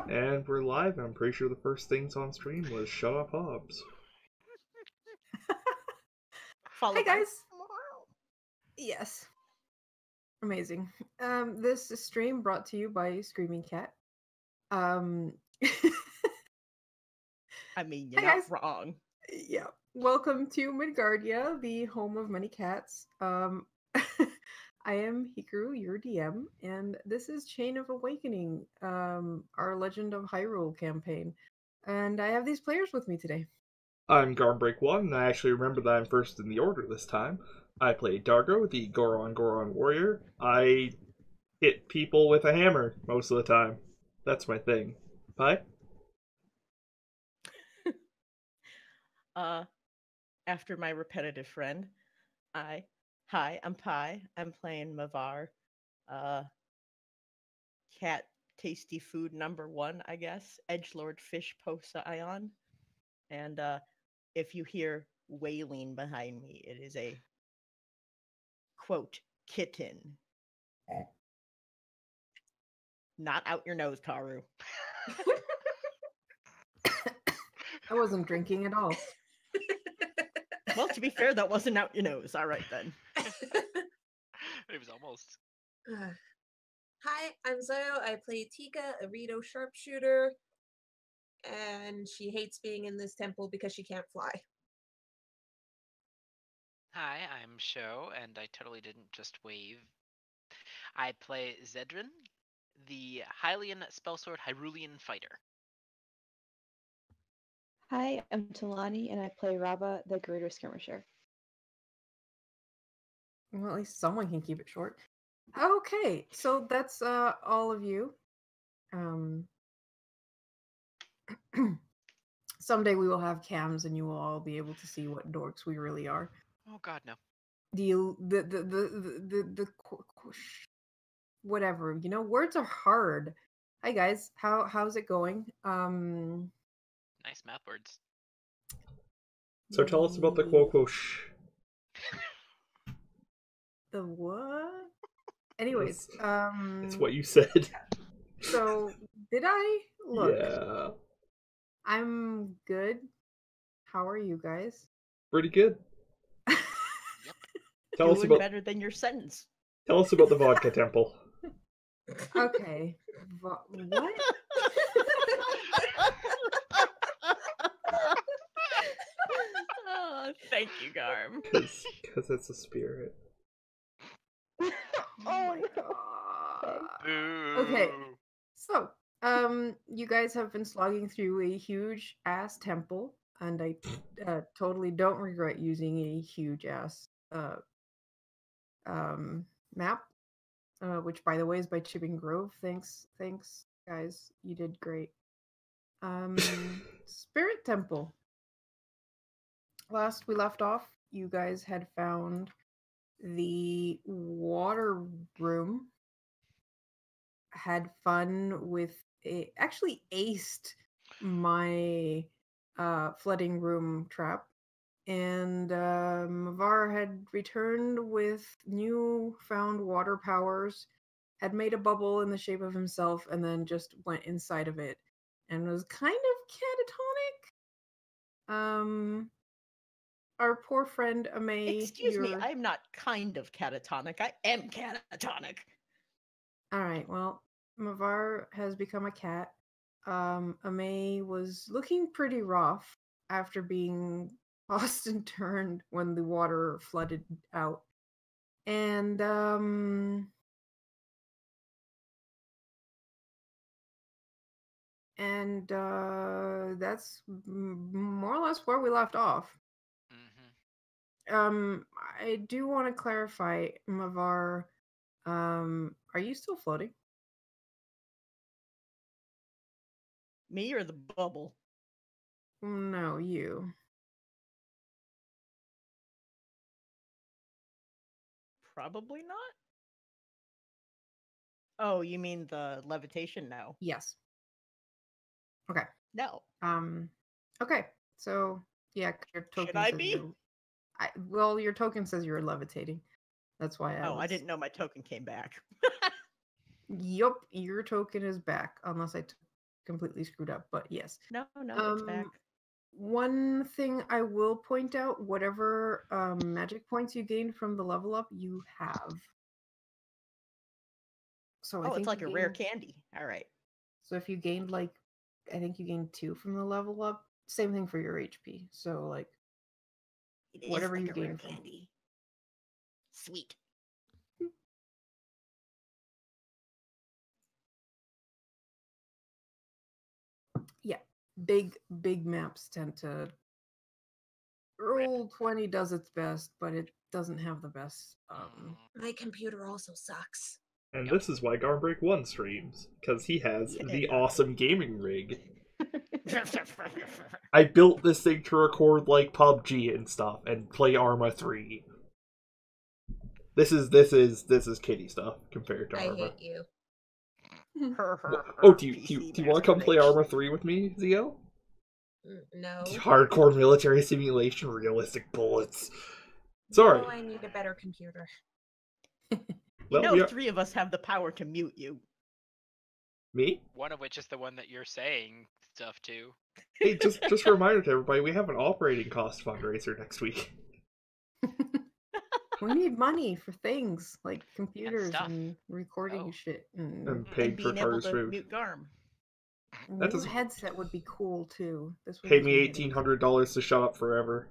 And we're live. I'm pretty sure the first things on stream was Shut Up Hobbs. Hi by guys. Yes. Amazing. This stream brought to you by Screaming Cat. I mean, you're Hi, not guys. wrong. Yeah. Welcome to Midgardia, the home of many cats. I am Hikaru, your DM, and this is Chain of Awakening, our Legend of Hyrule campaign. And I have these players with me today. I'm Garmbreak1, and I actually remember that I'm first in the order this time. I play Dargo, the Goron warrior. I hit people with a hammer most of the time. That's my thing. Bye. After my repetitive friend, I'm Pi. I'm playing Mavar. Cat tasty food number 1, I guess. Edgelord fish posa ion. And if you hear wailing behind me, it is a quote kitten. Not out your nose, Karu. I wasn't drinking at all. Well, to be fair, that wasn't out your nose. All right, then. It was almost. Hi, I'm Zoyo. I play Tika, a Rito sharpshooter, and she hates being in this temple because she can't fly. Hi, I'm Sho, and I totally didn't just wave. I play Zedrin, the Hylian spellsword Hyrulean fighter. Hi, I'm Talani, and I play Raba, the Greater Skirmisher. Well, at least someone can keep it short. Okay, so that's all of you. Someday we will have cams, and you will all be able to see what dorks we really are. Oh God, no. Whatever, you know, words are hard. Hi guys, how's it going? Nice math words. So tell us about the quoquosh. The what? Anyways, It's what you said. So did I look? Yeah. I'm good. How are you guys? Pretty good. Yep. Tell us about better than your sentence. Tell us about the vodka temple. Okay. What? Oh, thank you, Garm. Because it's a spirit. Oh my god. Okay. So, you guys have been slogging through a huge ass temple, and I totally don't regret using a huge ass map. Which, by the way, is by Chipping Grove. Thanks, guys. You did great. Spirit Temple. Last we left off, you guys had found the water room. Had fun with actually aced my flooding room trap. And Mavar had returned with newfound water powers, had made a bubble in the shape of himself, and then just went inside of it and was kind of catatonic. Our poor friend Amay. Excuse me, I'm not kind of catatonic. I am catatonic. Alright, well, Mavar has become a cat. Amay was looking pretty rough after being tossed and turned when the water flooded out. And that's more or less where we left off. I do want to clarify, Mavar, are you still floating? Me or the bubble? No, you. Probably not. Oh, you mean the levitation now? Yes. Okay. No. Okay. So yeah, your token Should I says be? Well, your token says you're levitating. That's why I didn't know my token came back. Yup, your token is back, unless I took completely screwed up, but yes. No, it's back. One thing I will point out, whatever magic points you gain from the level up, you have. So I Oh, think it's like you a rare gained- candy. All right. So if you gained like, I think you gained 2 from the level up. Same thing for your HP. So like, It is whatever like you a rare gain from. candy. Sweet. Yeah, big maps tend to. Roll 20 does its best, but it doesn't have the best. My computer also sucks. And Yep. this is why Garnbreak 1 streams, because he has the Yeah. awesome gaming rig. I built this thing to record like PUBG and stuff and play Arma 3. This is kitty stuff compared to I Arma. hate you. Oh, do you want to come play Arma 3 with me, Zio? No. Hardcore military simulation, realistic bullets. Sorry. No, I need a better computer. You Well, know, we are... 3 of us have the power to mute you. Me? One of which is the one that you're saying stuff to. Hey, just a reminder to everybody, we have an operating cost fundraiser next week. We need money for things like computers stuff. and recording Oh. shit. And And paid for being able Carter's to food. mute Garm. A That new doesn't- headset would be cool too. This would Pay give me headaches. $1,800 to shut up forever.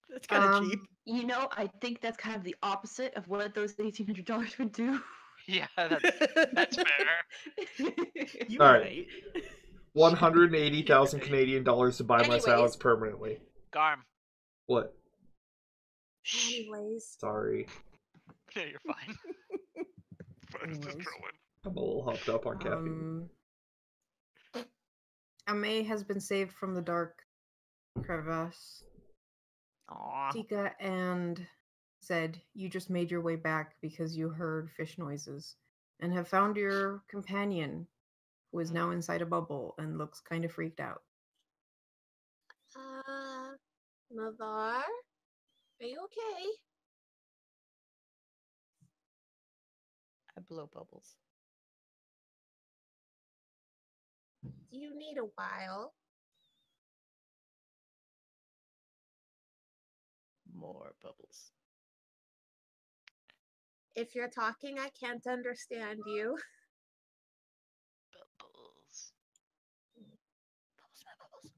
That's kind of cheap. You know, I think that's kind of the opposite of what those $1,800 would do. Yeah, that's fair. You All right. right. 180,000 Canadian dollars to buy my Anyways. silence permanently. Garm. What? Anyways. Sorry. No, you're fine. I was just Anyways. trolling. I'm a little hopped up on caffeine. Ame has been saved from the dark crevasse. Aw. Tika and Zed, you just made your way back because you heard fish noises and have found your companion, who is now inside a bubble and looks kind of freaked out. Mavar? Are you okay? I blow bubbles. Do you need a while? More bubbles. If you're talking, I can't understand you. Bubbles. Bubbles.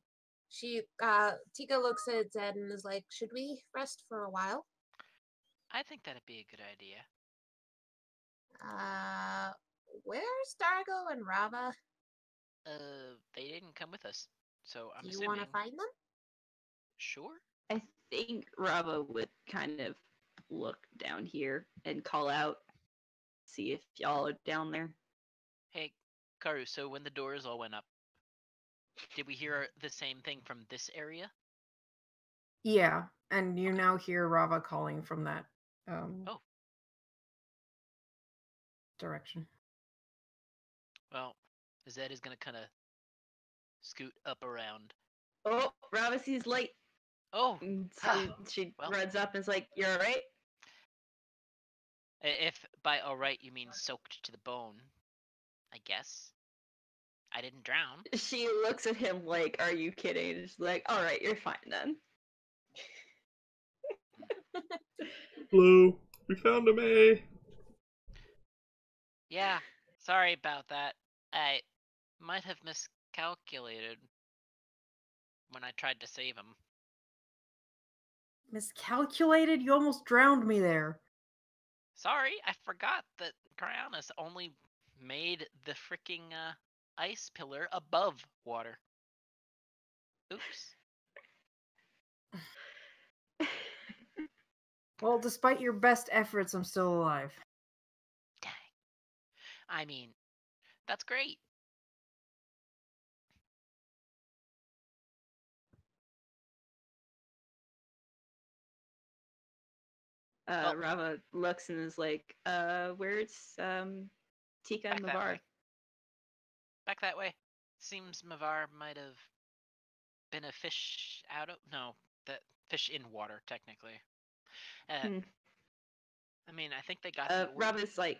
Tika looks at Zed and is like, should we rest for a while? I think that'd be a good idea. Where's Dargo and Rava? They didn't come with us, so I'm Do you assuming. want to find them? Sure. I think Rava would kind of look down here and call out, see if y'all are down there. Hey, Karu. So when the doors all went up, did we hear the same thing from this area? Yeah, and you now hear Rava calling from that Oh. direction. Well, Zed is gonna kind of scoot up around. Oh, Rava sees light. Oh, And she Well. runs up and is like, "You're alright?" If by alright you mean soaked to the bone, I guess. I didn't drown. She looks at him like, "Are you kidding?" And she's like, "Alright, you're fine then." Hello, we found a May. Yeah, sorry about that. I might have miscalculated when I tried to save him. Miscalculated? You almost drowned me there. Sorry, I forgot that Cryonis only made the freaking ice pillar above water. Oops. Well, despite your best efforts, I'm still alive. Dang. I mean, that's great. Oh. Rava looks and is like, where's Tika and Back that Mavar?" way. Back that way. Seems Mavar might have been a fish out of... No, the fish in water, technically. I mean, I think they got the order. Rava's like,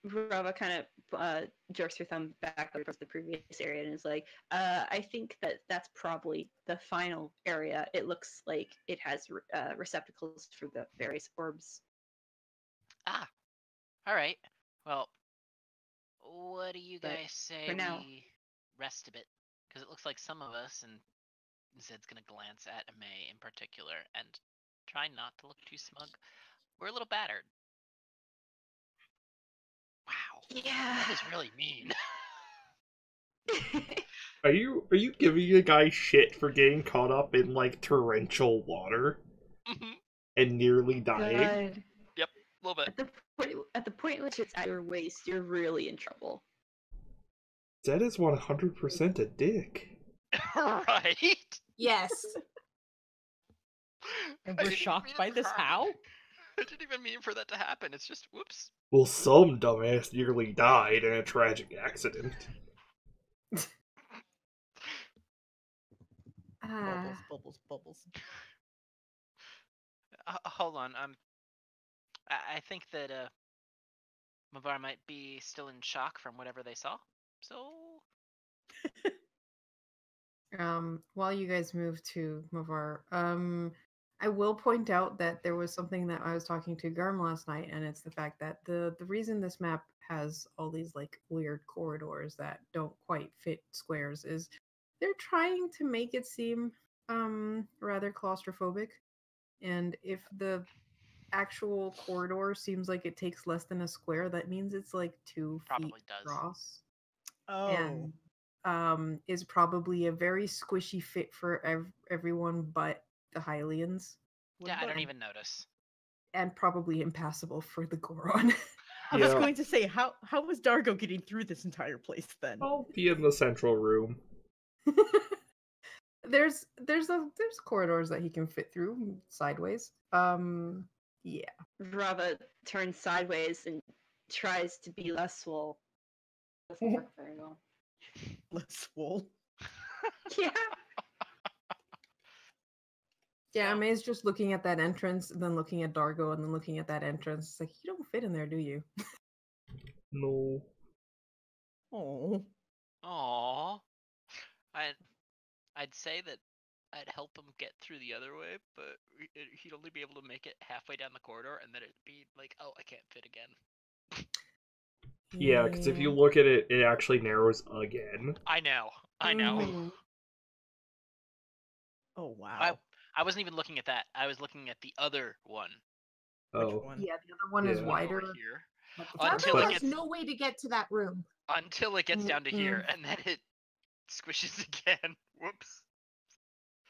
Rava kind of jerks her thumb back across the previous area and is like, I think that's probably the final area. It looks like it has receptacles for the various orbs. Ah, all right. Well, what do you But guys say for now- we rest a bit? Because it looks like some of us, and Zed's gonna glance at May in particular and try not to look too smug. We're a little battered. Wow, Yeah. that was really mean. Are you giving a guy shit for getting caught up in like torrential water Mhm. and nearly dying? God. Yep, a little bit. At the point in which it's at your waist, you're really in trouble. Zed is 100% a dick. Right? Yes. And I we're didn't shocked mean by it this to how? happen. I didn't even mean for that to happen. It's just whoops. Well, some dumbass nearly died in a tragic accident. Bubbles, bubbles, bubbles. Hold on. I think that Mavar might be still in shock from whatever they saw. So While you guys move to Mavar, I will point out that there was something that I was talking to Garm last night, and it's the fact that the reason this map has all these like weird corridors that don't quite fit squares is they're trying to make it seem rather claustrophobic. And if the actual corridor seems like it takes less than a square, that means it's like 2 feet probably does. across. Oh. And is probably a very squishy fit for everyone but the Hylians, Yeah, I don't and- even notice. and probably impassable for the Goron. I was Yeah. going to say, how was Dargo getting through this entire place then? I'll be in the central room. there's corridors that he can fit through sideways. Yeah. Rava turns sideways and tries to be less swole. Doesn't work very well. Let's swole. Yeah. Yeah, So- May's just looking at that entrance, and then looking at Dargo, and then looking at that entrance. It's like, you don't fit in there, do you? No. Oh. Aww. I'd say that I'd help him get through the other way, but he'd only be able to make it halfway down the corridor, and then it'd be like, oh, I can't fit again. Yeah, because if you look at it, it actually narrows again. I know. Mhm. Oh wow. I wasn't even looking at that. I was looking at the other one. Which Oh. one? Yeah, the other one is Yeah. One over wider. here. but the Until first it Dargo one- has gets- no way to get to that room. Until it gets down to here, and then it squishes again. Whoops.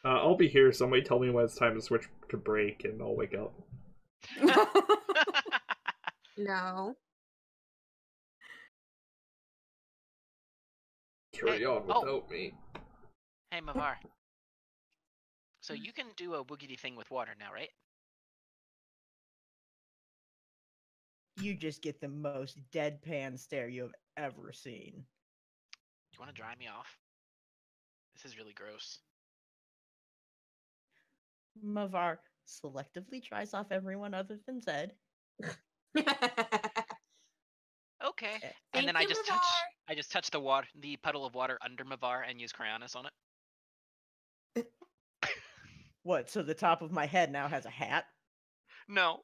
I'll be here. Somebody tell me when it's time to switch to break, and I'll wake up. No. Carry Hey, on oh. without me. Hey, Mavar. So you can do a woogity thing with water now, right? You just get the most deadpan stare you have ever seen. Do you want to dry me off? This is really gross. Mavar selectively dries off everyone other than Zed. Okay. Eh, And then Thank you, Mavar. I just touch the puddle of water under Mavar and use Cryonis on it. What? So the top of my head now has a hat? No,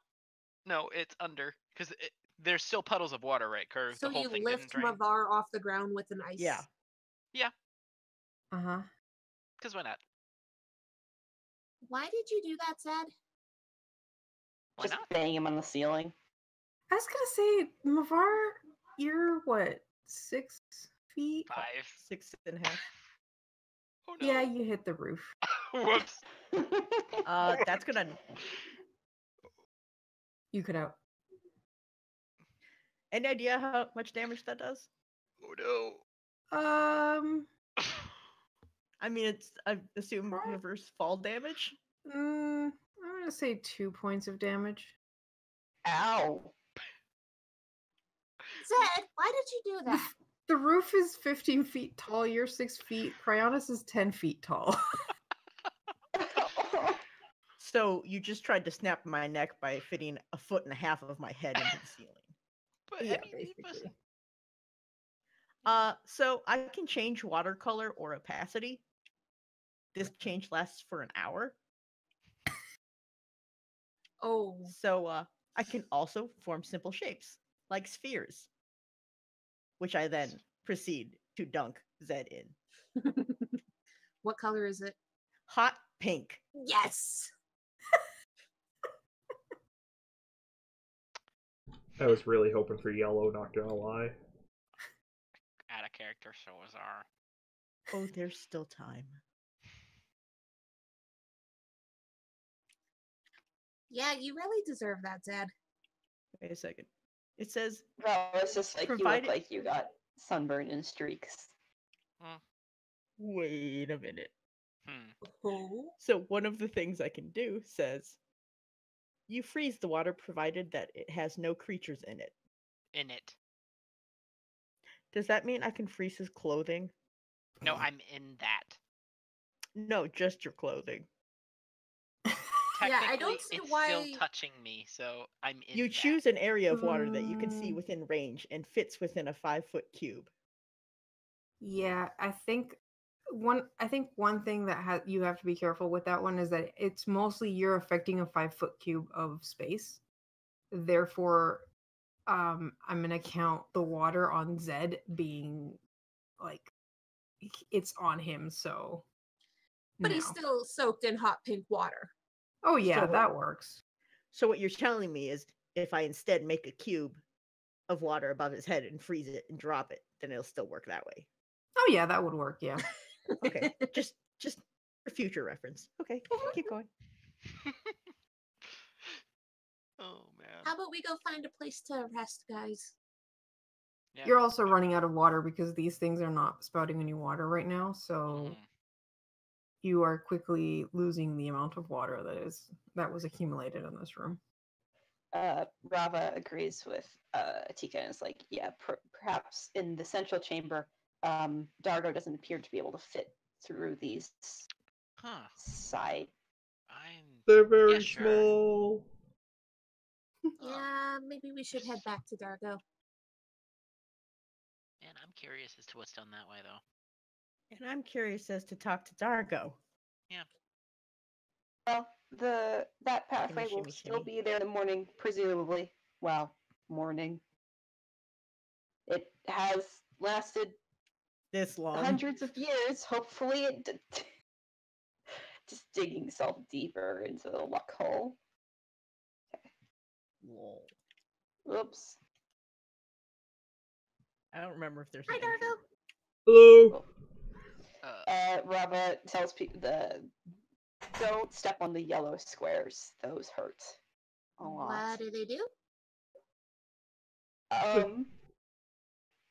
it's under because there's still puddles of water, right? Curve. So the whole you thing lift didn't drain. Mavar off the ground with an ice. Yeah. Uh-huh. Because why not? Why did you do that, Zed? Why Just not? bang him on the ceiling. I was gonna say, Mavar, you're what, 6 feet? 5. 6.5. Oh no. Yeah, you hit the roof. Whoops. That's gonna. You could out. Any idea how much damage that does? Oh Um, no. I mean, it's I assume reverse fall damage. I'm gonna say 2 points of damage. Ow. Zed, why did you do that? The roof is 15 feet tall. You're 6 feet. Cryonis is 10 feet tall. So you just tried to snap my neck by fitting 1.5 feet of my head into the ceiling. But Yeah, I mean, basically. So I can change watercolor or opacity. This change lasts for an hour. Oh, So I can also form simple shapes, like spheres, which I then proceed to dunk Zed in. what color is it? Hot pink. Yes. I was really hoping for yellow, not gonna lie. Out of character, so was our. Oh, there's still time. Yeah, you really deserve that, Zed. Wait a second. It says Well, it's just like you Provided- look like you got sunburn and streaks. wait a minute. Oh. So one of the things I can do says you freeze the water provided that it has no creatures in it. In it. Does that mean I can freeze his clothing? No, I'm in that. No, just your clothing. Yeah, Technically, I don't see it's why. still touching me, so I'm in You that. choose an area of water that you can see Mm. within range and fits within a 5-foot cube. Yeah, I think one thing that you have to be careful with that one is that it's mostly you're affecting a 5-foot cube of space. Therefore, I'm gonna count the water on Zed being like it's on him. So, But no. he's still soaked in hot pink water. Oh yeah, So- that works. So what you're telling me is if I instead make a cube of water above his head and freeze it and drop it, then it'll still work that way. Oh yeah, that would work. Yeah. Okay. just for future reference. Okay, keep going. Oh man. How about we go find a place to rest, guys? Yeah. You're also running out of water because these things are not spouting any water right now. So Mhm. you are quickly losing the amount of water that was accumulated in this room. Rava agrees with Tika and is like, yeah, perhaps in the central chamber, Dargo doesn't appear to be able to fit through these Huh. side. They're very Yeah, sure. small. Yeah, maybe we should head back to Dargo. Man, I'm curious as to what's done that way, though. And I'm curious as to talk to Dargo. Well, that pathway will shimmy, still shimmy. be there in the morning, presumably. Well, morning. It has lasted This long. hundreds of years. Hopefully, just digging self deeper into the luck hole. Lol. Oops. I don't remember if there's Hi, an entry. Dargo. Hello. Rava tells people don't step on the yellow squares. Those hurt a lot. What do they do?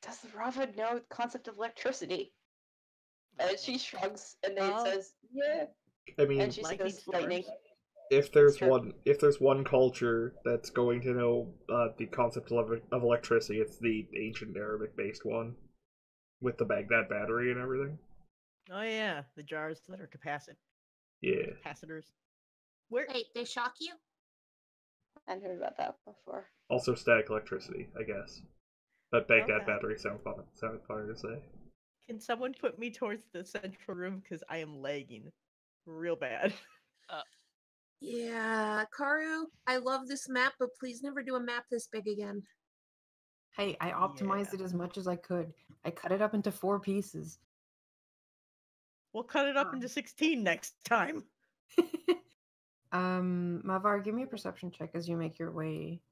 Does Rava know the concept of electricity? She shrugs and then Oh. says, "Yeah." I mean, And she Lightning says, "Lightning." stars. if there's Start- one culture that's going to know the concept of electricity, it's the ancient Arabic-based one with the Baghdad battery and everything. Oh yeah, the jars that are Yeah. capacitors. Where? Wait, they shock you? I hadn't heard about that before. Also static electricity, I guess. But Baghdad Okay. battery sounded funny to say. Can someone put me towards the central room because I am lagging real bad. Yeah, Karu, I love this map, but please never do a map this big again. Hey, I optimized Yeah. it as much as I could. I cut it up into 4 pieces. We'll cut it up into 16 next time. Mavar, give me a perception check as you make your way.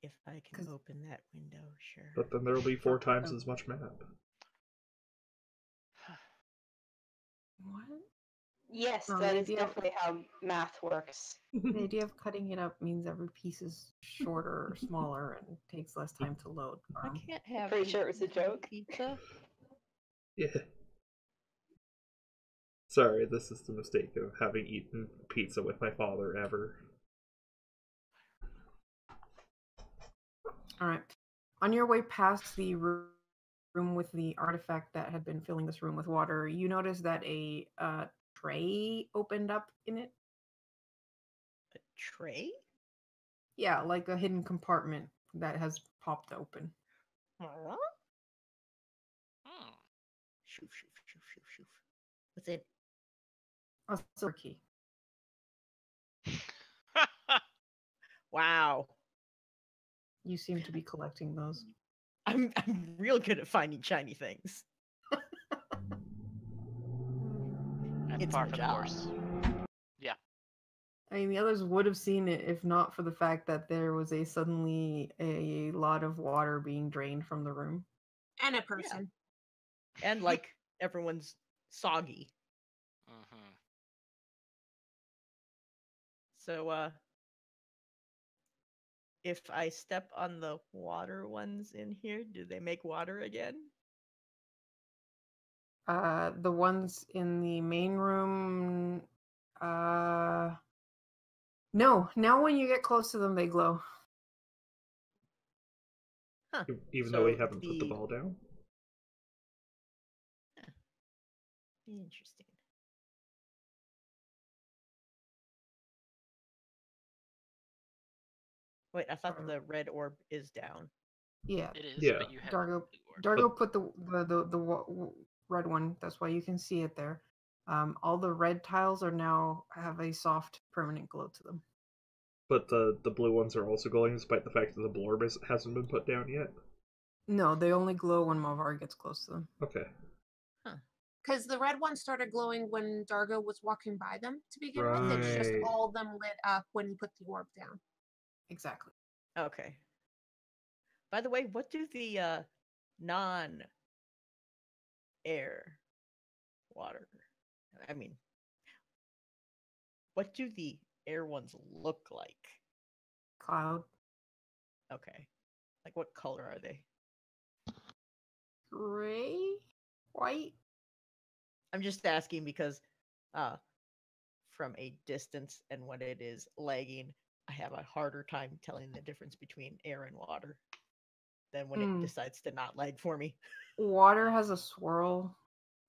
If I can 'Cause- open that window, sure. But then there'll be 4 times as much map. What? Yes, No, that the is idea of- definitely how math works. The idea of cutting it up means every piece is shorter or smaller and takes less time to load. I can't have. Pretty sure it was a 8 joke. Pizza. Yeah. Sorry, this is the mistake of having eaten pizza with my father ever. All right. On your way past the room with the artifact that had been filling this room with water, you notice that a tray opened up in it. A tray? Yeah, like a hidden compartment that has popped open. Huh? Hmm. Shoof, shoof, shoof, shoof, shoof. What's it? A silver key. Wow. You seem to be collecting those. I'm real good at finding shiny things. That's It's par my for the job. course. Yeah. I mean, the others would have seen it if not for the fact that there was suddenly a lot of water being drained from the room. And a person. And like everyone's soggy. Mm-hmm. So if I step on the water ones in here, do they make water again? The ones in the main room, no. Now when you get close to them, they glow. Huh. Even though we So haven't put the ball down. Interesting. Wait, I thought the red orb is down. Yeah, It is, Yeah. but you have Dargo. blue orb. Dargo put the red one. That's why you can see it there. All the red tiles are now have a soft permanent glow to them. But the blue ones are also glowing despite the fact that the blorb hasn't been put down yet. No, they only glow when Malvar gets close to them. Okay. Because the red one started glowing when Dargo was walking by them to begin with. It's just Right. all of them lit up when you put the orb down. Exactly. Okay. By the way, what do the non-air water? I mean, what do the air ones look like? Cloud. Okay. Like what color are they? Gray? White? I'm just asking because from a distance and when it is lagging, I have a harder time telling the difference between air and water than when it decides to not lag for me. Water has a swirl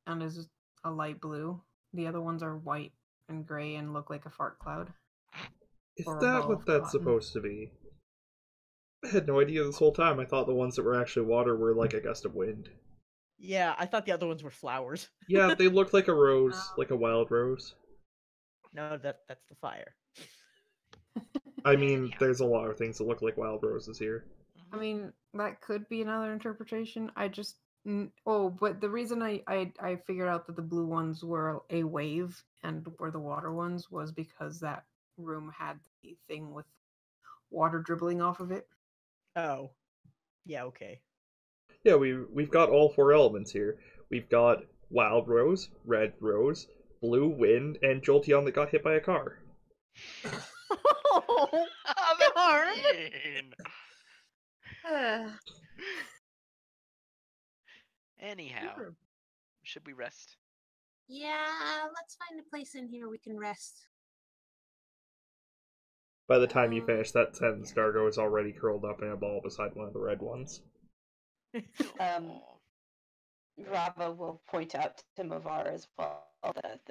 and is a light blue. The other ones are white and gray and look like a fart cloud. Is Or a that ball what of that's cotton. supposed to be? I had no idea this whole time. I thought the ones that were actually water were like a gust of wind. Yeah, I thought the other ones were flowers. Yeah, they look like a rose, like a wild rose. No, that's the fire. I mean, Anyhow. there's a lot of things that look like wild roses here. I mean, that could be another interpretation. But the reason I figured out that the blue ones were a wave and were the water ones was because that room had the thing with water dribbling off of it. Oh. Yeah, okay. Yeah, we've got all four elements here. We've got wild rose, red rose, blue wind, and Jolteon that got hit by a car. Oh, that's darn. mean. Anyhow, should we rest? Yeah, let's find a place in here we can rest. By the time you finish that sentence, Dargo is already curled up in a ball beside one of the red ones. Um, Rava will point out to Mavar as well that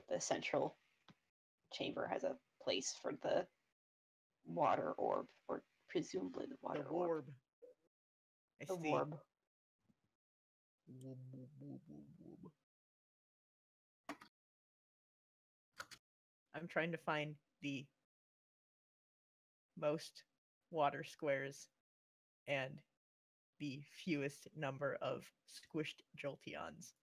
the central chamber has a place for the water orb, or presumably the water The orb. orb. I The see. orb. I'm trying to find the most water squares and the fewest number of squished Jolteons.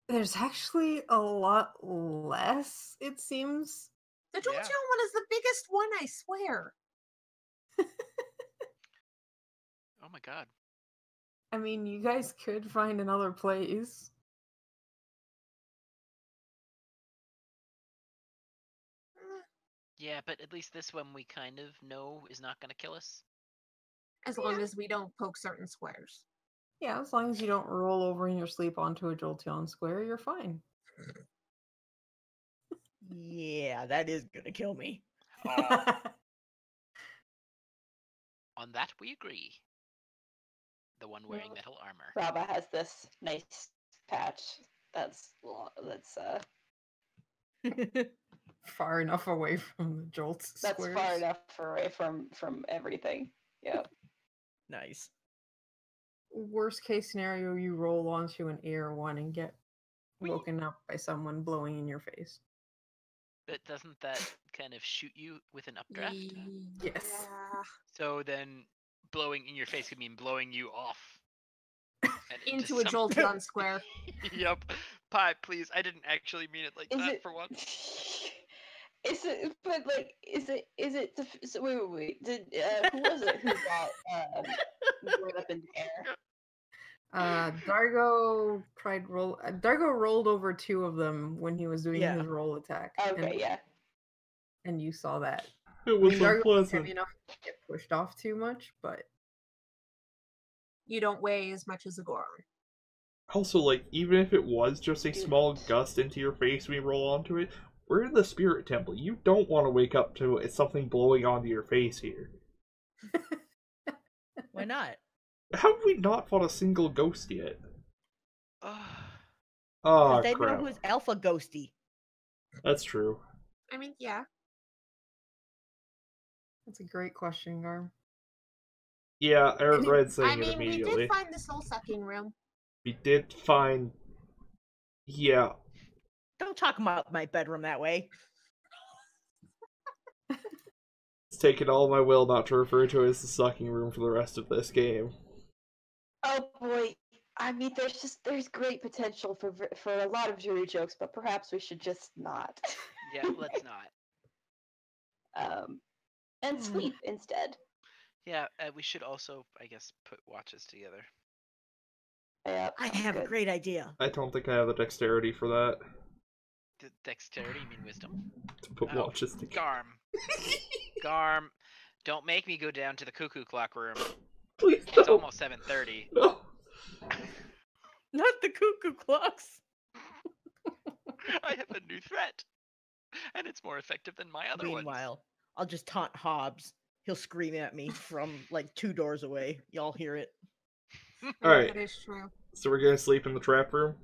There's actually a lot less, it seems. The Jolteon one is the biggest one, I swear. Oh my god. I mean, you guys could find another place. Yeah, but at least this one we kind of know is not going to kill us. As long as we don't poke certain squares. Yeah, as long as you don't roll over in your sleep onto a Jolteon square, you're fine. Yeah, that is gonna kill me. Oh. On that we agree. The one wearing metal armor. Rava has this nice patch that's Far enough away from the jolts. That's squares. far enough away from everything. Yeah. Nice. Worst case scenario, you roll onto an air one and get Whee! woken up by someone blowing in your face. But doesn't that kind of shoot you with an updraft? Yes. Yeah. So then blowing in your face could mean blowing you off. And Into a some- Jolteon square. Yup. Pie, please. I didn't actually mean it like Is that it for once. Is it? But like, is it? So wait. Did who was it who got blown up in the air? Dargo tried roll. Dargo rolled over two of them when he was doing Yeah. his roll attack. Okay, yeah. And you saw that. It was Dargo was unpleasant. heavy enough to get pushed off too much, but You don't weigh as much as a Goron. Also, like, even if it was just a Dude. small gust into your face when you roll onto it, we're in the spirit temple. You don't want to wake up to something blowing onto your face here. Why not? How have we not fought a single ghost yet? Ugh. Oh, Because they crap. know who's Alpha Ghosty. That's true. I mean, yeah. that's a great question, Garm. Yeah, I regret I saying it mean, we immediately. did find the soul sucking room. We did find... Yeah. Don't talk about my bedroom that way. It's taken all my will not to refer to it as the sucking room for the rest of this game. Oh boy. I mean, there's great potential for a lot of jury jokes, but perhaps we should just not. Yeah, let's not. And sleep instead. Yeah, we should also, I guess, put watches together. Yeah, I sounds have a good. great idea. I don't think I have the dexterity for that. Dexterity, you mean wisdom? To put Oh, watches together. Garm. Garm, don't make me go down to the cuckoo clock room. Please It's don't. almost 7:30. No. Not the cuckoo clocks. I have a new threat, and it's more effective than my other ones. Meanwhile, I'll just taunt Hobbs. He'll scream at me from like 2 doors away. Y'all hear it. Alright. That is true. So we're gonna sleep in the trap room?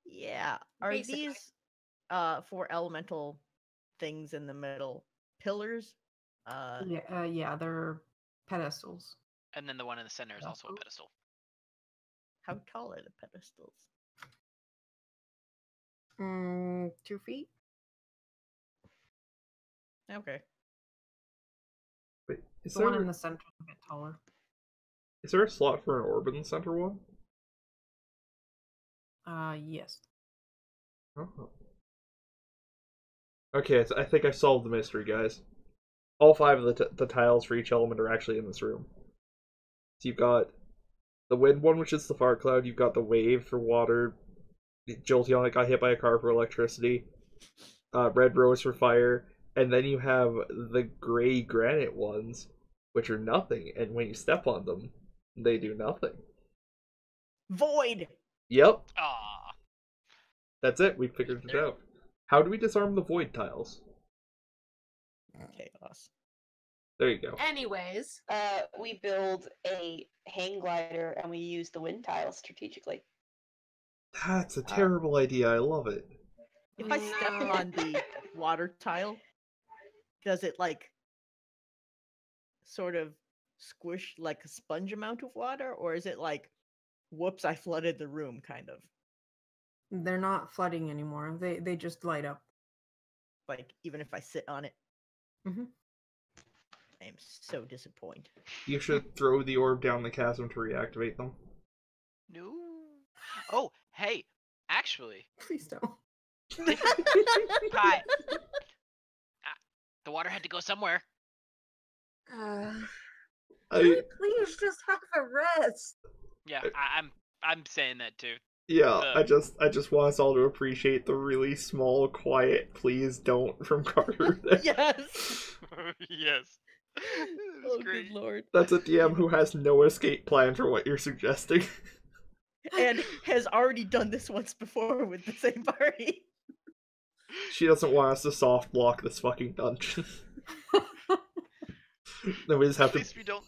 Yeah. Are Basically. these 4 elemental things in the middle pillars? Yeah, they're pedestals. And then the one in the center is also a pedestal. How tall are the pedestals? 2 feet. Okay. Wait, is The one in there, the center is a bit taller. is there a slot for an orb in the center one? Yes. Oh. Okay, I think I solved the mystery, guys. All 5 of the tiles for each element are actually in this room. So you've got the wind one, which is the fart cloud. You've got the wave for water. Jolteon that got hit by a car for electricity. Red rose for fire. And then you have the gray granite ones, which are nothing. And when you step on them, they do nothing. Void! Yep, Ah, that's it. We figured it out. How do we disarm the void tiles? Chaos. There you go. Anyways, We build a hang glider and we use the wind tiles strategically. That's a terrible idea. I love it. If I step No. on the water tile, does it like sort of squish like a sponge amount of water, or is it like, whoops, I flooded the room kind of? They're not flooding anymore. They just light up. Like even if I sit on it, hmm I am so disappointed. You should throw the orb down the chasm to reactivate them. no. Oh, hey, actually, Please don't. Pie. The water had to go somewhere. uh, I please just have a rest. Yeah, I'm saying that too. yeah, I just want us all to appreciate the really small, quiet "please don't" from Carter. Yes. Yes. It's Oh, great. good lord. That's a DM who has no escape plan for what you're suggesting. And has already done this once before with the same party. She doesn't want us to soft lock this fucking dungeon. Then we just have At to least we don't.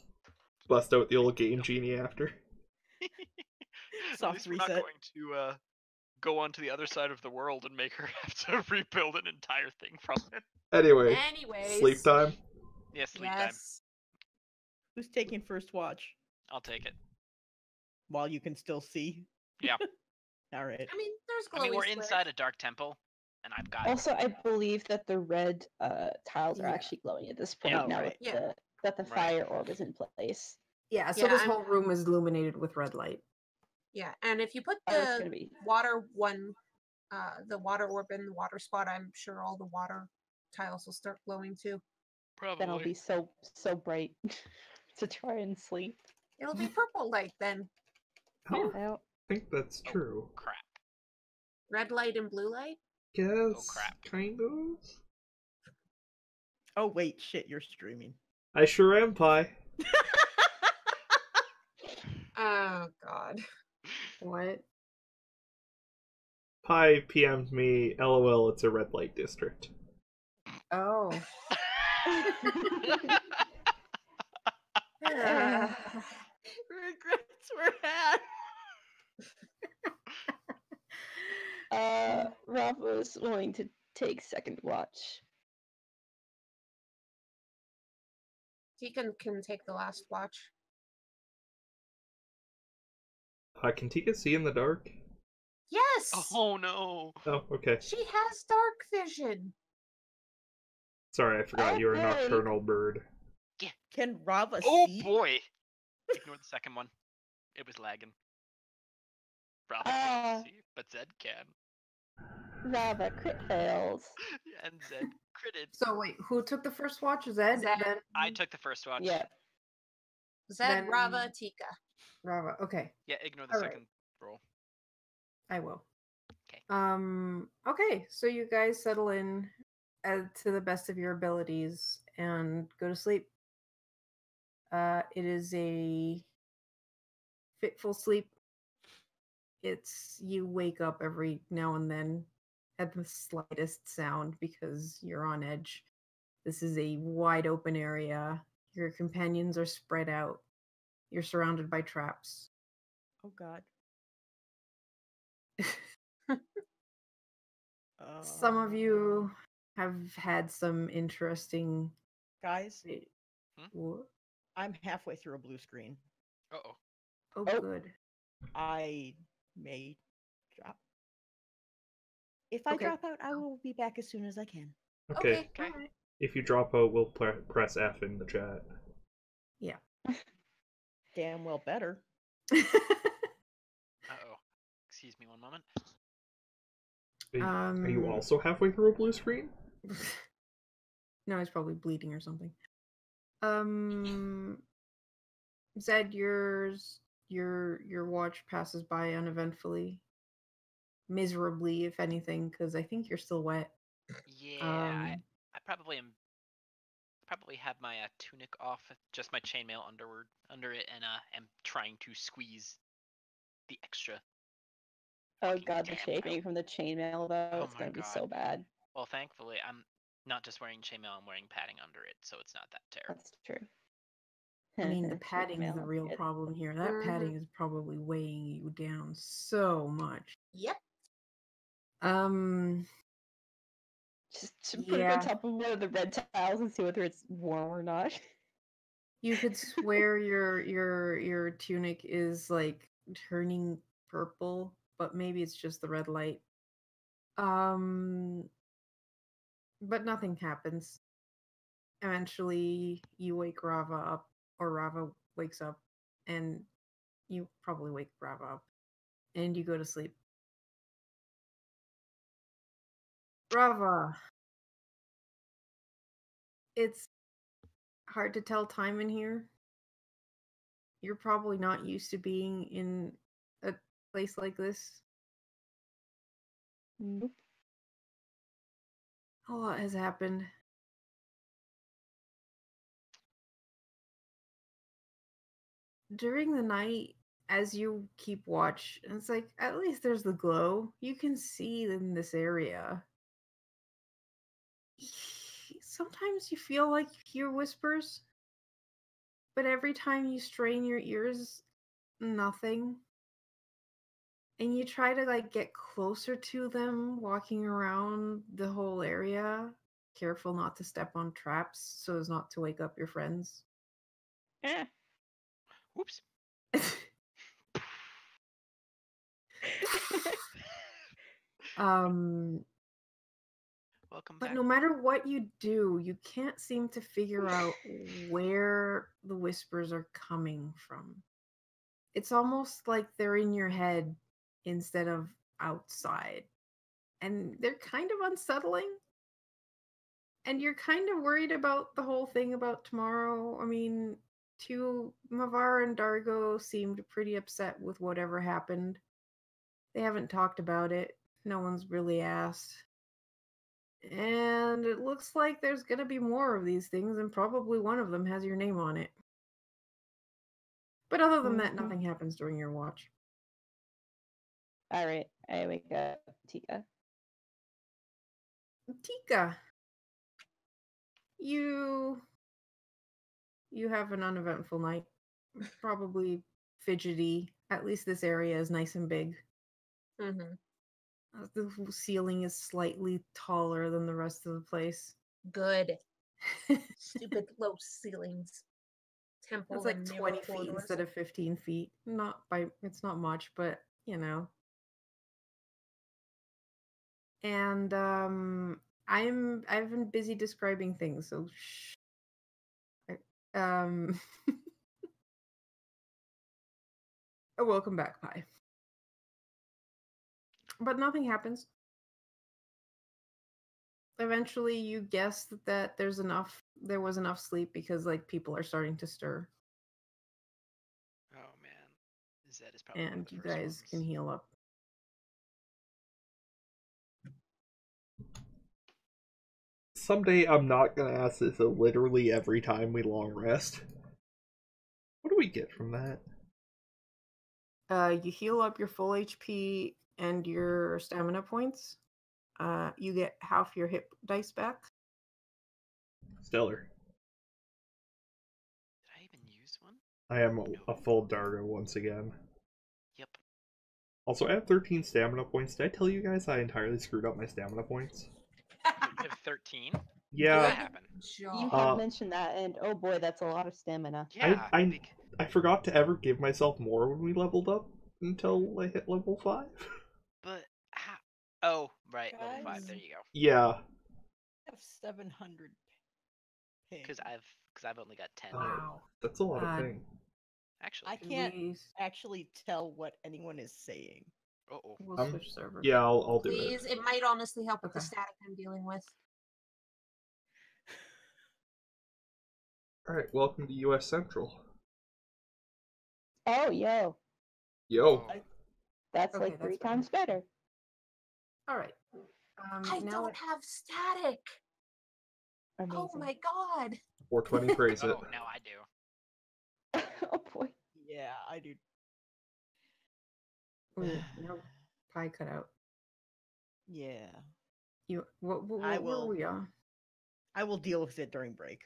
bust out the old game genie after. At Soft least we're not reset. going to go onto the other side of the world and make her have to rebuild an entire thing from it. Anyway, Anyways. sleep time. Yeah, sleep time. Yes. Who's taking first watch I'll take it. while you can still see? Yeah. All right. I mean, there's I mean, glowy we're squares. inside a dark temple, and I've got. Also, I believe that the red tiles are Yeah. actually glowing at this point Yeah, now right. that the Right. fire orb is in place. Yeah, so Yeah, this I'm- whole room is illuminated with red light. Yeah, and if you put Oh, it's the gonna be water the water orb in the water spot, I'm sure all the water tiles will start glowing too. Probably. then I'll be so bright to try and sleep. It'll be purple light then. I don't I don't- think that's Oh. true. Crap. Red light and blue light. Guess, crap. kind of. Oh wait, shit, you're streaming. I sure am, Pi. Oh God. What? Pi PM'd me, LOL, it's a red light district. Oh. Regrets were had. Rob was willing to take second watch. Deacon can take the last watch. Can Tika see in the dark? Yes. Oh no. Oh, okay. She has dark vision. Sorry, I forgot you were a Okay. nocturnal bird. Can Rava Oh see? boy. Ignore the second one. It was lagging. Bravo Ah. can't see, but Zed can. Rava crit fails. And Zed critted. So wait, who took the first watch? Zed? Zed. Then I took the first watch. Yeah. Zed, Then- Rava, Tika. Rava. Okay, Yeah, ignore the All right. second roll. I will. 'Kay. Okay, so you guys settle in to the best of your abilities and go to sleep. It is a fitful sleep. It's you wake up every now and then at the slightest sound because you're on edge. This is a wide open area. Your companions are spread out. You're surrounded by traps. Oh god. Some of you have had some interesting. guys, What? I'm halfway through a blue screen. Uh-oh. Oh, Oh. good. I may drop. If I Okay. drop out, I will be back as soon as I can. Okay. Okay. Alright. If you drop out, we'll press F in the chat. Yeah. Damn well better. Uh-oh. Excuse me one moment. Are you also halfway through a blue screen? No, he's probably bleeding or something. Zed, your watch passes by uneventfully, miserably, if anything, because I think you're still wet. Yeah, I Um, probably am. Probably have my tunic off, just my chainmail under it, and am trying to squeeze the extra. Oh Fucking god, the damn shaving well. from the chainmail though, Oh it's my gonna be God. so bad. Well, thankfully, I'm not just wearing chainmail; I'm wearing padding under it, so it's not that terrible. That's true. I mean, the padding is the Chainmail, real it- problem here. That Mhm. padding is probably weighing you down so much. Yep. Just put it Yeah. on top of one of the red tiles and see whether it's warm or not. You could swear your tunic is like turning purple, but maybe it's just the red light. But nothing happens. Eventually, you wake Rava up, or Rava wakes up, and you probably wake Rava up, and you go to sleep. Rava, it's hard to tell time in here. You're probably not used to being in a place like this. Nope. A lot has happened. During the night, as you keep watch, it's like at least there's the glow. You can see in this area. Sometimes you feel like you hear whispers, but every time you strain your ears, nothing. and you try to like get closer to them, walking around the whole area, careful not to step on traps so as not to wake up your friends. Eh. Whoops. um Welcome But back. no matter what you do, you can't seem to figure out where the whispers are coming from. It's almost like they're in your head instead of outside. And they're kind of unsettling. And you're kind of worried about the whole thing about tomorrow. I mean, Mavar and Dargo seemed pretty upset with whatever happened. They haven't talked about it. No one's really asked. And it looks like there's going to be more of these things, and probably one of them has your name on it. But other than that, nothing happens during your watch. All right, I wake up Tika. Tika, you have an uneventful night. Probably fidgety. At least this area is nice and big. Mm-hmm. The ceiling is slightly taller than the rest of the place. Good. Stupid low ceilings. Temple It's like and 20 narrow feet corridors. instead of 15 feet. It's not much, but you know. And I've been busy describing things, so shh. Welcome back, Pi. But nothing happens. Eventually you guess that there was enough sleep because like people are starting to stir. Oh man, Zed is probably one of And the you first guys ones. can heal up. Someday I'm not gonna ask this literally every time we long rest. What do we get from that? You heal up your full HP and your stamina points. You get half your hit dice back. Stellar. Did I even use one? I am a full Dargo once again. Yep. Also, I have 13 stamina points. Did I tell you guys I entirely screwed up my stamina points? You have 13? Yeah. How did that happen? You had mentioned that, and oh boy, that's a lot of stamina. Yeah. I forgot to ever give myself more when we leveled up until I hit level 5. But how? Oh, right, level 5. Guys. There you go. Yeah. I have 700 ping. Because I've only got 10. Wow. That's a lot of ping. Actually. I can't actually tell what anyone is saying. Uh-oh. We'll switch servers. Yeah, I'll do Please, it. it might honestly help with the static I'm dealing with. Alright, welcome to US Central. Oh, yo. Yo. That's like 3 times better. Alright. I don't have static. Amazing. Oh my god. 420 praise it. Oh, now I do. Oh boy. Yeah, I do. Ooh, no, Pi cut out. Yeah. What were we on? I will deal with it during break.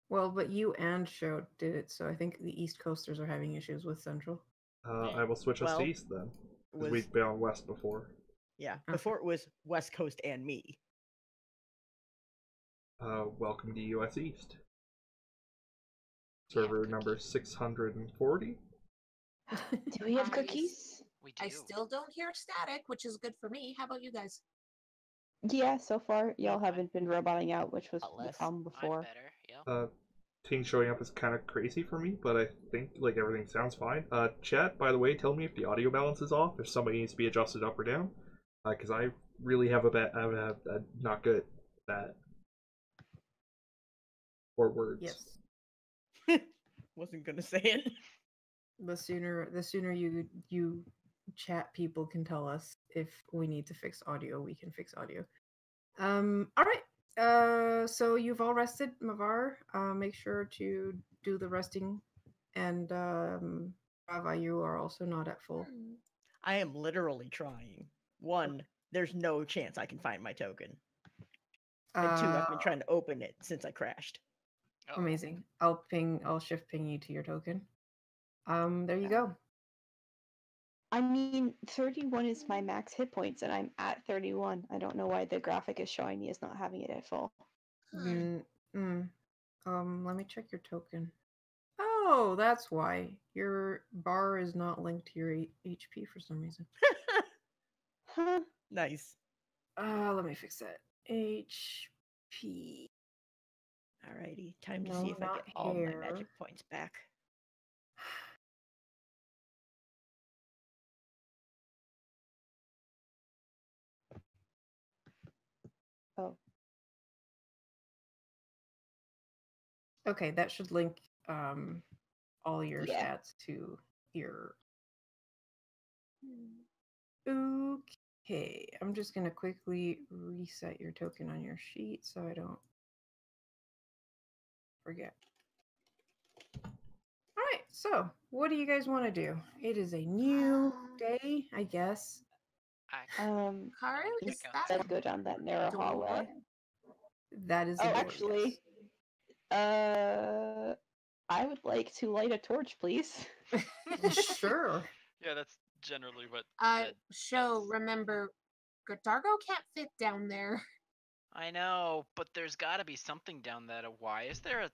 Well, but you and Show did it, so I think the East Coasters are having issues with Central. I will switch us to East then. Because we've been on West before. Yeah, before it was West Coast and me. Welcome to US East. Server number 640. Do we have cookies? We do. I still don't hear static, which is good for me. How about you guys? Yeah, so far y'all haven't been roboting out, which was the problem before. Better, Thing showing up is kind of crazy for me, but I think like everything sounds fine. Chat, by the way, tell me if the audio balance is off, if somebody needs to be adjusted up or down, because I really have a not good at that. Or words. Yes. Wasn't gonna say it. The sooner you chat people can tell us if we need to fix audio, we can fix audio. All right. So you've all rested, Mavar. Make sure to do the resting, and Rava, you are also not at full. I am literally trying. 1, there's no chance I can find my token. And 2, I've been trying to open it since I crashed. Amazing. I'll shift ping you to your token. There you go. I mean, 31 is my max hit points, and I'm at 31. I don't know why the graphic is showing me as not having it at full. Let me check your token. Oh, that's why your bar is not linked to your HP for some reason. Huh? Nice. Let me fix that. HP. Alrighty, time to No, see if I not get all my hair. magic points back. Oh. Okay, that should link all your Yeah. stats to your. Okay, I'm just gonna quickly reset your token on your sheet so I don't forget. All right, so what do you guys want to do? It is a new day, I guess. Um, Karu, Check is out that let's go down that narrow door? hallway. That is. Oh, a door, actually, I would like to light a torch, please. yes. Sure. Yeah, that's generally what. Show, remember, Dargo can't fit down there. I know, but there's got to be something down that. Why is there a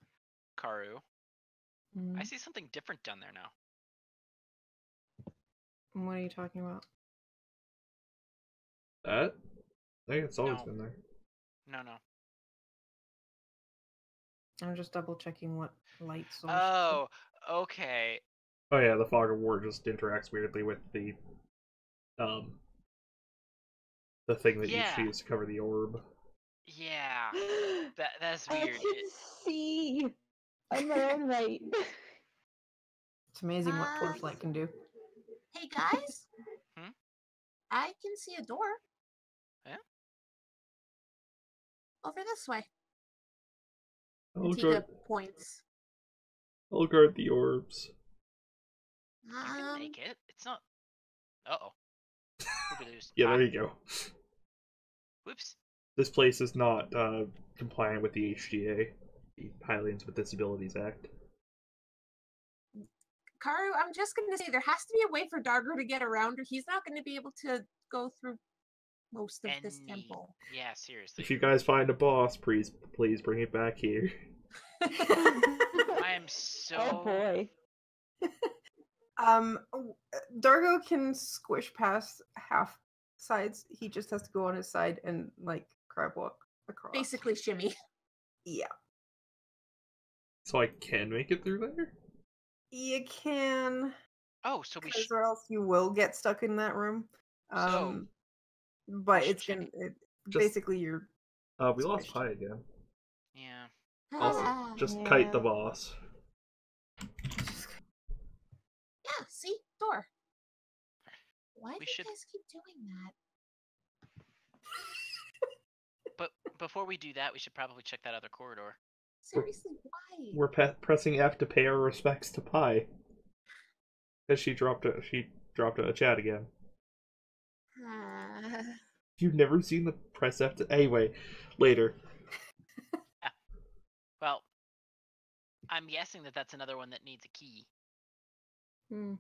Karu? I see something different down there now. What are you talking about? That? I think it's always No. been there. No. I'm just double checking what light source. Oh, okay. Oh yeah, the fog of war just interacts weirdly with the thing that Yeah. you choose to cover the orb. Yeah, that's I weird. can see on my own right. It's amazing what torchlight can do. Hey guys, Hmm? I can see a door. Yeah? Over this way. I'll Antigua guard, points. I'll guard the orbs. You can make it. It's not. Uh-oh. Yeah, there you go. Whoops. This place is not compliant with the HDA, the Highlands with Disabilities Act. Karu, I'm just going to say there has to be a way for Dargo to get around, or he's not going to be able to go through most of this temple. Yeah, seriously. If you guys find a boss, please bring it back here. I am so. Oh boy. Dargo can squish past half sides. He just has to go on his side and like crab walk across. Basically shimmy. Yeah. So I can make it through there? You can. Oh, so we should. Or else you will get stuck in that room. But it's gonna. Basically, you're. We lost Pi again. Yeah. Also, just kite the boss. Yeah, see? Door. Why do We you should- guys keep doing that? But before we do that, we should probably check that other corridor. Seriously, why? We're pressing F to pay our respects to Pi. Because she dropped a chat again. You've never seen the press F to... Anyway, later. Well, I'm guessing that that's another one that needs a key. Too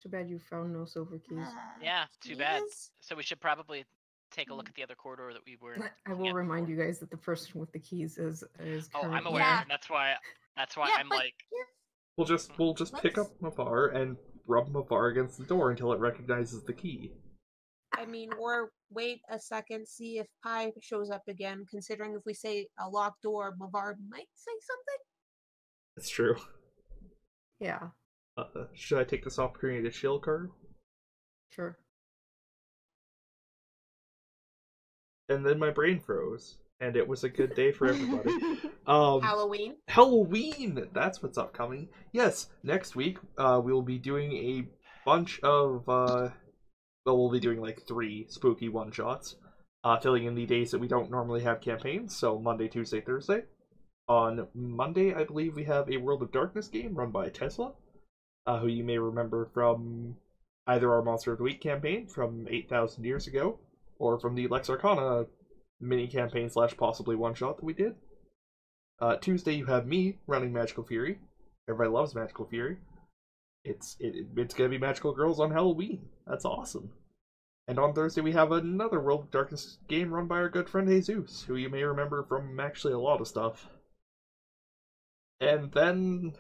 bad you found no silver keys. Yeah, too bad. So we should probably take a look at the other corridor that we were. I will remind you guys that the person with the keys is Oh, I'm currently- aware. Yeah. That's why I'm but like. We'll just pick up Mavar and rub Mavar against the door until it recognizes the key. I mean, or wait a second, see if Pi shows up again, considering if we say a locked door, Mavar might say something. It's true. Yeah, Should I take this opportunity to shield card? sure. And then my brain froze, and it was a good day for everybody. Halloween. Halloween! That's what's upcoming. Yes, next week we will be doing a bunch of we'll be doing like 3 spooky one-shots, filling in the days that we don't normally have campaigns, so Monday, Tuesday, Thursday. On Monday, I believe we have a World of Darkness game run by Tesla, who you may remember from either our Monster of the Week campaign from 8,000 years ago, or from the Lex Arcana mini campaign / possibly one-shot that we did. Tuesday, you have me running Magical Fury. Everybody loves Magical Fury. It's gonna be Magical Girls on Halloween. That's awesome. And on Thursday we have another World of Darkness game run by our good friend Jesus, who you may remember from actually a lot of stuff. And then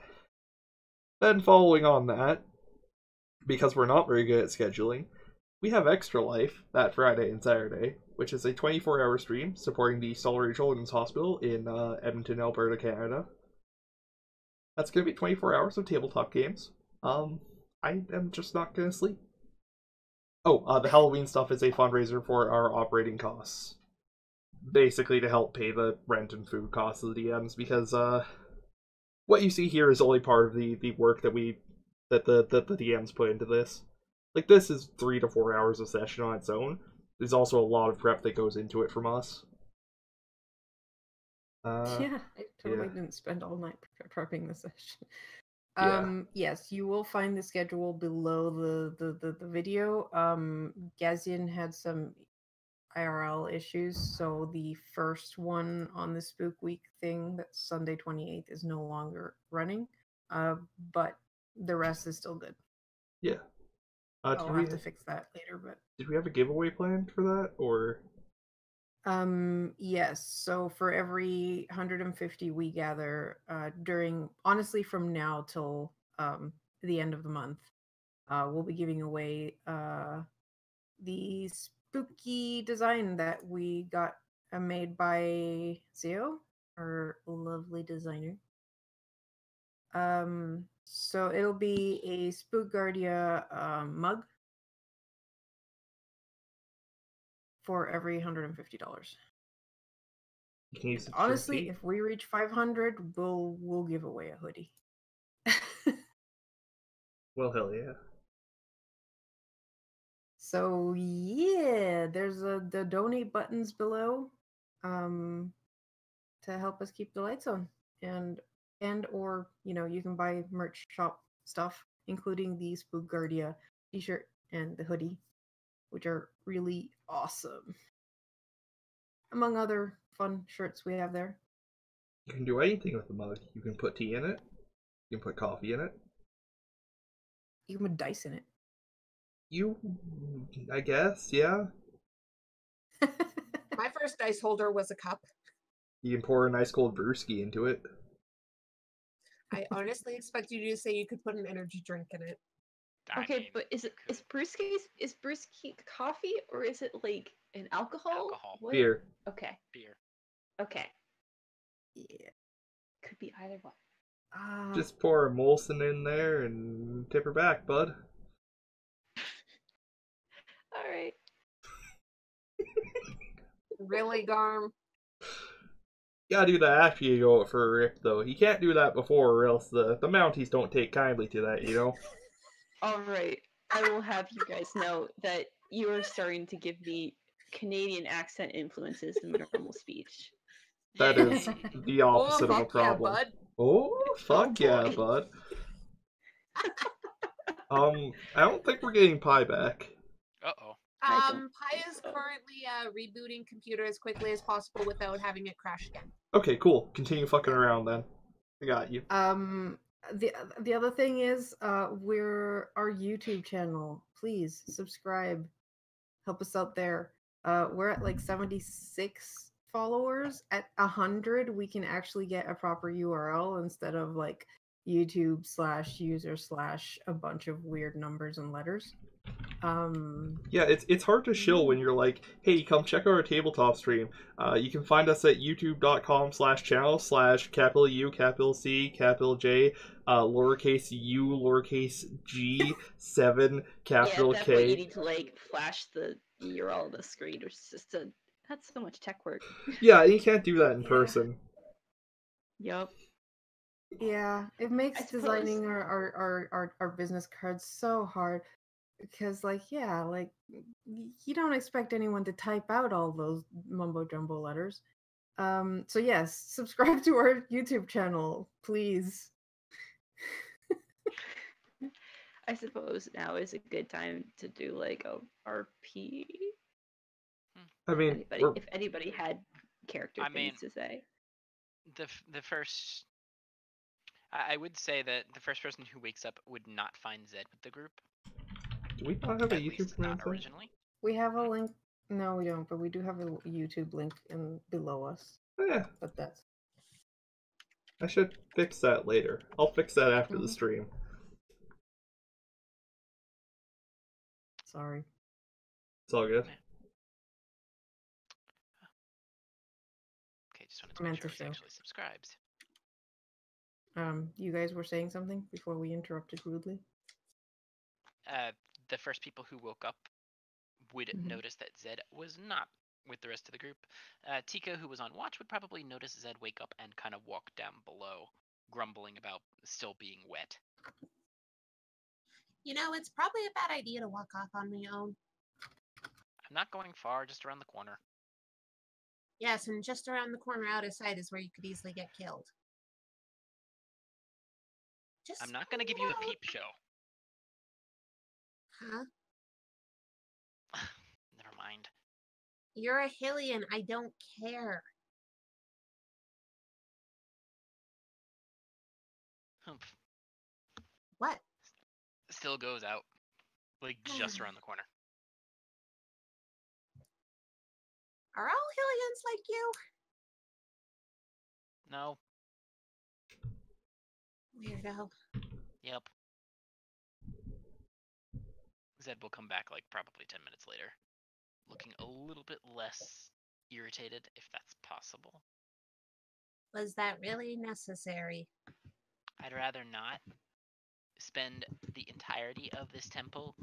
following on that, because we're not very good at scheduling, we have Extra Life that Friday and Saturday, which is a 24-hour stream supporting the Stollery Children's Hospital in Edmonton, Alberta, Canada. That's going to be 24 hours of tabletop games. I am just not going to sleep. Oh, the Halloween stuff is a fundraiser for our operating costs. Basically to help pay the rent and food costs of the DMs, because what you see here is only part of the work that the DMs put into this. Like, this is 3 to 4 hours of session on its own. There's also a lot of prep that goes into it from us. Yeah, I totally yeah. didn't spend all night prepping the session. Yeah. Yes, you will find the schedule below the video. Gazian had some IRL issues, so the first one on the Spook Week thing, that's Sunday 28th, is no longer running. But the rest is still good. Yeah. I'll have to fix that later, but did we have a giveaway planned for that, or? yes. So for every 150 we gather, during, honestly, from now till the end of the month, we'll be giving away the spooky design that we got made by Zio, our lovely designer. So it'll be a Spookguardia mug for every $150. Can you use it Honestly, if we reach 500, we'll give away a hoodie. Well, hell yeah. So yeah, there's the donate buttons below, to help us keep the lights on, and or you can buy merch shop stuff, including the Spookguardia t-shirt and the hoodie, which are really awesome, among other fun shirts we have there. You can do anything with the mug. You can put tea in it. You can put coffee in it. You can put dice in it. I guess, yeah. My first dice holder was a cup. You can pour a nice cold brewski into it. I honestly expect you to say you could put an energy drink in it. Okay, I mean, but is brewski coffee, or is it like an alcohol? Alcohol. What? Beer. Okay. beer? Okay. Yeah. Could be either one. Just pour a Molson in there and tip her back, bud. All right. Really, Garm? You gotta do that after you go for a rip, though. You can't do that before, or else the Mounties don't take kindly to that, you know? All right. I will have you guys know that you are starting to give me Canadian accent influences in my normal speech. That is the opposite of a fuck yeah, problem. bud. Oh, fuck yeah, boy. bud. I don't think we're getting Pi back. Uh-oh. Pi is currently rebooting computer as quickly as possible without having it crash again. Okay, cool. Continue fucking around then. I got you. The other thing is, we're our YouTube channel. Please subscribe. Help us out there. We're at like 76 followers. At 100, we can actually get a proper URL instead of like YouTube/user/ a bunch of weird numbers and letters. Yeah, it's hard to shill when you're like, hey, come check out our tabletop stream. You can find us at youtube.com/channel/capital U, capital C, capital J, lowercase u, lowercase g, 7, capital yeah, that's K. why you need to like flash the URL on the screen, which is just that's so much tech work. Yeah, you can't do that in person. Yup. Yeah, it I makes suppose. designing our business cards so hard. Because, like, yeah, like, you don't expect anyone to type out all those mumbo jumbo letters. So yes, subscribe to our YouTube channel, please. I suppose now is a good time to do like a RP. I mean, If anybody had character things to say. The first I would say that the first person who wakes up would not find Zed with the group, Do we not have a at YouTube least not command thing? originally. We have a link. No, we don't, but we do have a YouTube link below us. Oh, yeah, But that's I should fix that later. I'll fix that after the Mhm. stream. sorry. It's all good. Okay, just wanted I to make meant sure to I was show. actually subscribed. You guys were saying something before we interrupted rudely. The first people who woke up would Mhm. notice that Zed was not with the rest of the group. Tika, who was on watch, would probably notice Zed wake up and kind of walk down below, grumbling about still being wet. You know, it's probably a bad idea to walk off on my own. I'm not going far, just around the corner. Yes, and just around the corner out of sight is where you could easily get killed. Just I'm not going to give you a peep show. Huh? Never mind. You're a Hylian. I don't care. Humph. What? Still goes out, like just around the corner. Are all Hylians like you? No. Weirdo. Yep. Zed will come back like probably 10 minutes later, looking a little bit less irritated, if that's possible. Was that really necessary? I'd rather not spend the entirety of this temple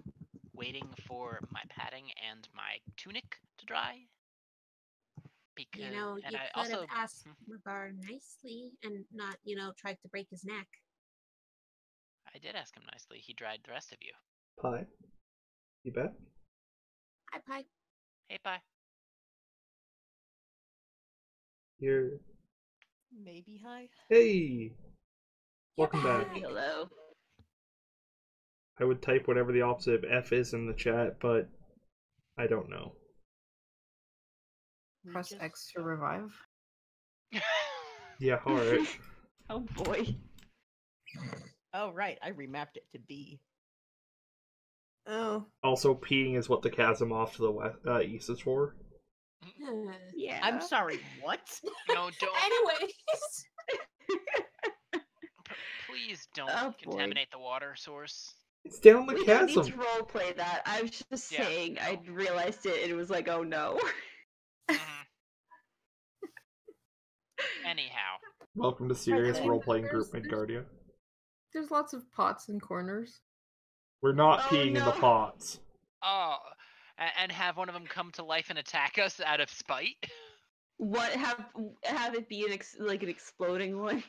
waiting for my padding and my tunic to dry. Because, You know, and you I could have also asked Magar nicely and not, tried to break his neck. I did ask him nicely. He dried the rest of you. Pie. You bet. Hi, Pie. Hey, bye. You're. Maybe hi. Hey! Welcome You're back. Hello. I would type whatever the opposite of F is in the chat, but I don't know. We Press just X to don't. revive. Yeah, alright. Oh boy. Oh right, I remapped it to B. Oh, Also, peeing is what the chasm off to the west, east is for. Yeah. I'm sorry, what? No, don't. Anyways. Please don't Oh, boy. contaminate the water source. It's down the We don't need chasm! to roleplay that. I was just Yeah, saying, no. I realized it and it was like, oh no. Mhm. Anyhow, Welcome to Serious I mean, Role Playing Group there's- Midgardia. there's lots of pots and corners. We're not Oh, peeing in the no. pots. oh, and have one of them come to life and attack us out of spite. What have it be like an exploding one?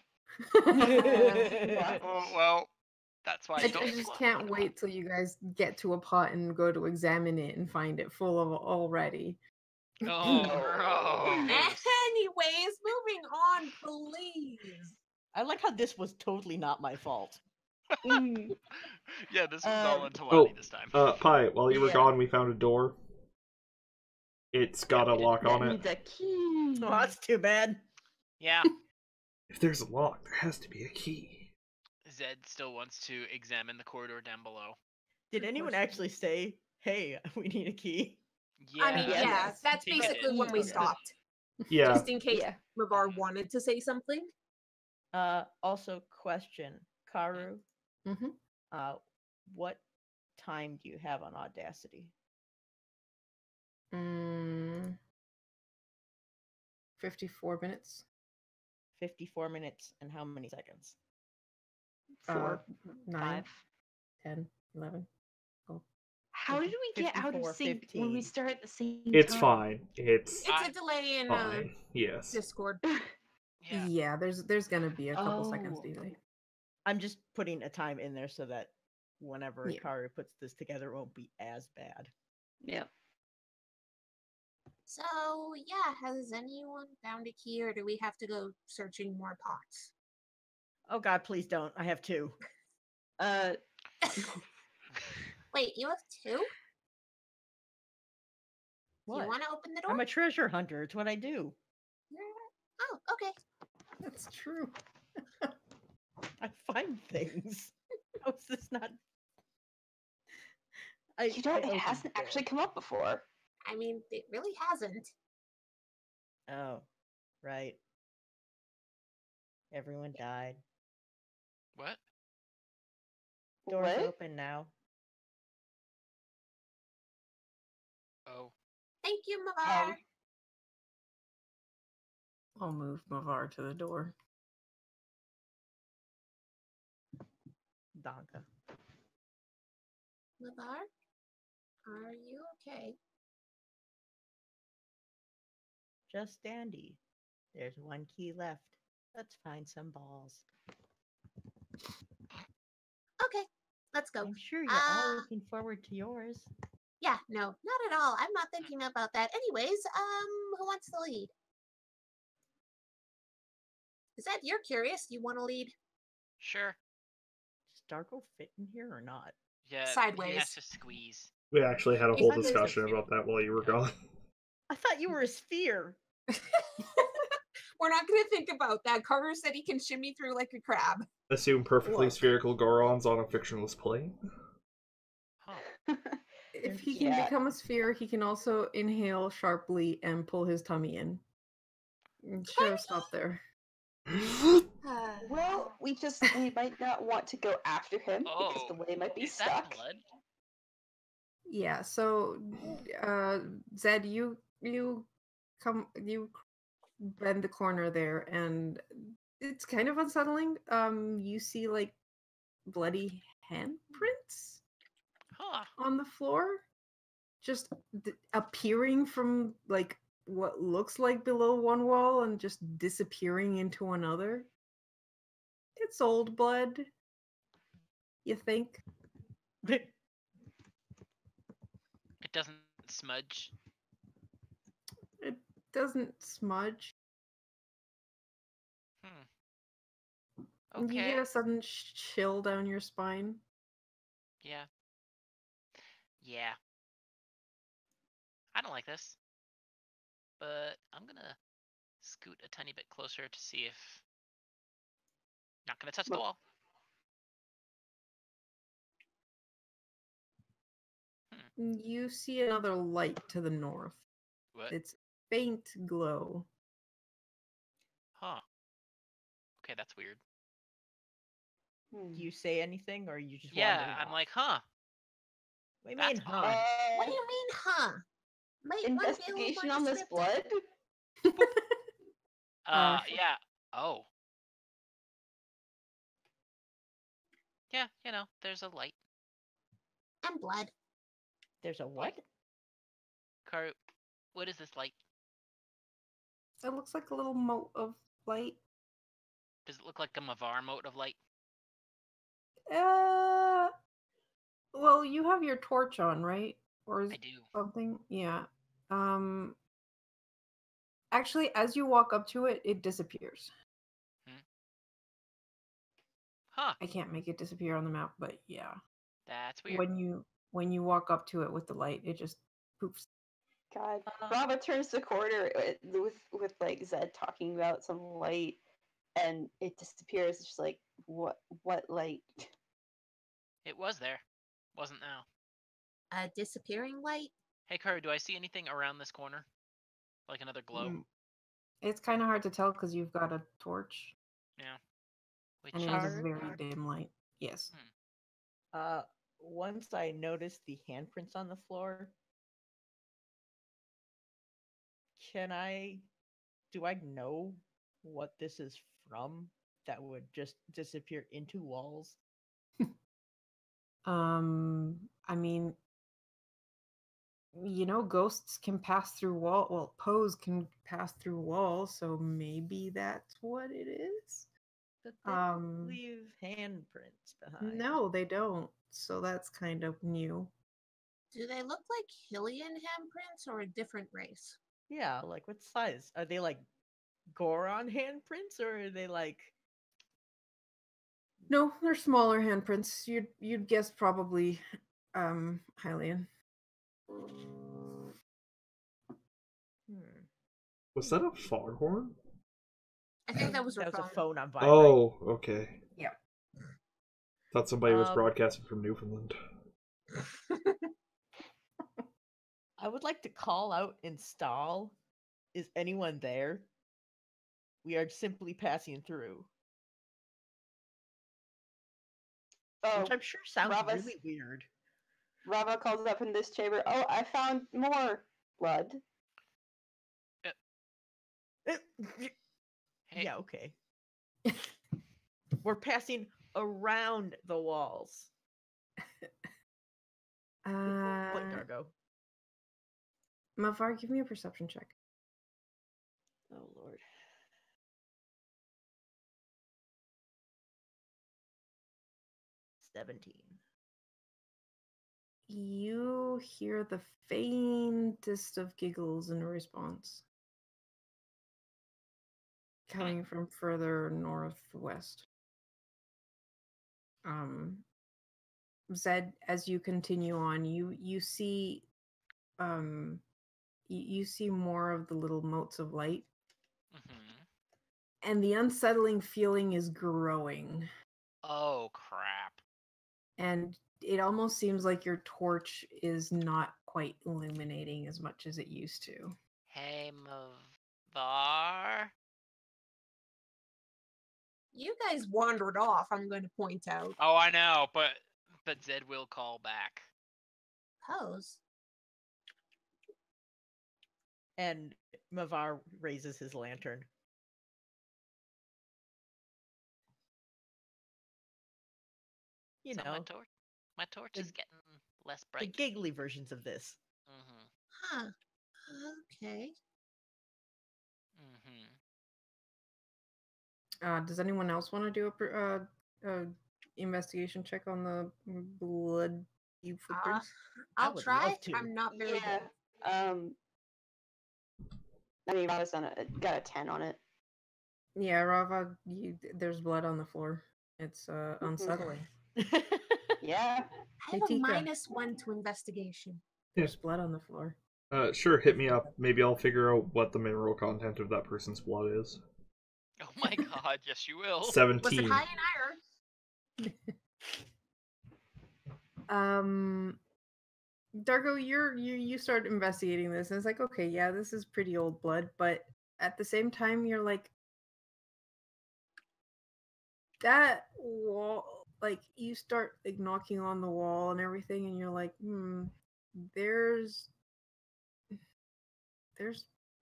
Oh, well, that's why I I don't. just can't wait till you guys get to a pot and go to examine it and find it full of already. Oh, No. gross. Anyways, moving on, please. I like how this was totally not my fault. Mm. Yeah, this was all Um, on Talani this time. Pie, while you were Yeah. gone, we found a door. It's got Yeah, a we did. lock That on it. needs a key. Oh, that's too bad. Yeah, If there's a lock, there has to be a key. Zed still wants to examine the corridor down below. Did Good anyone question. actually say, "Hey, we need a key"? Yeah, I mean, Yes. yeah, that's He did. basically when we Okay. stopped. Yeah. Just in case Yeah. Magar wanted to say something. Also, question, Karu. Mhm. What time do you have on Audacity? 54 minutes. 54 minutes and how many seconds? 4, 9, 5. 10, 11. How did we get out of 54, sync when we 15. start at the same It's time? fine. It's It's a delay in fine. Yes. Discord. Yeah. Yeah, there's gonna be a couple seconds Oh. delay. I'm just putting a time in there so that whenever Yeah. Karu puts this together, it won't be as bad. Yeah. So, yeah, has anyone found a key or do we have to go searching more pots? Oh god, please don't. I have 2. Wait, you have 2? What? You want to open the door? I'm a treasure hunter. It's what I do. Oh, okay. That's true. I find things. How is this not? You know, I it opened hasn't the actually door. come up before. I mean, it really hasn't. Oh, right. Everyone died. What? Door's What? open now. Oh. Thank you, Mavar. Hey. I'll move Mavar to the door. Donka. Mavar, are you okay? Just dandy. There's one key left. Let's find some balls. Okay, let's go. I'm sure you're all Uh, looking forward to yours. Yeah, no, not at all. I'm not thinking about that. Anyways, who wants to lead? Is that you're curious? You want to lead? Sure. Does Darko fit in here or not? Yeah. He Sideways. has to squeeze. We actually had a If whole I was- discussion about that while you were gone. I thought you were a sphere. We're not going to think about that. Carter said he can shimmy through like a crab. Assume perfectly Look. spherical Gorons on a fictionless plane. Huh. If he can Yeah. become a sphere, he can also inhale sharply and pull his tummy in. Show stop there. Well, we might not want to go after him because Oh. the way might be Is that stuck. blood? Yeah, so Zed, you bend the corner there and it's kind of unsettling. You see like bloody handprints Huh. on the floor just appearing from like what looks like below one wall and just disappearing into another. It's old blood, you think? It doesn't smudge. It doesn't smudge. Hmm. You Okay. get a sudden chill down your spine. Yeah. Yeah. I don't like this. But I'm gonna scoot a tiny bit closer to see if. Not gonna touch the Well- wall. You see another light to the north. What? It's faint glow. Huh. Okay, that's weird. Hmm. Do you say anything or are you just Yeah, wandering I'm off? like, huh. What do you that's mean, huh? odd. What do you mean, huh? Might wanna be a little Investigation more on this descriptive. blood? Yeah. Oh. Yeah, there's a light. And blood. There's a what? Karu, what is this light? It looks like a little mote of light. Does it look like a Mavar mote of light? Well, you have your torch on, right? Or is I do. something? Yeah. Actually, as you walk up to it, it disappears. Huh. I can't make it disappear on the map, but yeah. That's weird. When you walk up to it with the light, it just poofs. God. Rava turns the corner with like Zed talking about some light, and it disappears. It's just like what light? It was there. Wasn't now. A disappearing light? Hey, Karu, do I see anything around this corner? Like another glow? It's kind of hard to tell because you've got a torch. Yeah. Which And it is... has a Hard. very dim light. Yes. Once I noticed the handprints on the floor, do I know what this is from that would just disappear into walls? I mean, ghosts can pass through wall. Well, Pose can pass through walls, so maybe that's what it is. But they don't leave handprints behind. No, they don't. So that's kind of new. Do they look like Hylian handprints or a different race? Yeah, like what size? Are they like Goron handprints or are they like No, they're smaller handprints. You'd guess probably Hylian. Was that a foghorn? I think that was her that was phone. a phone on vibrate. Oh, okay. Yeah. Thought somebody was Um, broadcasting from Newfoundland. I would like to call out install. Is anyone there? We are simply passing through. Oh, Which I'm sure sounds Rava's- really weird. Rava calls up in this chamber. Oh, I found more blood. Hey, Yeah, okay. We're passing around the walls. Good point, Dargo. Mavar, give me a perception check. Oh lord. You hear the faintest of giggles in response, coming from further northwest. Zed, as you continue on, you see you see more of the little motes of light, and the unsettling feeling is growing. Oh crap! And it almost seems like your torch is not quite illuminating as much as it used to. Hey, Mavar. You guys wandered off, I'm going to point out. Oh, I know, but Zed will call back. Pose. And Mavar raises his lantern. You So know, my torch is getting less the bright. giggly versions of this. Huh. Okay. Does anyone else want to do a investigation check on the blood footprints? I'll would try. love to. I'm not very Yeah. good. I mean, Rava's got a 10 on it. Yeah, Rava, there's blood on the floor. It's unsettling. Yeah. I have a -1 to investigation. There's blood on the floor. Sure, hit me up. Maybe I'll figure out what the mineral content of that person's blood is. Oh my god, yes you will. 17. Was it high in iron? Dargo, you start investigating this, and it's like, okay, yeah, this is pretty old blood, but at the same time, you're like, that wall, like, you start like knocking on the wall and everything, and you're like, there's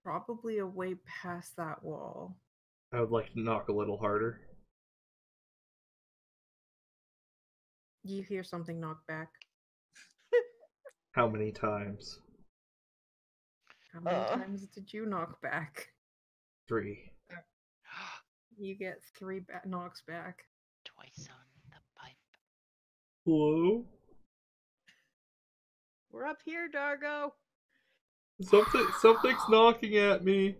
probably a way past that wall. I would like to knock a little harder. You hear something knock back. How many times? How many times did you knock back? 3. You get 3 knocks back. Twice on the pipe. Hello? We're up here, Dargo. Something's knocking at me.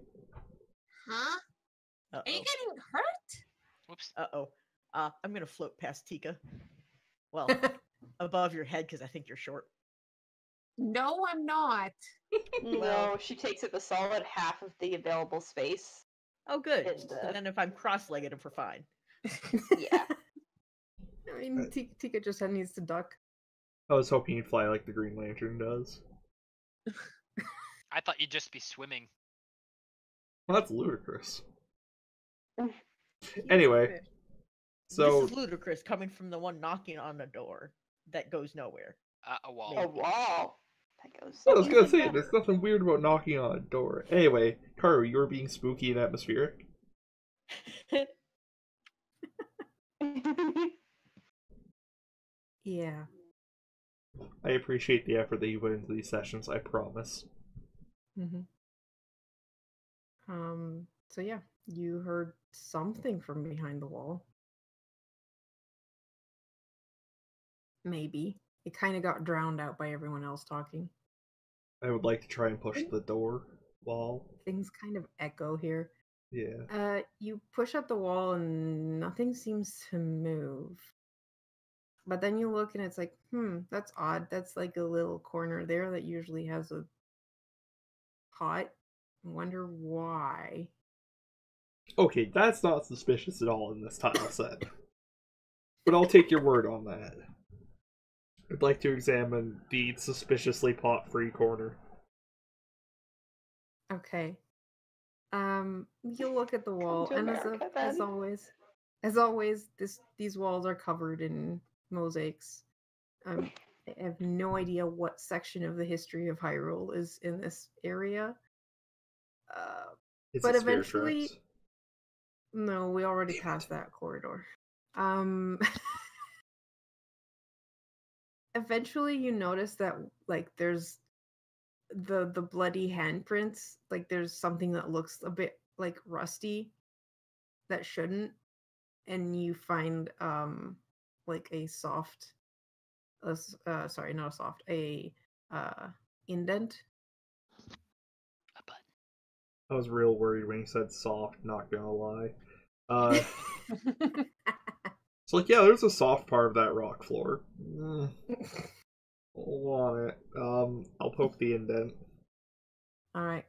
Huh? Uh-oh. Are you getting hurt? Whoops. Uh-oh. I'm gonna float past Tika. Well, above your head because I think you're short. No, I'm not. No, she takes up a solid half of the available space. Oh, good. And, So then if I'm cross-legged, we're fine. Yeah. I mean, Tika just needs to duck. I was hoping you'd fly like the Green Lantern does. I thought you'd just be swimming. Well, that's ludicrous. Anyway, so This is ludicrous coming from the one knocking on the door that goes nowhere. A wall. Maybe. A wall. That goes. I was gonna Even say, better. there's nothing weird about knocking on a door. Anyway, Karu, you were being spooky and atmospheric. Yeah. I appreciate the effort that you put into these sessions, I promise. Mm-hmm. So yeah, you heard something from behind the wall. Maybe. It kind of got drowned out by everyone else talking. I would like to try and push the door wall. Things kind of echo here. Yeah. You push up the wall and nothing seems to move. But then you look and it's like, that's odd. That's like a little corner there that usually has a pot. I wonder why. Okay, that's not suspicious at all in this tile set. But I'll take your word on that. I'd like to examine the suspiciously pot-free corner. Okay. You look at the wall, to and America, as then. always, these walls are covered in mosaics. I have no idea what section of the history of Hyrule is in this area. Is But it Spirit eventually, Tracks? no, we already Damn it. passed that corridor. Eventually, you notice that like there's the bloody handprints. Like there's something that looks a bit like rusty that shouldn't, and you find like a soft, sorry, not a soft, a indent. A button. I was real worried when he said soft, not gonna lie. Uh, it's like, yeah, there's a soft part of that rock floor. Want it. I'll poke the indent. All right,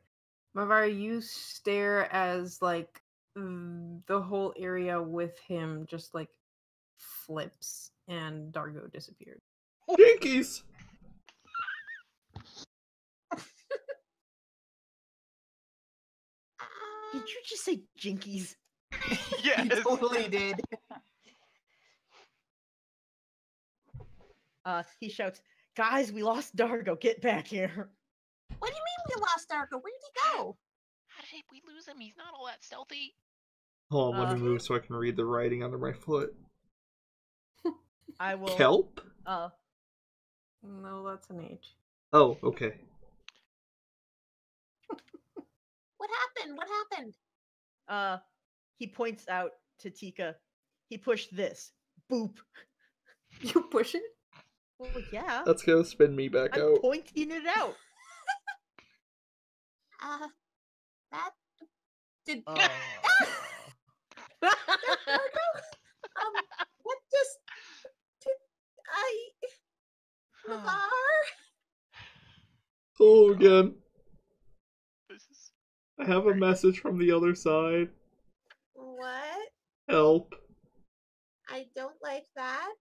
Mavari, you stare as like the whole area with him just like flips and Dargo disappeared. Jinkies! Did you just say jinkies? Yes. You totally did. He shouts, "Guys, we lost Dargo. Get back here!" What do you mean we lost Darko? Where'd he go? How did we lose him? He's not all that stealthy. Hold on, let Uh, me move so I can read the writing under my foot. I will. Kelp? No, that's an H. Oh, okay. What happened? What happened? He points out to Tika. He pushed this. Boop. You push it? Well, yeah. That's gonna spin me back I'm out. pointing it out. That did. Oh. Darko? What just did I? Mavar? Hello again. This is I have a message from the other side. What? Help. I don't like that.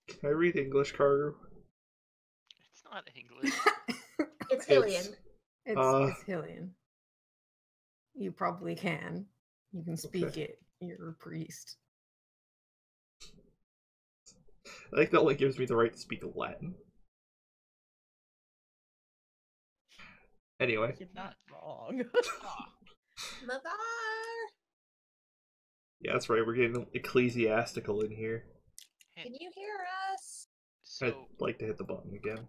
Can I read English, Carter? it's not English. It's Hylian. It's Hylian. You probably can. You can speak it. You're a priest. I think that only gives me the right to speak Latin. Anyway. You're not wrong. Mavar, Yeah, that's right, we're getting ecclesiastical in here. can you hear us? I'd So like to hit the button again.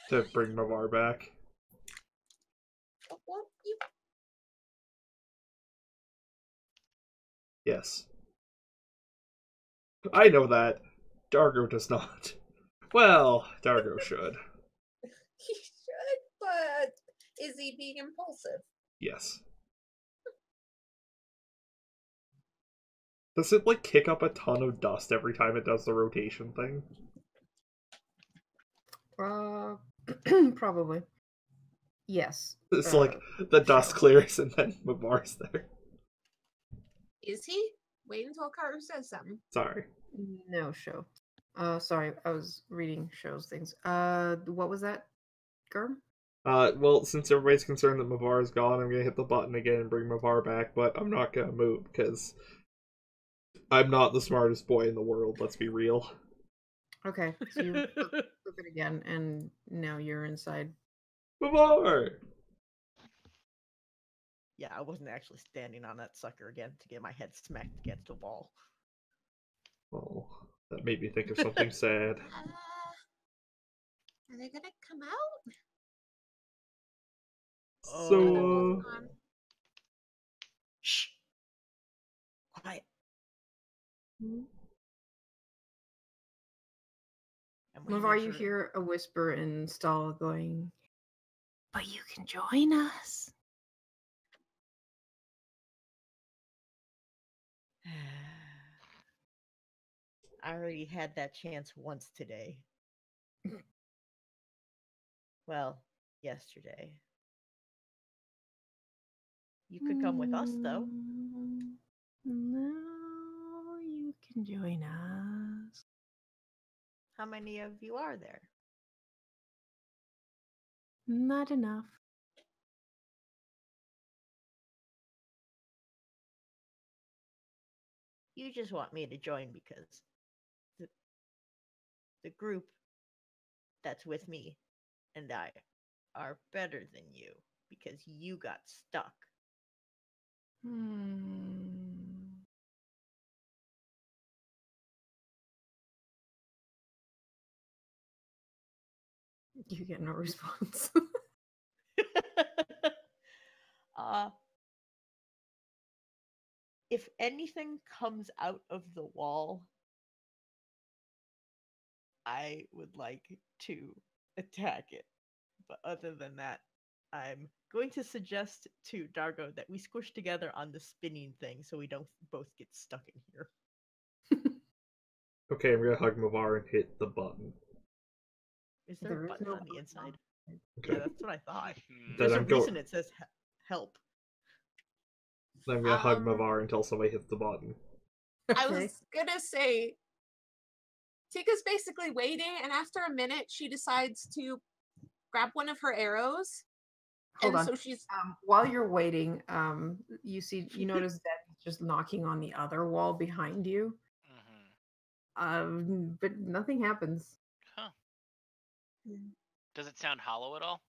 To bring Mavar back. Won't you? Yes. I know that. Dargo does not. Well, Dargo should. He should, but is he being impulsive? Yes. Does it, like, kick up a ton of dust every time it does the rotation thing? Probably. Yes. It's like, the dust sure. clears and then Mavar's there. Is he? Wait until Carter says something. Sorry. No show. Sorry, I was reading shows things. What was that, Germ? Well, since everybody's concerned that Mavar is gone, I'm gonna hit the button again and bring Mavar back, but I'm not gonna move, because I'm not the smartest boy in the world, let's be real. Okay, so you flip it again, and now you're inside. Mavar! Yeah, I wasn't actually standing on that sucker again to get my head smacked against a wall. Oh, that made me think of something sad. Are they gonna come out? So, Shh. Quiet. And when Mavar, make you sure- hear a whisper in stall going, "But you can join us." I already had that chance once today. Well, yesterday. You could come with us, though. No. Join us. How many of you are there? Not enough. You just want me to join because the group that's with me and I are better than you because you got stuck. You get no response. uh, if anything comes out of the wall, I would like to attack it. But other than that, I'm going to suggest to Dargo that we squish together on the spinning thing so we don't both get stuck in here. Okay, I'm gonna hug Mavar and hit the button. Is there There a is button no on the inside? Okay. Yeah, that's what I thought. Hmm. There's a I'm go- reason it says help. Then I'm gonna hug Mavar until somebody hits the button. I Okay. was gonna say, Tika's basically waiting, and after a minute, she decides to grab one of her arrows. Hold and on. so she's While you're waiting, you notice that it's just knocking on the other wall behind you. Mm-hmm. But nothing happens. Huh. Does it sound hollow at all?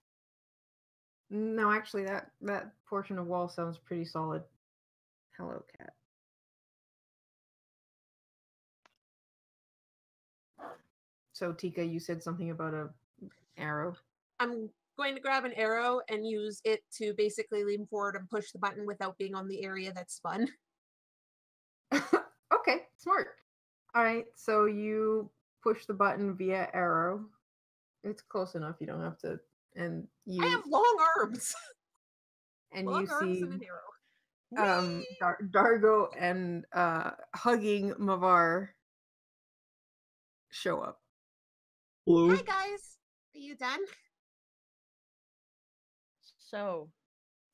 No, actually, that portion of wall sounds pretty solid. Hello, cat. So, Tika, you said something about a arrow. I'm going to grab an arrow and use it to basically lean forward and push the button without being on the area that's spun. Okay, smart. All right, so you push the button via arrow. It's close enough. You don't have to. And you I have long arms. and Long you arms see and an arrow. Dargo and hugging Mavar show up. Hello? Hi guys, are you done? So,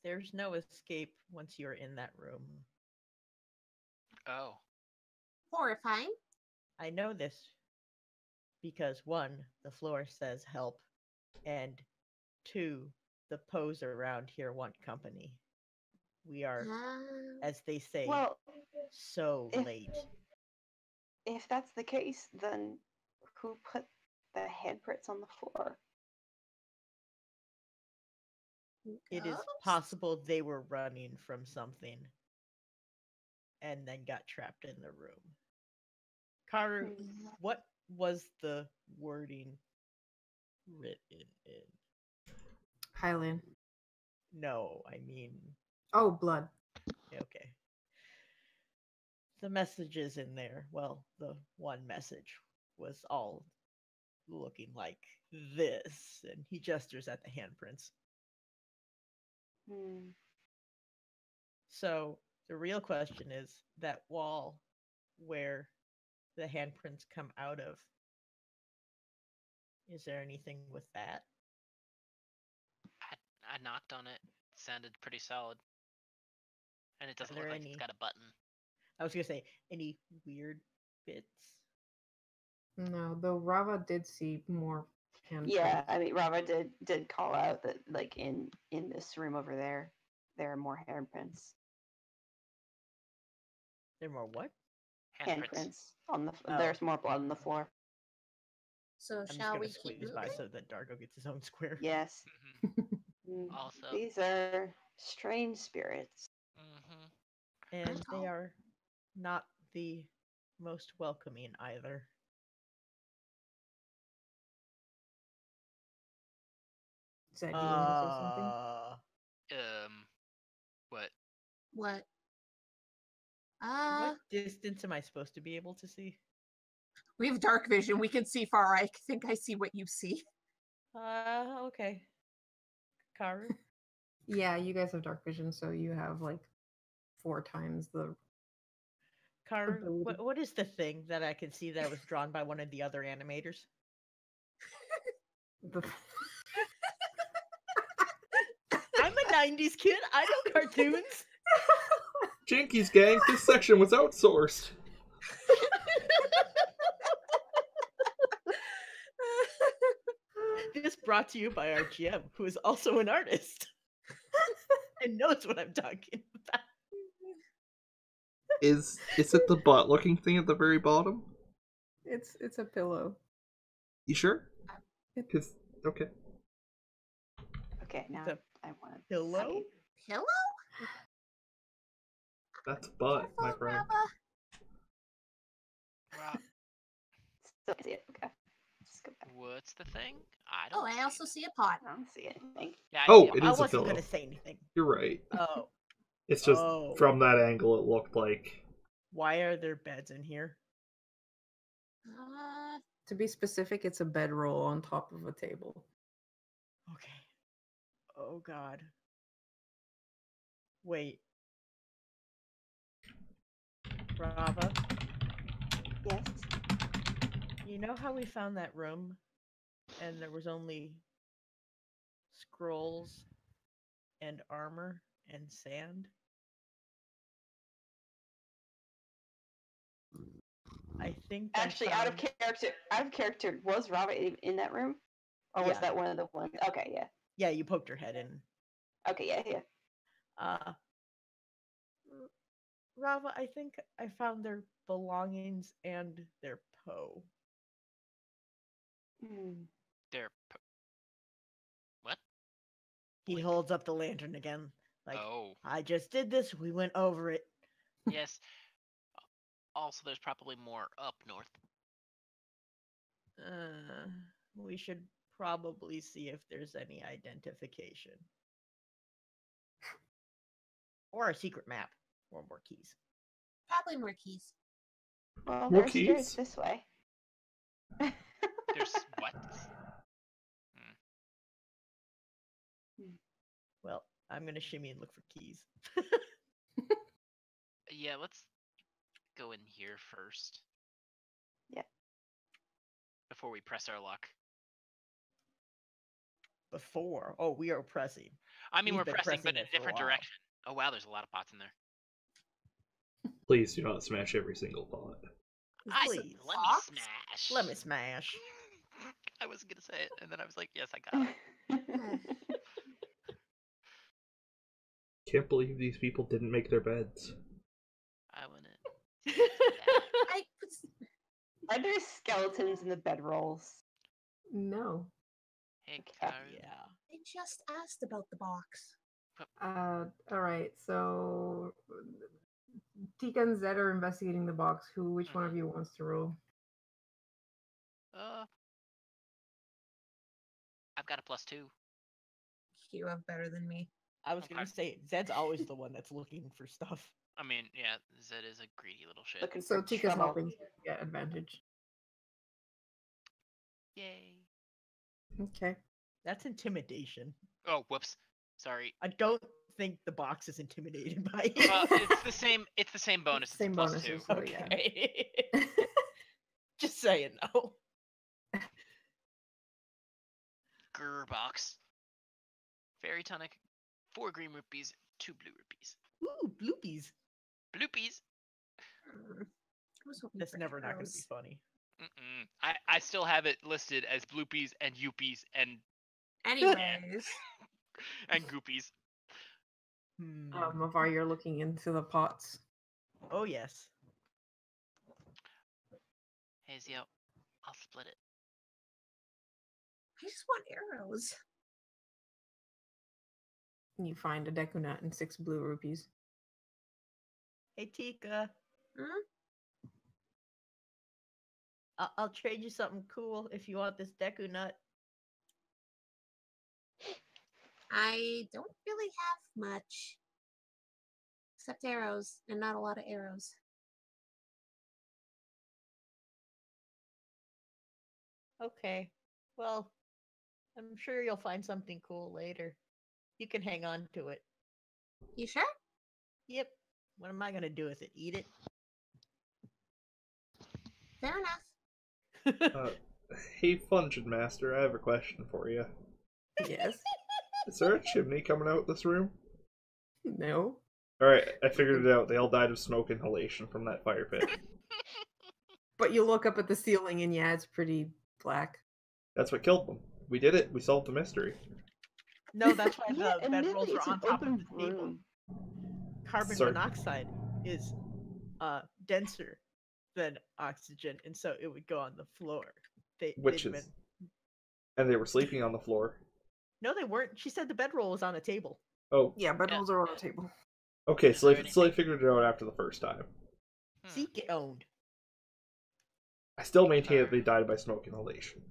there's no escape once you're in that room. Oh. Horrifying. I know this because 1, the floor says help, and 2, the pose around here want company. We are, as they say, Well, so if- late. If that's the case, then who put the handprints on the floor? It is Ghost? possible they were running from something and then got trapped in the room. Karu, what was the wording written in? Highland. No, I mean, Oh, blood. okay. The messages in there, well, the one message was all looking like this, and he gestures at the handprints. Hmm. So the real question is that wall where the handprints come out of. Is there anything with that? I knocked on it. It sounded pretty solid. And it doesn't look there like any- it's got a button. I was gonna say any weird bits. No, though Rava did see more handprints. Yeah, I mean, Rava did call out that, like, in this room over there are more handprints. There more what? Handprints on the. Oh. There's more blood on the floor. So I'm just shall gonna we keep squeeze moving? by so that Dargo gets his own square. Yes. Mhm. Mm, Also. These are strange spirits. Mhm. And they are not the most welcoming either. Said you wanted to say something? What? What? What distance am I supposed to be able to see? We have dark vision. We can see far. I think I see what you see. Okay. Karu? Yeah, you guys have dark vision, so you have like 4 times the. Karu, ability. what is the thing that I can see that was drawn by one of the other animators? the I'm a 90s kid. I know cartoons. Jinkies gang, this section was outsourced. This brought to you by our GM, who is also an artist and knows what I'm talking about. Is it the butt-looking thing at the very bottom? It's a pillow. You sure? 'Cause- okay. Okay, now The I want to pillow? Pillow? That's butt, my Careful, friend. Rava. Rob, Still see it. Okay. Just go back. what's the thing? I don't. Oh, I see also it. see a pot. I don't see anything. Yeah, I Oh, see it I is a wasn't pillow. gonna say anything. You're right. Oh, It's just Oh. from that angle it looked like. why are there beds in here? To be specific, it's a bedroll on top of a table. Okay. Oh God. Wait. Rava, Yes. you know how we found that room and there was only scrolls and armor and sand? I think I Actually, out of found- character, was Robert in that room, or was Yeah. that one of the ones? Okay, yeah. Yeah, you poked her head in. Okay, yeah. Uh, Rava, I think I found their belongings and their Poe. Hmm. There. What? He Blink. holds up the lantern again. Like, Oh, I just did this. We went over it. yes. Also, there's probably more up north. We should probably see if there's any identification. Or a secret map. Or more keys. Probably more keys. Well, More there's stairs keys? this way. There's what? Well, I'm gonna shimmy and look for keys. Yeah, let's go in here first. Yeah. Before we press our luck. Before. Oh, we are pressing. I mean, We've we're been pressing, but pressing in it a for a different while. direction. Oh wow, there's a lot of pots in there. Please do not smash every single pot. Please. Let me Pots? smash. Let me smash. I wasn't gonna say it, and then I was like, yes, I got it. Can't believe these people didn't make their beds. I wouldn't. I Are there skeletons in the bedrolls? No. Hey, Okay. Karu. Yeah. I just asked about the box. All right. So Tika and Zed are investigating the box. Which one of you wants to roll? I've got a +2. You have better than me. I was Okay. gonna say Zed's always the one that's looking for stuff. I mean, yeah, Zed is a greedy little shit. Looking So for Tika's trouble. hoping to get advantage. Yay. Okay. That's intimidation. Oh, whoops. Sorry. I don't think the box is intimidated by you. Well, it's the same. It's the same bonus. Same it's a +2. bonuses. So yeah. Okay. Just saying, no. Grr box. Fairy tonic. 4 green rupees. 2 blue rupees. Ooh, bloopies. Bloopies. I was hoping That's for never not gonna arrows. be funny. I still have it listed as bloopies and youpies and Anyways, and goopies. Mavar, you're looking into the pots. Oh yes. Hey Zio, I'll split it. I just want arrows. You find a deku nut and 6 blue rupees. Hey Tika. Hmm? I'll trade you something cool if you want this Deku nut. I don't really have much. Except arrows, and not a lot of arrows. Okay. Well, I'm sure you'll find something cool later. You can hang on to it. You sure? Yep. What am I gonna do with it? Eat it? Fair enough. Hey, Function Master, I have a question for you. Yes. Is there a chimney coming out this room? No. Alright, I figured it out. They all died of smoke inhalation from that fire pit. But you look up at the ceiling and yeah, it's pretty black. That's what killed them. We did it. We solved the mystery. No, that's why Yeah, the bedrolls admittedly, are it's on an top of open the table. room. Carbon Sorry. monoxide is denser than oxygen, and so it would go on the floor. Which they'd is... been- And they were sleeping on the floor. No, they weren't. She said the bedroll was on a table. Oh, Yeah, bedrolls are on the table. okay, Is so there they anything- figured it out after the first time. See, get owned. I still maintain that they died by smoke inhalation.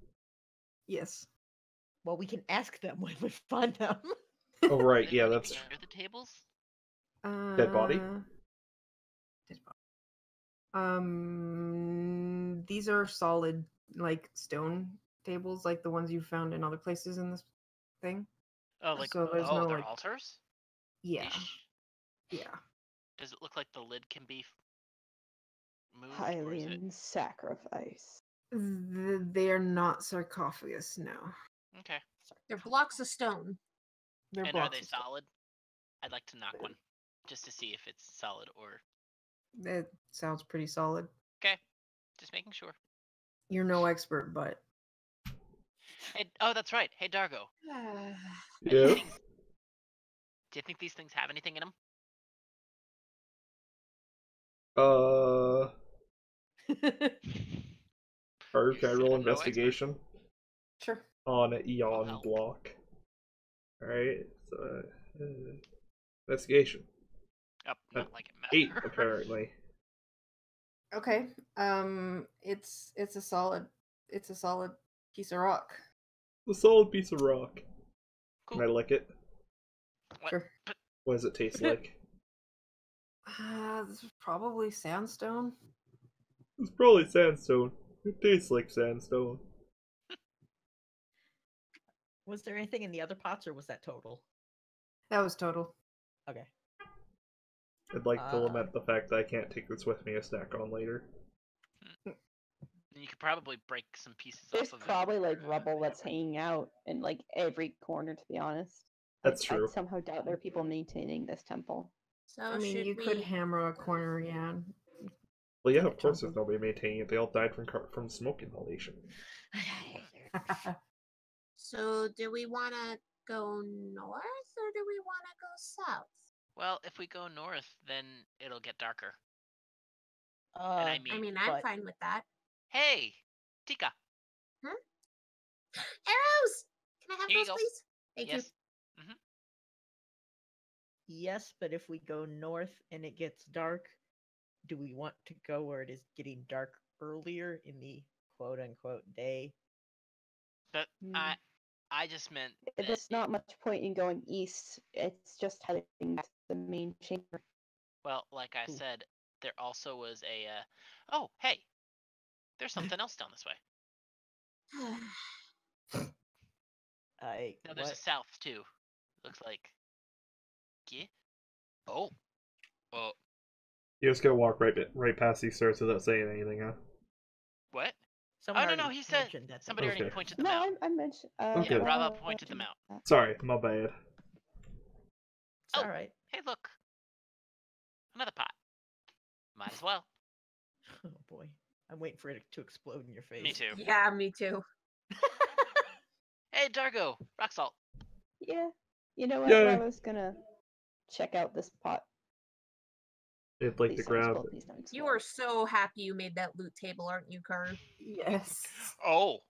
Yes. Well, we can ask them when we find them. Oh, right, Is there yeah, anything that's... near the tables? Dead body? Dead body. These are solid, like, stone tables, like the ones you found in other places in this thing. Oh, like So there's no, they're like- altars? Yeah. Ish? Yeah. Does it look like the lid can be moved? Or is it... Hylian sacrifice. They are not sarcophagus, no. Okay. They're blocks of stone. They're And are blocks they of stone. solid? I'd like to knock one just to see if it's solid or... That sounds pretty solid. Okay. Just making sure. You're no expert, but Hey, oh, that's right. Hey, Dargo. Yeah? Do you think these things have anything in them? Or can I roll No investigation sure. on Eon help. block? Alright, so... investigation. Oh, not like it 8, matters. apparently. Okay. It's a solid piece of rock. A solid piece of rock. Cool. Can I lick it? What? Sure. But What does it taste like? This is probably sandstone. It's probably sandstone. It tastes like sandstone. Was there anything in the other pots, or was that total? That was total. Okay. I'd like to Uh, lament the fact that I can't take this with me to snack on later. you could probably break some pieces There's off of probably it. like rubble that's hanging out in like every corner, to be honest. That's I true. somehow doubt there are people maintaining this temple. So I mean, should you we... could hammer a corner, yeah. Well, yeah, Take a of course chunk there's nobody maintaining it. They all died from smoke inhalation. So do we want to go north or do we want to go south? Well, if we go north, then it'll get darker. Uh, And I mean, I mean, I'm but- fine with that. hey, Tika. Arrows! Can I have Here you those, go. please? Thank Yes. yes, but if we go north and it gets dark, do we want to go where it is getting dark earlier in the quote unquote day? But Hmm. I just meant that There's not much point in going east. It's just heading back to the main chamber. well, like I Ooh. said, there also was a oh, hey. There's something else down this way. No, there's a What? south too. Looks like. Yeah. Oh. Oh. You just gotta walk right past these stairs without saying anything, huh? What? Someone Oh, no, already he said- mentioned that. Somebody already Okay. pointed them No, out. I mentioned. Okay. Yeah, Bravo pointed them out. Sorry, my bad. It's Oh. all right. Hey, look. Another pot. Might as well. Oh boy, I'm waiting for it to explode in your face. Me too. Yeah, me too. Hey, Dargo. Rock salt. Yeah. You know what? Yay. I was gonna check out this pot. It'd like to Please don't grab. explode, please don't You explode. are so happy you made that loot table, aren't you, Carr? Yes. Oh.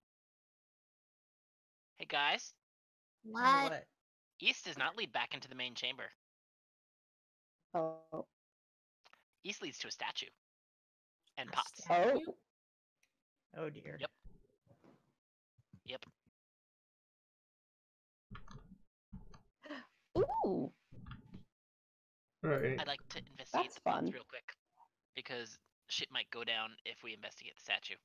Hey, guys. You know What? what? East does not lead back into the main chamber. Oh. East leads to a statue. And A pots. statue? Oh dear. Yep. Yep. Ooh. Alright. I'd like to investigate That's the pots fun. real quick. Because shit might go down if we investigate the statue.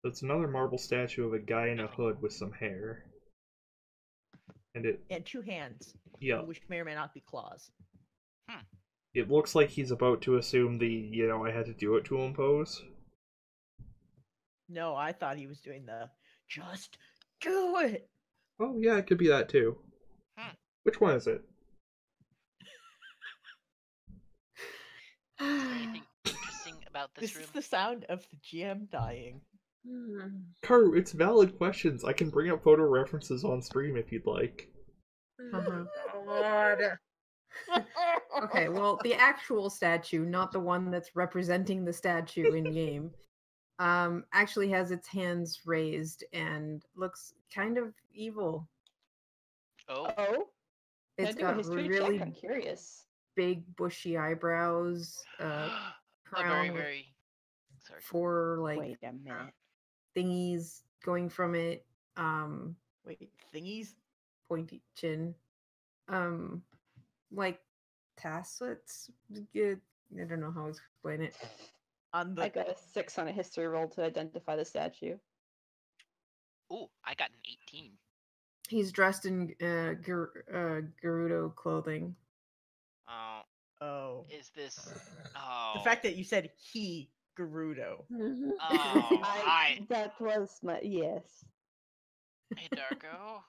It's another marble statue of a guy in a Nothing. hood with some hair. And And two hands, yeah, which may or may not be claws. it looks like he's about to assume the, I had to do it to him pose. No, I thought he was doing the just do it. Oh, yeah, it could be that too. Hmm. Which one is it? Is there anything interesting about this This room? is the sound of the GM dying. Karu, it's valid questions. I can bring up photo references on stream if you'd like. God. Okay, well, the actual statue, not the one that's representing the statue in game, actually has its hands raised and looks kind of evil. Oh, Oh, can I It's do a got history really check? I'm curious. big, bushy eyebrows, a crown very, with very. Sorry. 4 like Wait a minute. thingies going from it, Wait, thingies? pointy chin, like tassets. I don't know how to explain it. On the I got a 6 on a history roll to identify the statue. Ooh, I got an 18. He's dressed in Gerudo clothing. Oh, Oh. is this? Oh. The fact that you said he Gerudo. Oh, That was my yes. Hey, Dargo.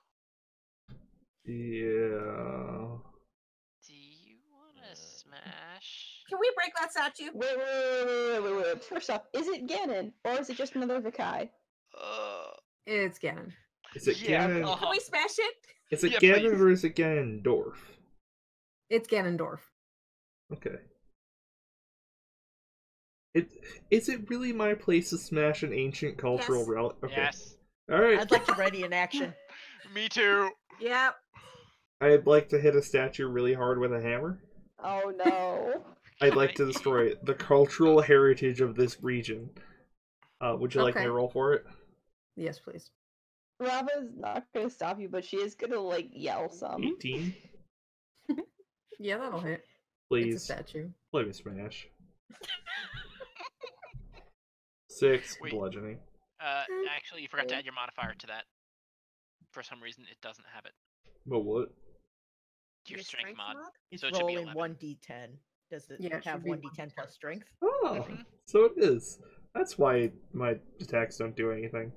Yeah. Do you want to smash? Can we break that statue? Wait. First off, is it Ganon or is it just another Vakai? It's Ganon. Is it Yeah, Ganon? Can we smash it? Is it Yeah, Ganon please. or is it Ganondorf? It's Ganondorf. Okay. Is it really my place to smash an ancient cultural Yes. relic? Okay. Yes. Alright. I'd like to ready in action. Me too. Yep. I'd like to hit a statue really hard with a hammer. Oh no. I'd like to destroy the cultural heritage of this region. Would you like me to Okay. roll for it? Yes, please. Rava's not gonna stop you, but she is gonna like yell some. 18? Yeah, that'll hit. It's a Please. statue. Let me smash. 6 Wait. bludgeoning. Actually, you forgot to add your modifier to that. For some reason, it doesn't have it. But what? To your strength mod. It's So it should be rolling 11. 1d10. Does it Yeah, it have should be 1d10 plus strength? Oh, Mhm. so it is. That's why my attacks don't do anything.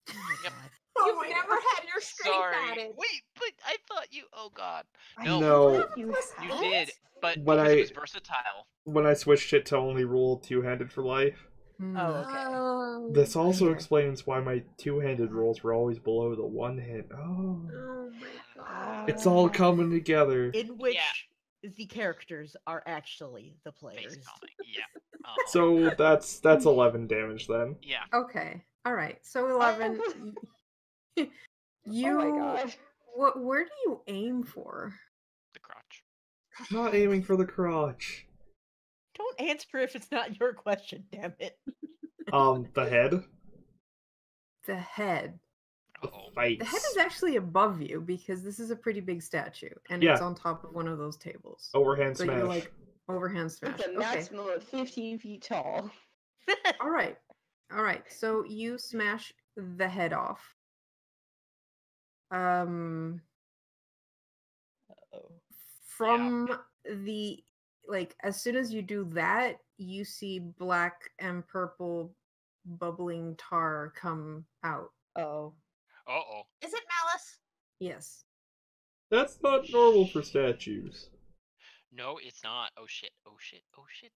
Oh my Yep. god. You've never had your strength Sorry. added. Wait, but I thought you. Oh God. I No. No. thought you You had? did, but When because it I- was versatile. When I switched it to only roll two-handed for life, Hmm. Oh, okay. Oh. this also Okay. explains why my two-handed rolls were always below the one-hand. Oh. Oh my god. It's all coming together. In which the characters are actually the players. Basically, yeah. So that's 11 damage then. Yeah. Okay. All right. So 11. You. Oh my god. Where do you aim for? The crotch. Not aiming for the crotch. Don't answer if it's not your question, damn it. The head. The head. The Uh-oh. face. The head is actually above you because this is a pretty big statue, and Yeah. it's on top of one of those tables. Overhand So smash. you're like overhand smash. It's a Okay. maximum of 15 feet tall. All right. All right. So you smash the head off. Oh. From the as soon as you do that, you see black and purple bubbling tar come out. Oh. Uh-oh. Is it Malice? Yes. That's not normal for statues. No, it's not. Oh shit. Oh shit. Oh shit.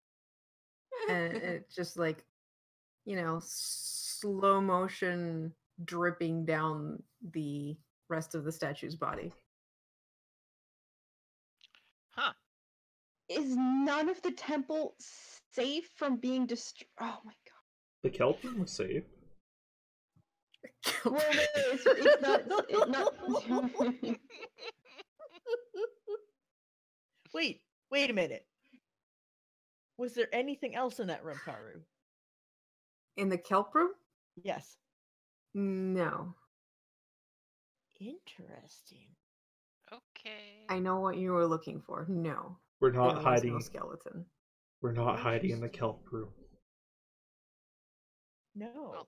And it's just slow motion dripping down the rest of the statue's body. Huh. Is none of the temple safe from being destroyed? Oh my god. The kelp room was safe. Well, no, it's not. Wait a minute. Was there anything else in that room, Karu? In the kelp room? Yes. No. Interesting. Okay. I know what you were looking for. No. We're There not was hiding. no skeleton. We're not hiding in the kelp room. No. Well-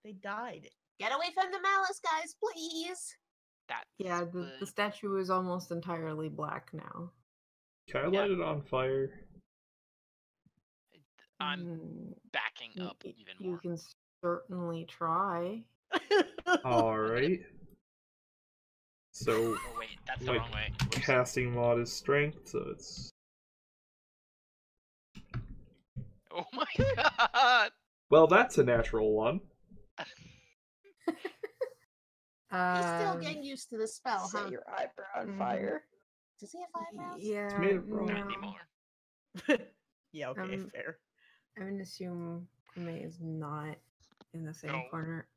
They died. Get away from the Malice, guys, please. That's Yeah, the good. statue is almost entirely black now. Can I Yeah. light it on fire? I'm Mm, backing y- up y- even You more. can certainly try. Alright. So, Oh wait, that's the my wrong way. Whoops. casting mod is strength, so it's... Oh my god! Well, that's a natural one. He's still getting used to the spell, Set huh? your eyebrow on Mhm. fire. Does he have eyebrows? Yeah, made of rock. no. Not anymore. Yeah, okay, fair. I'm gonna assume Kume is not in the same No. corner.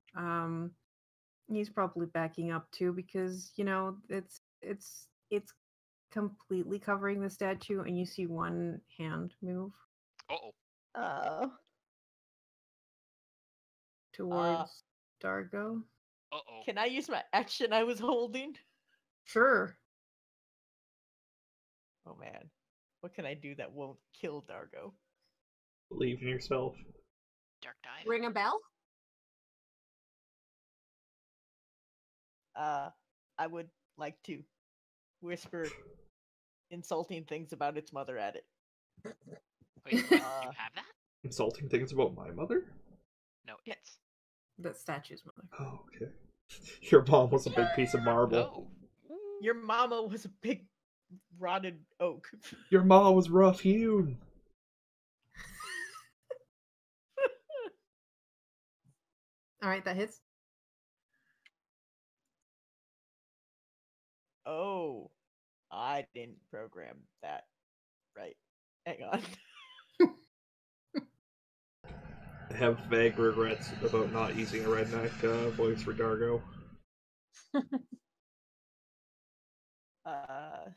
He's probably backing up too because it's completely covering the statue, and you see one hand move Uh-oh. Oh. towards Dargo. Uh-oh. Can I use my action I was holding? Sure. Oh man. What can I do that won't kill Dargo? Believe in yourself. Dark dive. Ring a bell? I would like to whisper insulting things about its mother at it. Wait, you have that? Insulting things about my mother? No, Yeah. it's. That statue's mother. Oh, okay. Your mom was a big piece of marble. Oh. Your mama was a big rotted oak. Your mom was rough hewn. All right, that hits. Oh, I didn't program that. Right. Hang on. I have vague regrets about not using a redneck voice for Dargo.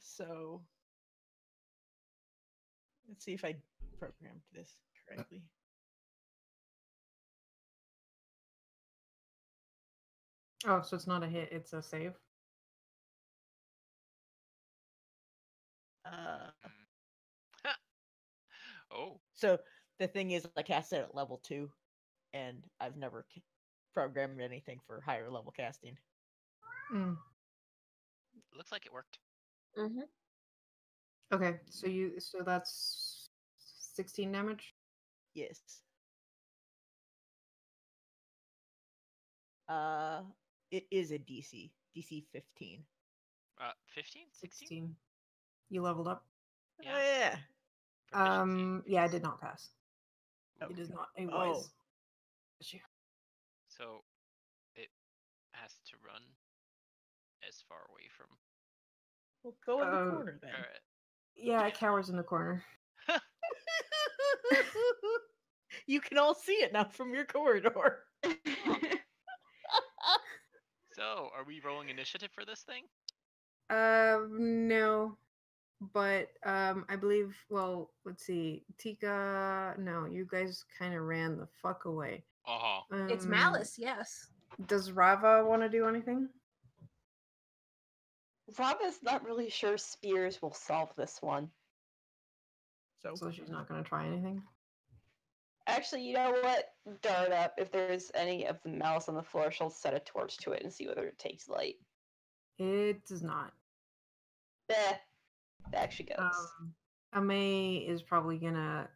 So let's see if I programmed this correctly. Oh, so it's not a hit; it's a save. Oh. So the thing is, I cast it at level 2, and I've never programmed anything for higher level casting. Mm. Looks like it worked. Mm-hmm. Okay, so that's 16 damage. Yes. It is a DC 15. 15? 16? 16. You leveled up. Yeah. Oh, yeah. Proficiency. Yeah, I did not pass. Oh. It is not a Oh. wise issue. So it has to run as far away from. Well, go in the corner then. Alright. Yeah, it cowers in the corner. You can all see it now from your corridor. So, are we rolling initiative for this thing? No, but I believe. Well, let's see. Tika, no, you guys kind of ran the fuck away. Uh-huh. It's malice, yes. Does Rava want to do anything? Rava's not really sure spears will solve this one. So she's not going to try anything. Actually, you know what? Dart up. If there's any of the malice on the floor, she'll set a torch to it and see whether it takes light. It does not. Back she goes. Ame is probably gonna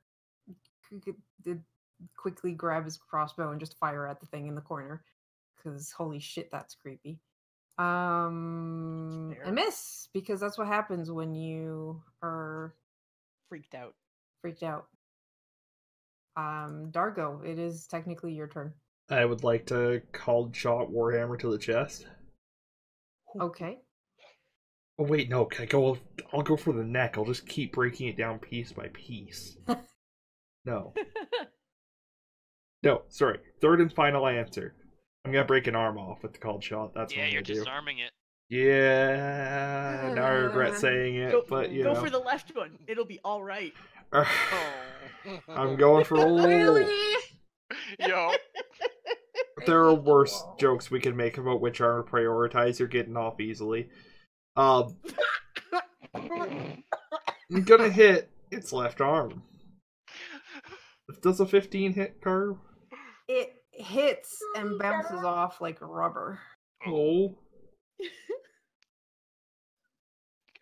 quickly grab his crossbow and just fire at the thing in the corner, because holy shit, that's creepy. And miss, because that's what happens when you are freaked out. Dargo, it is technically your turn. I would like to called shot Warhammer to the chest. Okay. Oh wait, no. I'll go for the neck. I'll just keep breaking it down piece by piece. No. No, sorry. Third and final answer. I'm gonna break an arm off with the called shot. That's what I'm you're gonna do. disarming it. Yeah, now I regret saying it, but you go know. for the left one. It'll be all right. I'm going for Really? Yo. There are worse jokes we can make about which arm to prioritize. You're getting off easily. I'm gonna hit its left arm. Does a 15 hit, Carve? It hits and bounces off like rubber. Oh.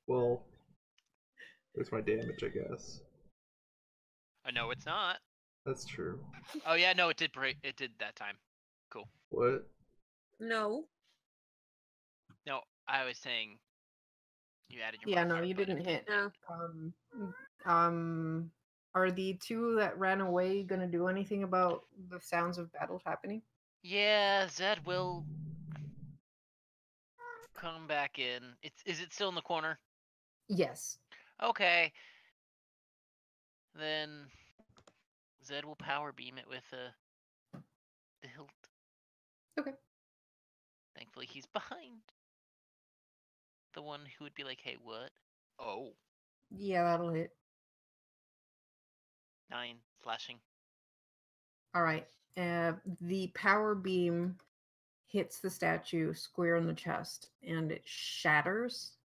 Well, there's my damage, I guess. No, it's not. That's true. Oh yeah, no, it did break. It did that time. Cool. What? No. No, I was saying you added your. Yeah, no, modifier, you but didn't hit. No. Are the two that ran away gonna do anything about the sounds of battle happening? Yeah, Zed will come back in. Is it still in the corner? Yes. Okay. Then Zed will power beam it with the hilt. Okay. Thankfully, he's behind the one who would be like, "Hey, what?" Oh, Yeah, that'll hit. 9 slashing. All right. The power beam hits the statue square in the chest, and it shatters.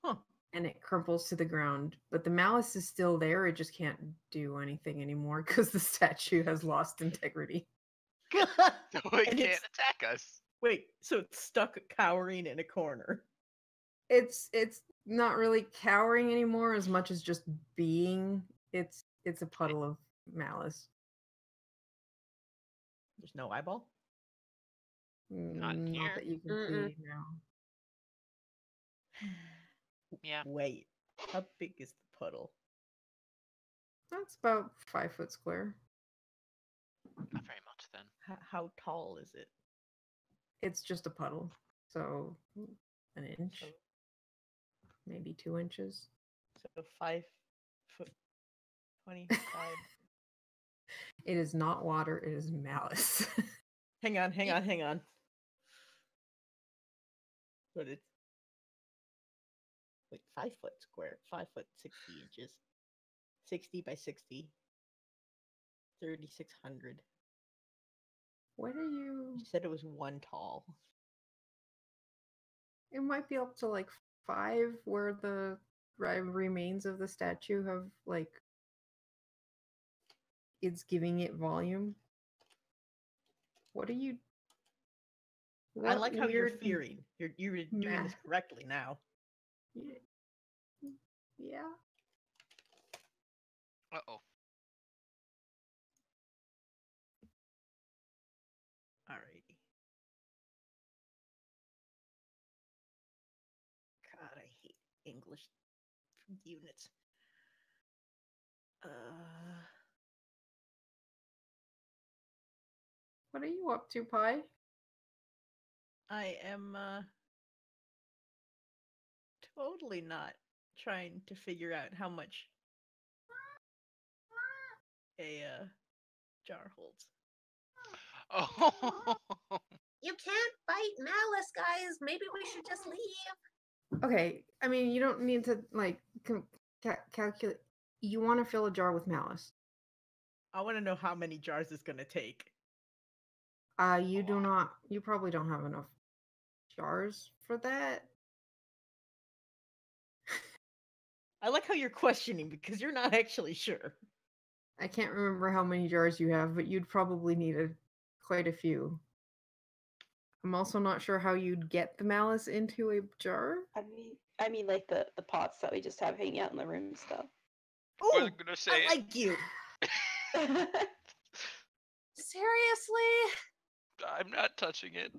Huh. And it crumples to the ground. But the malice is still there. It just can't do anything anymore because the statue has lost integrity. So it And can't it's- attack us. Wait, so it's stuck cowering in a corner. It's not really cowering anymore as much as just being. It's a puddle of malice. There's no eyeball. Not Not here. that you can Mm-mm. see now. Yeah. Wait, how big is the puddle? That's about 5 foot square. Not very much then. How tall is it? It's just a puddle, so an inch, So, maybe 2 inches. so 5 foot 25. It is not water. It is malice. hang on. But it's like 5 foot square, 5 foot 60 inches, 60 by 60, 3,600. What are you? You said it was 1 tall. It might be up to like 5, where the remains of the statue have like it's giving it volume. What are you? I like how you're weird fearing. You're doing this math? correctly now. Yeah. Uh-oh. Alrighty. God, I hate English units. What are you up to, Pi? I am totally not trying to figure out how much a jar holds. Oh. You can't fight malice, guys. Maybe we should just leave. Okay, I mean, you don't need to like calculate. You want to fill a jar with malice. I want to know how many jars it's gonna take. You do not. You probably don't have enough jars for that. I like how you're questioning because you're not actually sure. I can't remember how many jars you have, but you'd probably need quite a few. I'm also not sure how you'd get the malice into a jar. I mean, like the pots that we just have hanging out in the room stuff. I Oh, was gonna say I it. like you. Seriously? I'm not touching it.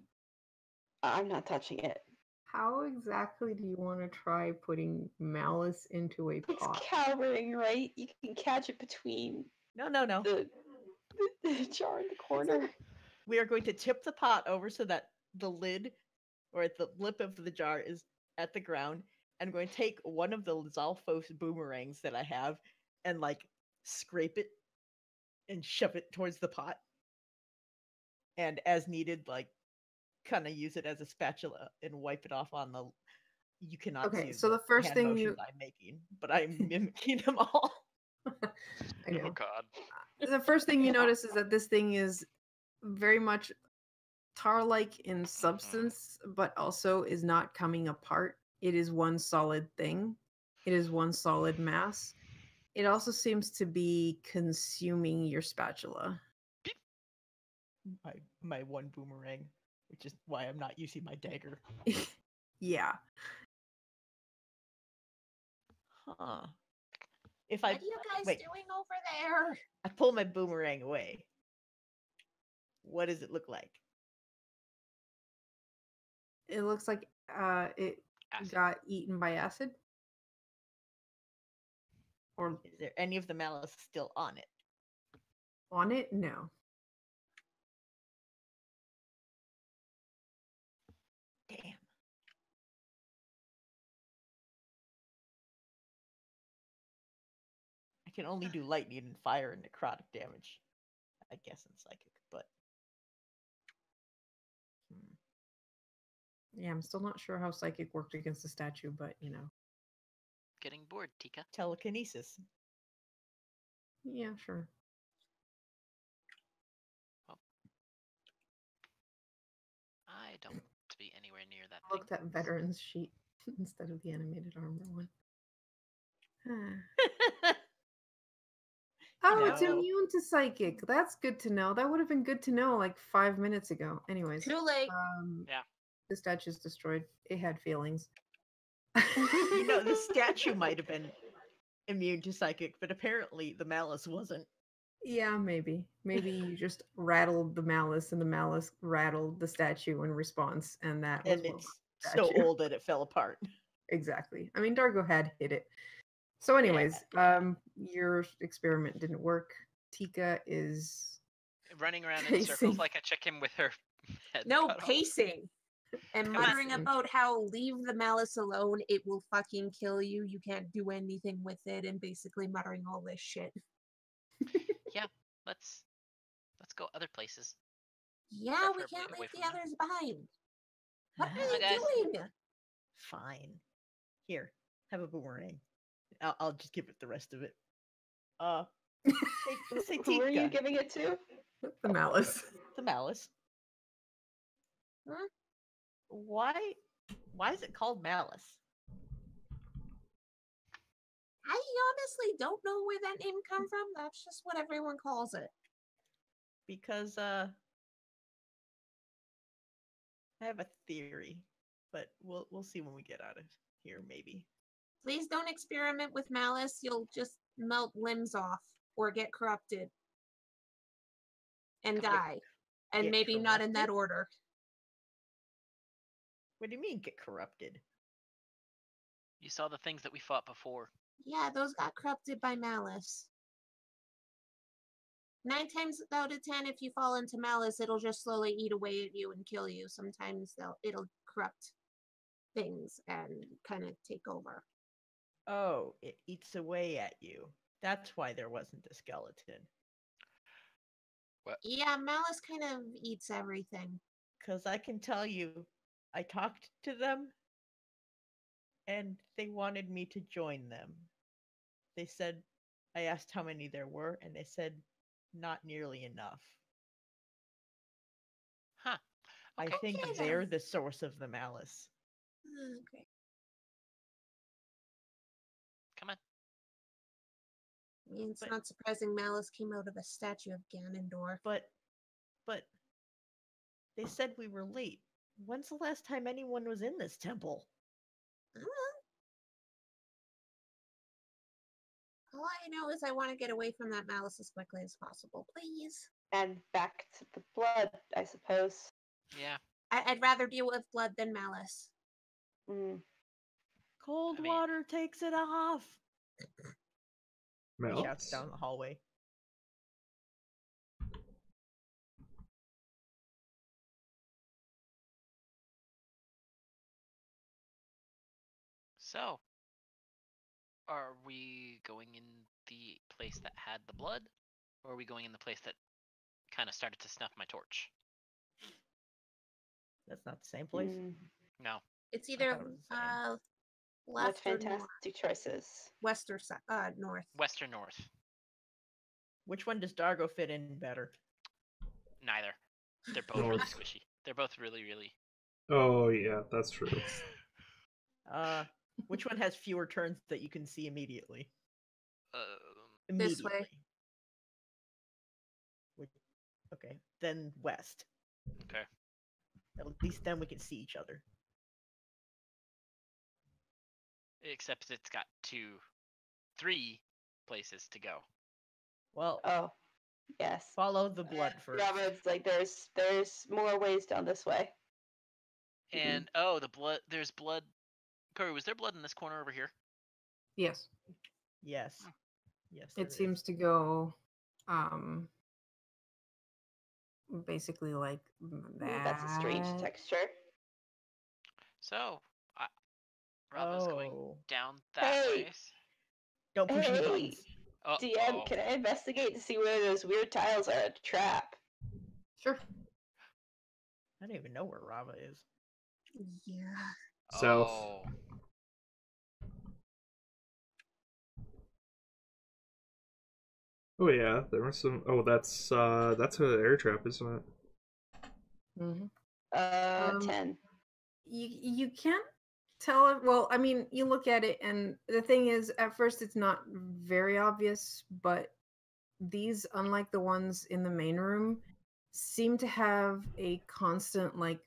I'm not touching it. How exactly do you want to try putting malice into a It's pot? cowering, right? You can catch it between No. the jar in the corner. We are going to tip the pot over so that the lid or the lip of the jar is at the ground. I'm going to take one of the Zalfos boomerangs that I have and like scrape it and shove it towards the pot. And as needed, like kind of use it as a spatula and wipe it off on the. You cannot Okay, see so the first hand thing motions I'm making, but I'm mimicking them all. I know. Oh god. The first thing you notice is that this thing is very much tar-like in substance, but also is not coming apart. It is one solid thing. It is one solid mass. It also seems to be consuming your spatula. My one boomerang, which is why I'm not using my dagger. Yeah. Huh. If What are you guys wait, doing over there? I pull my boomerang away. What does it look like? It looks like it Acid. got eaten by acid. Or Is there any of the malice still on it? on it? No. Damn. I can only do lightning and fire and necrotic damage. I guess in psychic, but Yeah, I'm still not sure how psychic worked against the statue, but you know. Getting bored, Tika. telekinesis. Yeah, sure. I don't want to be anywhere near that I looked thing. at veterans sheet instead of the animated armor one. Oh, it's No. immune to psychic. That's good to know. That would have been good to know like 5 minutes ago. Anyways, Too late. Yeah. the statue's destroyed. It had feelings. You know, the statue might have been immune to psychic, but apparently the malice wasn't. Yeah, maybe. Maybe you just rattled the malice and the malice rattled the statue in response, and that was And what it's broke the so statue. old that it fell apart. Exactly. I mean, Dargo had hit it. So, anyways, yeah. your experiment didn't work. Tika is Running around in pacing. circles like a chicken with her head No, cut off. pacing. And Come on. muttering Pacing. about how leave the malice alone, it will fucking kill you. You can't do anything with it, and basically muttering all this shit. Yeah, let's go other places. Yeah, we Preferably can't away leave the from them. others behind. What Ah, are you guys. doing? Fine. Here, have a boomerang. I'll just give it the rest of it. Say Who are you Tika, giving it to? the malice. the malice. Huh? Why is it called malice? I honestly don't know where that name come from. That's just what everyone calls it. Because I have a theory, but we'll see when we get out of here, maybe. Please don't experiment with malice. You'll just melt limbs off or get corrupted and Come on. die. And Get maybe not in that corrupted? order. What do you mean get corrupted? You saw the things that we fought before. Yeah, those got corrupted by malice. 9 times out of 10, if you fall into malice, it'll just slowly eat away at you and kill you. Sometimes it'll corrupt things and kind of take over. Oh, it eats away at you. That's why there wasn't a skeleton. Yeah, malice kind of eats everything. Because I can tell you, I talked to them, and they wanted me to join them. They said, I asked how many there were, and they said, not nearly enough. Huh. I Okay. think Okay, they're then. the source of the malice. Okay. Come on. I mean, it's But- not surprising malice came out of a statue of Ganondorf. But they said we were late. When's the last time anyone was in this temple? All I know is I want to get away from that malice as quickly as possible, please. And back to the blood, I suppose. Yeah. I'd rather deal with blood than malice. Mm. Cold I mean- water takes it off. He shouts Melts. down the hallway. So, are we going in the place that had the blood, or are we going in the place that kind of started to snuff my torch? That's not the same place. Mm. No. It's thought either it was the same. What left or north. fantastic choices. West or north. West or north? Which one does Dargo fit in better? Neither. They're both really North. squishy. They're both really, really. Oh yeah, that's true. Which one has fewer turns that you can see immediately? This way. Okay, then west. Okay. At least then we can see each other. Except it's got 3 places to go. Well, Oh, yes. follow the blood first. Robin's like, there's more ways down this way. And the blood. There's blood. Corey, was there blood in this corner over here? Yes. Yes. Yes, there It seems to go basically like Ooh, that. that's a strange texture. So, Rava's going Oh. down that Hey. way. Don't push any Hey, buttons. DM, can I investigate to see whether those weird tiles are a trap? Sure. I don't even know where Rava is. Yeah. South. Oh. Oh yeah, there was some. Oh, that's an air trap, isn't it? Mm-hmm. 10. You can't tell it. Well, I mean, you look at it, and the thing is, at first, it's not very obvious, but these, unlike the ones in the main room, seem to have a constant like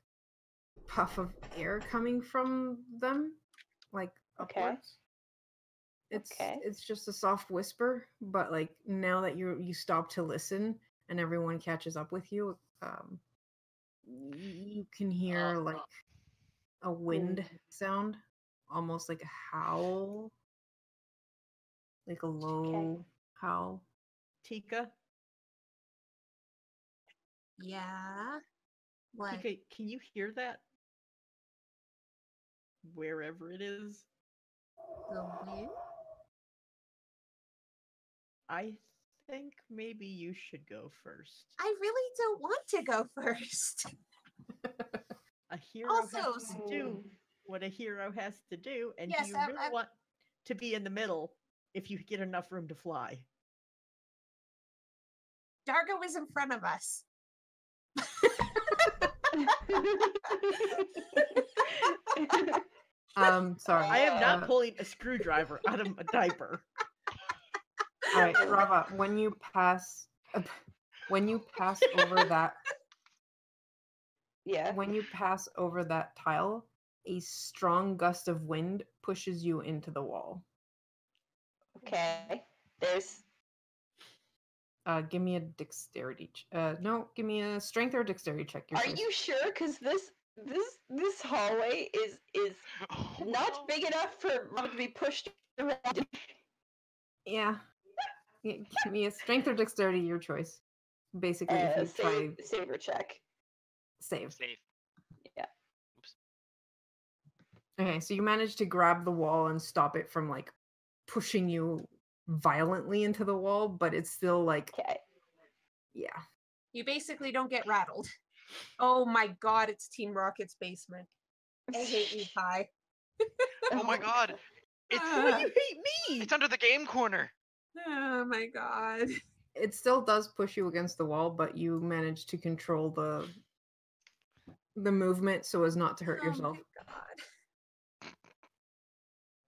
puff of air coming from them, like Okay. upwards. It's just a soft whisper, but like now that you stop to listen and everyone catches up with you, you can hear like a wind sound, almost like a howl, like a low howl. Tika, Yeah. What? Tika, can you hear that? Wherever it is, The wind? I think maybe you should go first. I really don't want to go first. A hero Also, has to do what a hero has to do, and Yes, do you I- really I- want to be in the middle if you get enough room to fly? Dargo is in front of us. Sorry. I am not pulling a screwdriver out of a diaper. All right, Rava, when you pass over that Yeah. when you pass over that tile, a strong gust of wind pushes you into the wall. Okay. There's. Give me a dexterity. No, give me a strength or dexterity check. Your Are choice. you sure? Because this hallway is Oh, not no. big enough for Mom to be pushed around. Yeah. Give me a strength or dexterity. Your choice. Basically, if you try Saber check. save. Save. Yeah. Oops. Okay, so you manage to grab the wall and stop it from like pushing you violently into the wall, but it's still like, Okay. yeah. You basically don't get rattled. Oh my god, it's Team Rocket's basement. I hate you, Kai. Oh my god. It's Why do you hate me? it's under the game corner. Oh my god. It still does push you against the wall, but you manage to control the movement so as not to hurt yourself. Oh my god.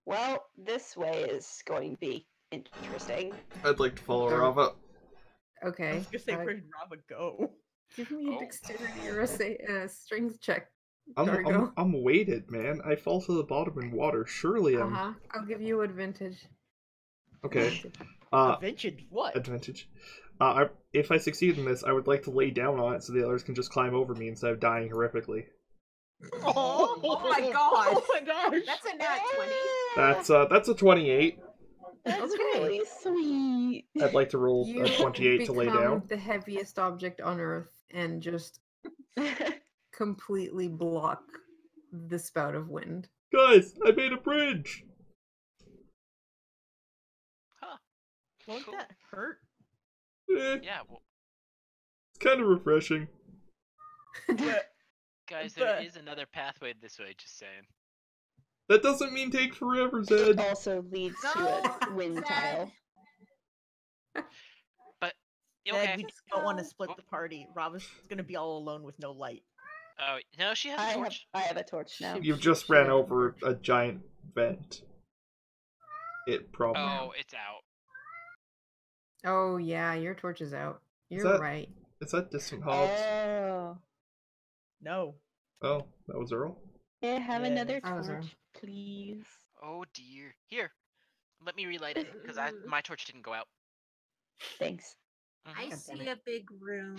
Well, this way is going to be interesting. I'd like to follow Sure. Rava. I Okay. was gonna say, where did Rava go? Give me a Oh. dexterity or a strength check, I'm Dargo. weighted, man. I fall to the bottom in water. Surely I'm I'll give you advantage. okay. Advantage. Adventure what? Advantage. If I succeed in this, I would like to lay down on it so the others can just climb over me instead of dying horrifically. Oh my god. Oh my gosh! That's a nat 20. That's a 28. That's Okay. really sweet. I'd like to roll You a 28 to lay become down. the heaviest object on Earth and just completely block the spout of wind. Guys, I made a bridge. Huh. Won't Cool. that hurt? Yeah, well, It's kind of refreshing. But guys, there But- is another pathway this way, just saying. That doesn't mean take forever, It Zed. also leads to a wind Zed. tile. But Dad, okay. we Just don't want to go. split the party. Rava's gonna be all alone with no light. Oh no, she has a torch. I have a torch now. You just ran over a giant vent. It probably. Oh, it's out. Oh yeah, your torch is out. You're that- right. Is that distant Hobbs? Oh. No. Oh, that was Earl? May I have Yeah, another that was her. torch, please? Oh dear. Here, let me relight it because my torch didn't go out. Thanks. Mhm. I God damn see it. a big room.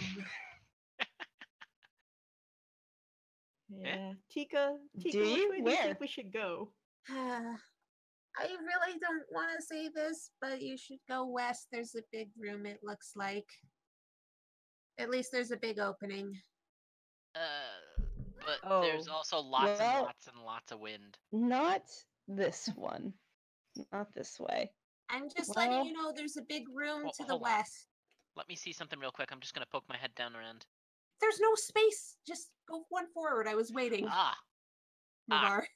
Yeah. Tika, Do which you? way do you Where? think we should go? I really don't want to say this, but you should go west. There's a big room, it looks like. At least there's a big opening. But there's Oh, also lots and well- lots and lots of wind. Not this one. Not this way. I'm just Well- letting you know there's a big room to the Hold on. west. Let me see something real quick. I'm just gonna poke my head down around. There's no space. Just go one forward. I was waiting. Ah, Navar.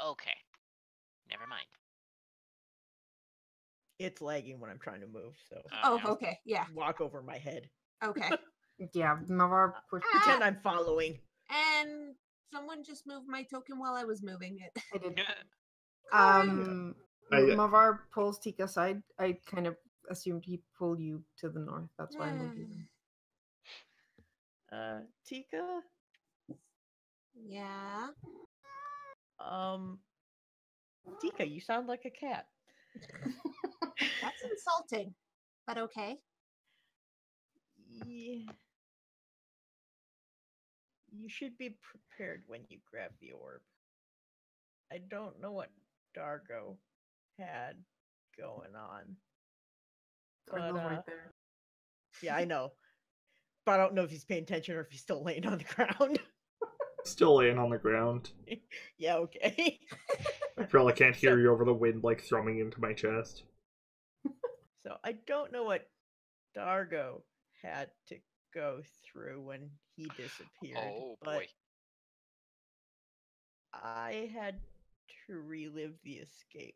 okay. Never mind. It's lagging when I'm trying to move, so Oh, no. okay. Yeah. walk over my head. Okay. Yeah, Navar pushed. Pretend I'm following. And someone just moved my token while I was moving it. I did. I- Mavar pulls Tika aside. I kind of assumed he pulled you to the north. That's why I moved you. Tika, Yeah. Tika, you sound like a cat. That's insulting. But okay. Yeah. You should be prepared when you grab the orb. I don't know what Dargo had going on. Dargo's But, right there. yeah, I know. But I don't know if he's paying attention or if he's still laying on the ground. Still laying on the ground. Yeah, okay. I probably can't hear So- you over the wind like thrumming into my chest. So I don't know what Dargo had to go through when he disappeared. Oh but boy. I had to relive the escape.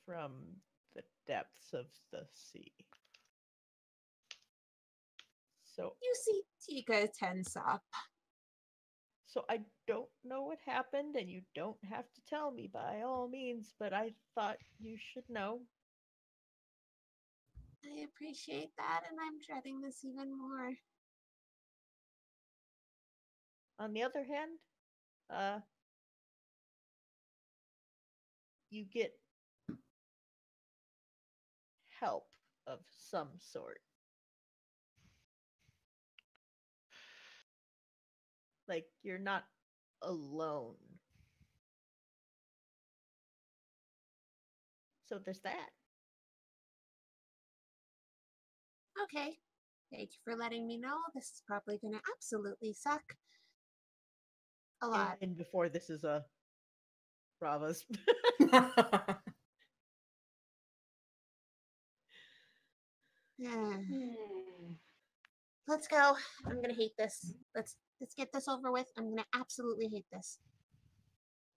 From the depths of the sea. So You see Tika tense up. So I don't know what happened, and you don't have to tell me by all means, but I thought you should know. I appreciate that, and I'm dreading this even more. On the other hand, you get help of some sort. Like, you're not alone. So there's that. Okay. Thank you for letting me know. This is probably going to absolutely suck. A lot. And before this is a Brava's. Let's go. I'm gonna hate this. Let's get this over with. I'm gonna absolutely hate this.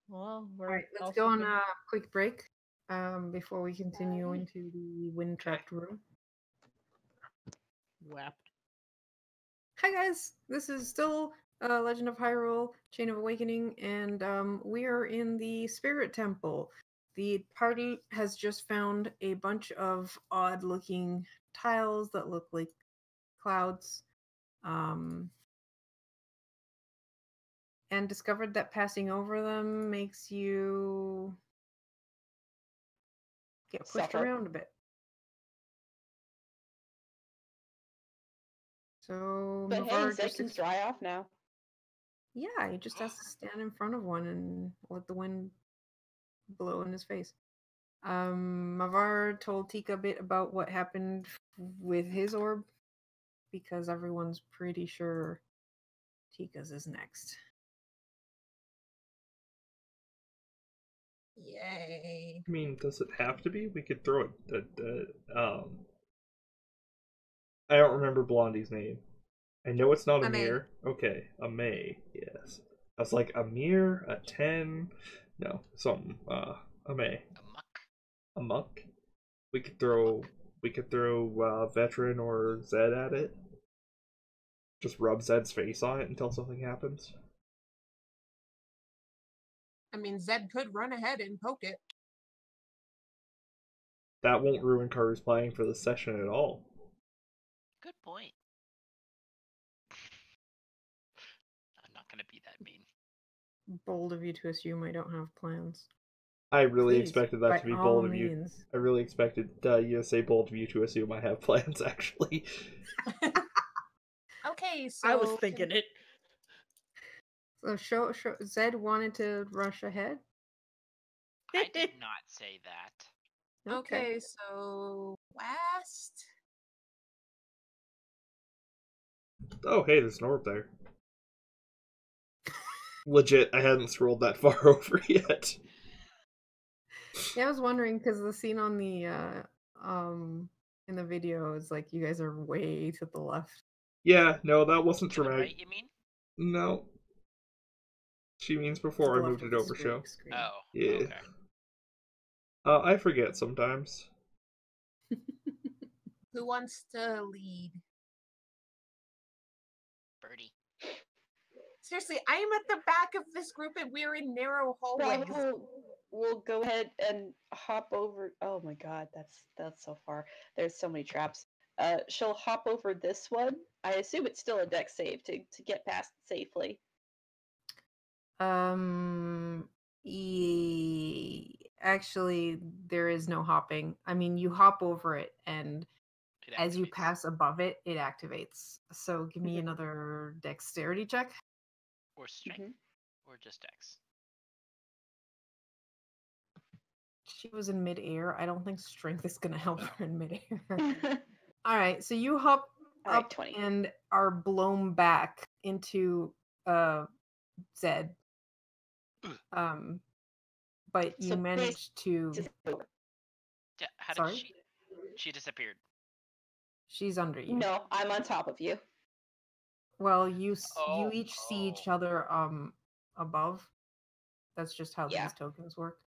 Well, we're All right, let's also go on gonna- a quick break before we continue into the wind trapped room. Whapped. Hi guys, this is still Legend of Hyrule: Chain of Awakening, and we are in the Spirit Temple. The party has just found a bunch of odd-looking tiles that look like clouds, and discovered that passing over them makes you get pushed Suffer. around a bit. So But hey, Mavar Zed just can dry off now. yeah, he just has to stand in front of one and let the wind blow in his face. Mavar told Tika a bit about what happened with his orb because everyone's pretty sure Tika's is next. Yay. I mean, does it have to be? We could throw it. I don't remember Blondie's name. I know it's not Amay. Amir. Okay, Amay. Yes. I was like Amir, a 10. No, something. Amay. Amok. A monk. We could throw. Veteran or Zed at it. Just rub Zed's face on it until something happens. I mean, Zed could run ahead and poke it. That won't ruin Karu's playing for the session at all. Good point. I'm not gonna be that mean. Bold of you to assume I don't have plans. I really Please, expected that by to be all bold of you. means. I really expected you to say bold of you to assume I have plans, actually. Okay, so I was thinking it. So Zed wanted to rush ahead. I did not say that. Okay, so west. Oh, hey, there's an orb there. Legit, I hadn't scrolled that far over yet. Yeah, I was wondering because the scene on the in the video is like you guys are way to the left. Yeah, no, that wasn't To the dramatic. right, you mean? No. She means To before the I left moved of it the over, show. screen. Oh. Yeah. Okay. I forget sometimes. Who wants to lead? Birdie. Seriously, I am at the back of this group and we're in narrow hallways. Bravo will go ahead and hop over. Oh my god, that's so far. There's so many traps. She'll hop over this one. I assume it's still a deck save to get past safely. Actually, there is no hopping. I mean, you hop over it, and It as you activates. pass above it, it activates. So give me another dexterity check. Or strength. Or just Dex. She was in midair. I don't think strength is gonna help her in midair. All All right, so you hop right, up 20. and are blown back into Zed. But you So managed to. How did Sorry? she disappeared? She's under you. No, I'm on top of you. Well, you Oh, each see each other above. That's just how Yeah. these tokens work.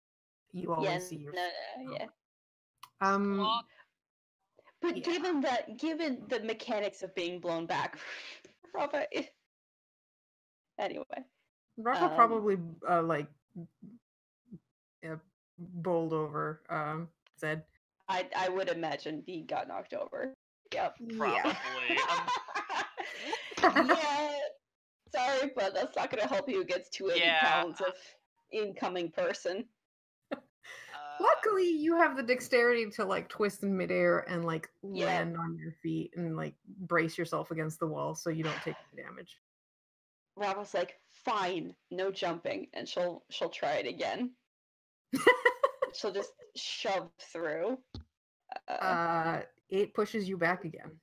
You always see your. yeah. But Yeah. given the mechanics of being blown back, Rafa. Anyway, Rafa probably like bowled over Zed. I would imagine he got knocked over. Yep. Probably. Yeah. Sorry, but that's not going to help you against 280 pounds of incoming person. Luckily, you have the dexterity to like twist in midair and like land on your feet and like brace yourself against the wall so you don't take any damage. Rafa's like, fine, no jumping, and she'll try it again. She'll just shove through. It pushes you back again.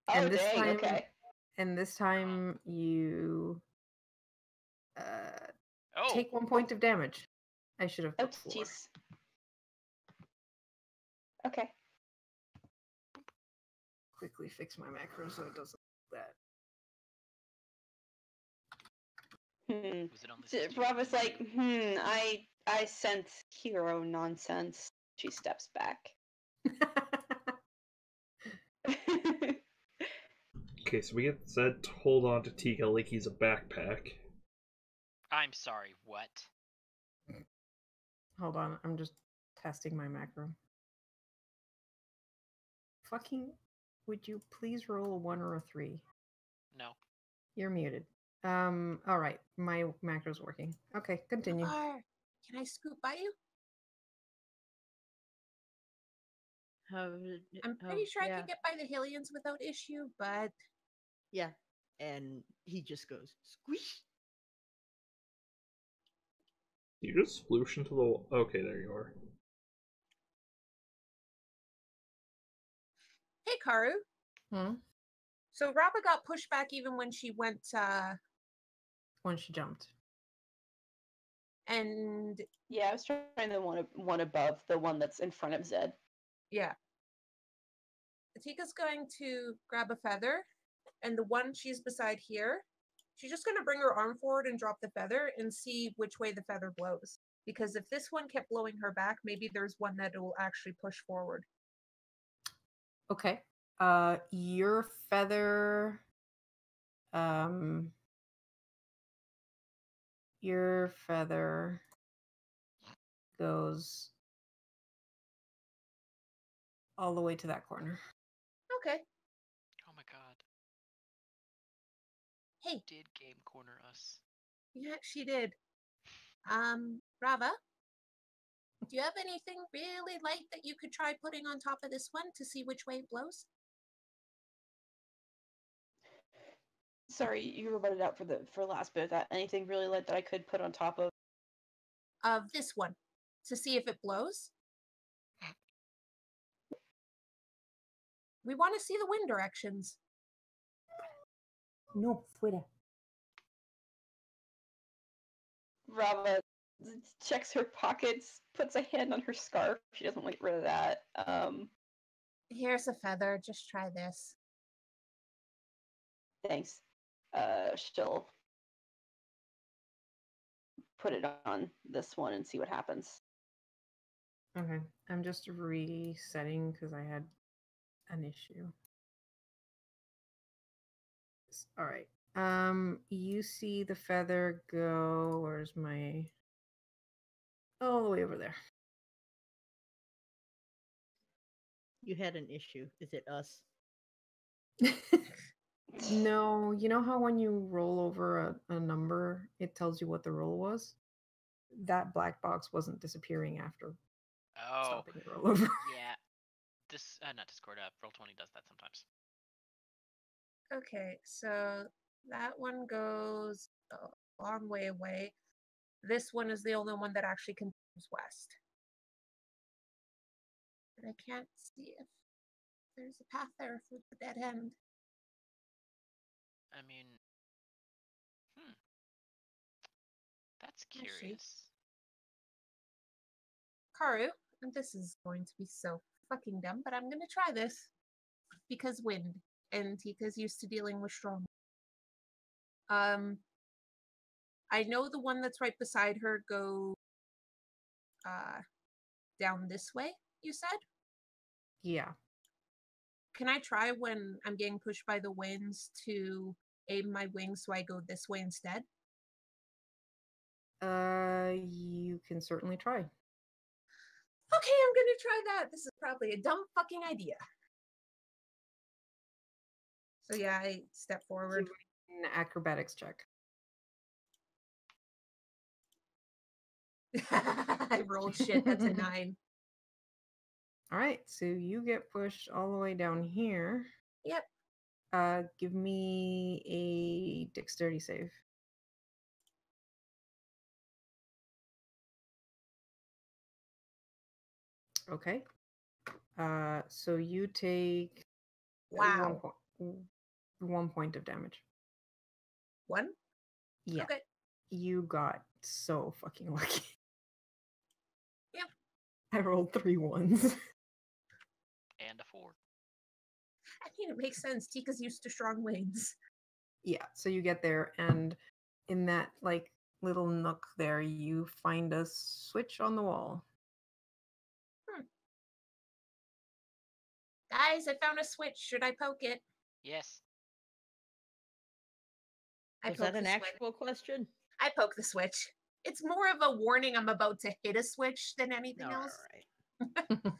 Oh, and this dang, time, okay. And this time you take 1 point of damage. I should have put 4. Jeez. Okay. Quickly fix my macro so it doesn't do that. Was it only Rafa's like, I sense hero nonsense. She steps back. Okay, so we get Zed to hold on to Tika like he's a backpack. I'm sorry, what? Hold on, I'm just testing my macro. Fucking, would you please roll a 1 or a 3? No. You're muted. All right, my macro's working. Okay, continue. Can I scoot by you? I'm pretty sure I can get by the Hylians without issue, but yeah. And he just goes squish. You just sploosh into the. Okay, there you are. hey, Karu. Hmm? So Rafa got pushed back even when she went. When she jumped. And yeah, I was trying the one above, the one that's in front of Zed. Yeah. Atika's going to grab a feather, and the one she's beside here, she's just going to bring her arm forward and drop the feather and see which way the feather blows. Because if this one kept blowing her back, maybe there's one that will actually push forward. Okay. Your feather. Your feather goes all the way to that corner. Okay. Oh my god. Hey. Did game corner us? Yeah, she did. Rava, do you have anything really light that you could try putting on top of this one to see which way it blows? sorry, you were butted out for last bit of that. Anything really light that I could put on top of? Of this one to see if it blows. We want to see the wind directions. No, fuera. Rava checks her pockets, puts a hand on her scarf. She doesn't want to get rid of that. Here's a feather. Just try this. Thanks. She'll put it on this one and see what happens. Okay, I'm just resetting because I had an issue. All right. You see the feather go. Where's my? All the way over there. You had an issue. Is it us? No, you know how when you roll over a number, it tells you what the roll was? That black box wasn't disappearing after Oh, stopping the roll over. yeah. Not Discord. Roll20 does that sometimes. Okay, so that one goes a long way away. This one is the only one that actually continues west. And I can't see if there's a path there for the dead end. I mean, that's I see. curious. Karu, and this is going to be so fucking dumb, but I'm gonna try this. Because wind, and Tika's used to dealing with strong. I know the one that's right beside her go down this way, you said? Yeah. Can I try when I'm getting pushed by the winds to aim my wings so I go this way instead? You can certainly try. Okay, I'm gonna try that. This is probably a dumb fucking idea. So yeah, I step forward. Give me an acrobatics check. I rolled shit. That's a 9. All right, so you get pushed all the way down here. Yep. Give me a dexterity save. Okay. So you take Wow. 1 point of damage. 1? Yeah. Okay. You got so fucking lucky. Yep. I rolled 3 ones. And a 4. I mean, it makes sense. Tika's used to strong winds. Yeah, so you get there, and in that like little nook there, you find a switch on the wall. Guys, I found a switch. Should I poke it? Yes. I Was that poke an the switch. actual question? I poke the switch. It's more of a warning I'm about to hit a switch than anything No, else. all right.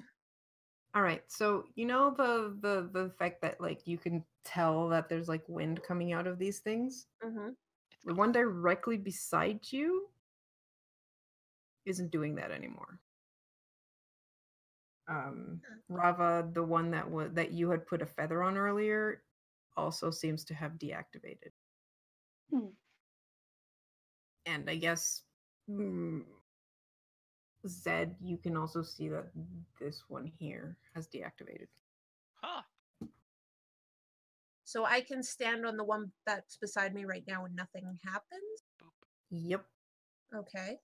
All right, so you know the fact that like you can tell that there's like wind coming out of these things. Mm-hmm. The one directly beside you isn't doing that anymore. Rava, the one that you had put a feather on earlier, also seems to have deactivated. And I guess Zed, you can also see that this one here has deactivated. Huh. So I can stand on the one that's beside me right now and nothing happens? Boop. Yep. Okay.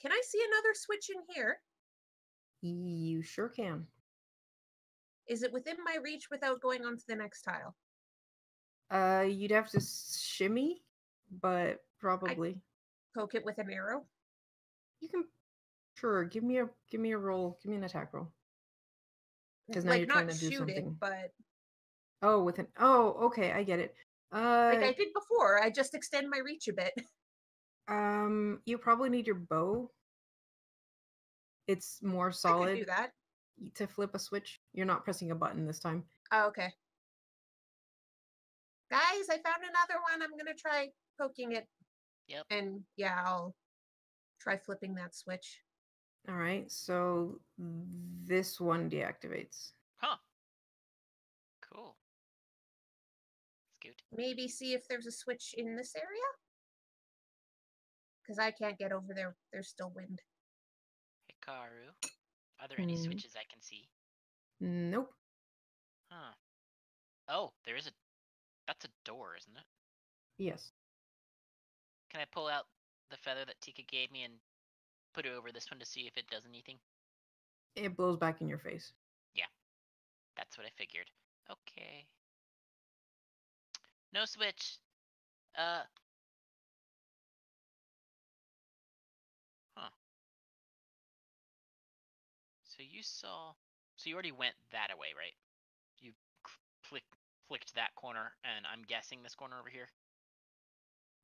Can I see another switch in here? You sure can. Is it within my reach without going on to the next tile? You'd have to shimmy, but probably. Poke it with an arrow? You can sure give me a roll, give me an attack roll. Because now like, you're trying not to do shoot something. it, but okay, I get it. like I did before, I just extend my reach a bit. You probably need your bow. It's more I could solid do that. to flip a switch. You're not pressing a button this time. Oh, okay. Guys, I found another one. I'm gonna try poking it. Yep. And yeah, I'll try flipping that switch. All right, so this one deactivates. Huh. Cool. Let's give Good. maybe see if there's a switch in this area? Because I can't get over there. There's still wind. Hikaru, are there any Hmm. switches I can see? Nope. Huh. Oh, there is a. That's a door, isn't it? Yes. Can I pull out the feather that Tika gave me and put it over this one to see if it does anything? It blows back in your face. That's what I figured. Okay. No switch. Huh. So you saw. So you already went that away, right? You flicked that corner, and I'm guessing this corner over here.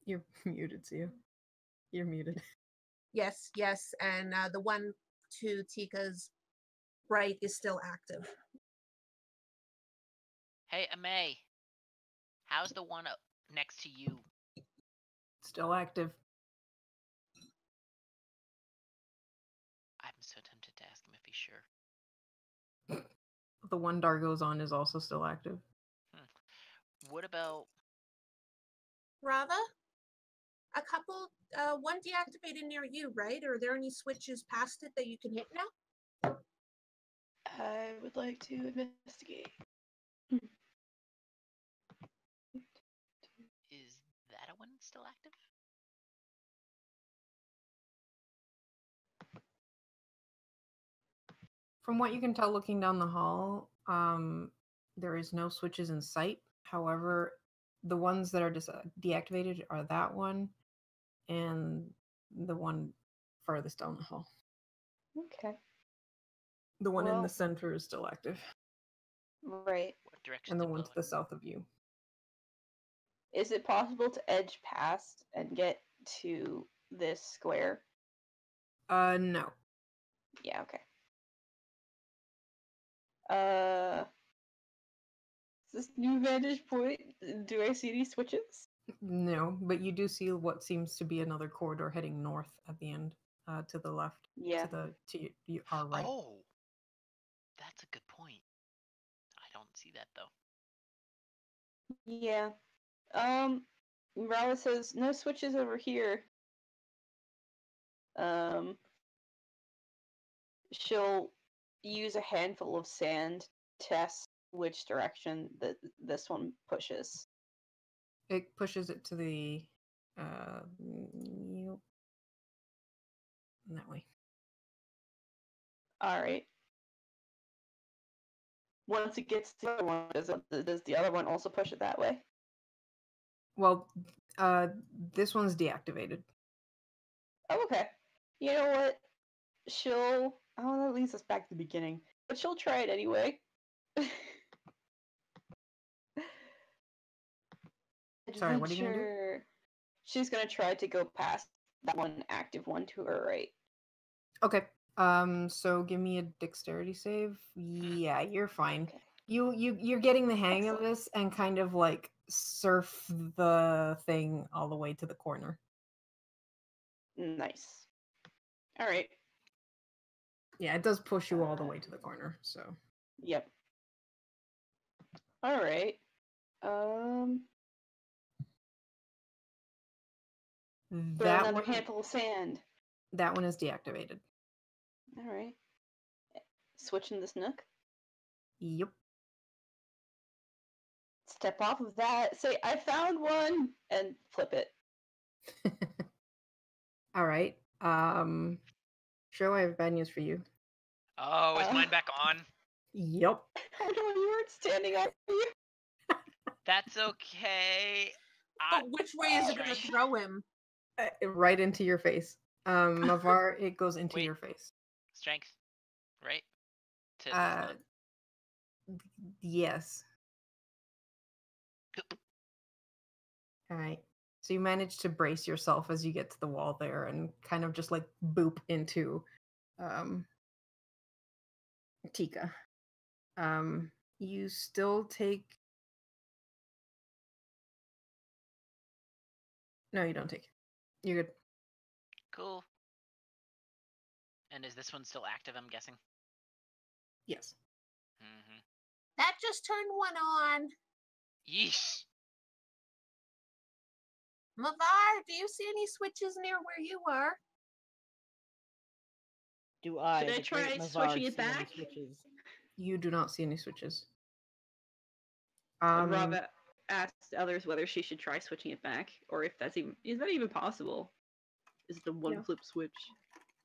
You're muted, Sia. You're muted. Yes, yes. And the one to Tika's right is still active. Hey, Amay. How's the one up next to you? Still active. I'm so tempted to ask him if he's sure. The one Dargo's on is also still active. What about? Rava? A couple, one deactivated near you, right? Are there any switches past it that you can hit now? I would like to investigate. Is that a one still active? From what you can tell looking down the hall, there is no switches in sight. However, the ones that are deactivated are that one and the one farthest down the hall. Okay. The one in Well- the center is still active, Right. What direction? and the one to the south of you. Is it possible to edge past and get to this square? No. Yeah, okay. Is this new vantage point? Do I see any switches? No, but you do see what seems to be another corridor heading north at the end, to the left, Yeah. to our right. Oh, that's a good point. I don't see that though. Yeah. Rala says no switches over here. She'll use a handful of sand to test which direction this one pushes. It pushes it to the yep. That way. All right. Once it gets to the other one, does the other one also push it that way? Well, this one's deactivated. Oh, okay. You know what? She'll. Oh, that leads us back to the beginning. But she'll try it anyway. Sorry, what are you gonna do? Adventure. She's gonna try to go past that one active one to her right. Okay. So give me a dexterity save. Yeah, you're fine. Okay. You're getting the hang of Excellent. this and kind of like surf the thing all the way to the corner. Nice. All right. Yeah, it does push you all the way to the corner. So Yep. All right. Throw that another one, handful of sand. that one is deactivated. All right. Switching this nook. Yep. Step off of that. Say, I found one, and flip it. All right. Show, I have bad news for you. Oh, is mine back on? Yep. Oh no, you weren't standing up. That's okay. But which way is it going to Strength. throw him? Right into your face. Mavar, it goes into Wait. your face. Strength, right? To Uh, yes. All right. So you manage to brace yourself as you get to the wall there and kind of just like boop into Tika. You still take. No, you don't take. You're good. Cool. And is this one still active? I'm guessing. Yes. Mm-hmm. That just turned one on. Yeesh. Mavar, do you see any switches near where you are? Do I, Should I the try great Mavar, switching it see any back? switches? You do not see any switches. Rava asked others whether she should try switching it back, or if that's even is that even possible? Is it the one Yeah. flip switch?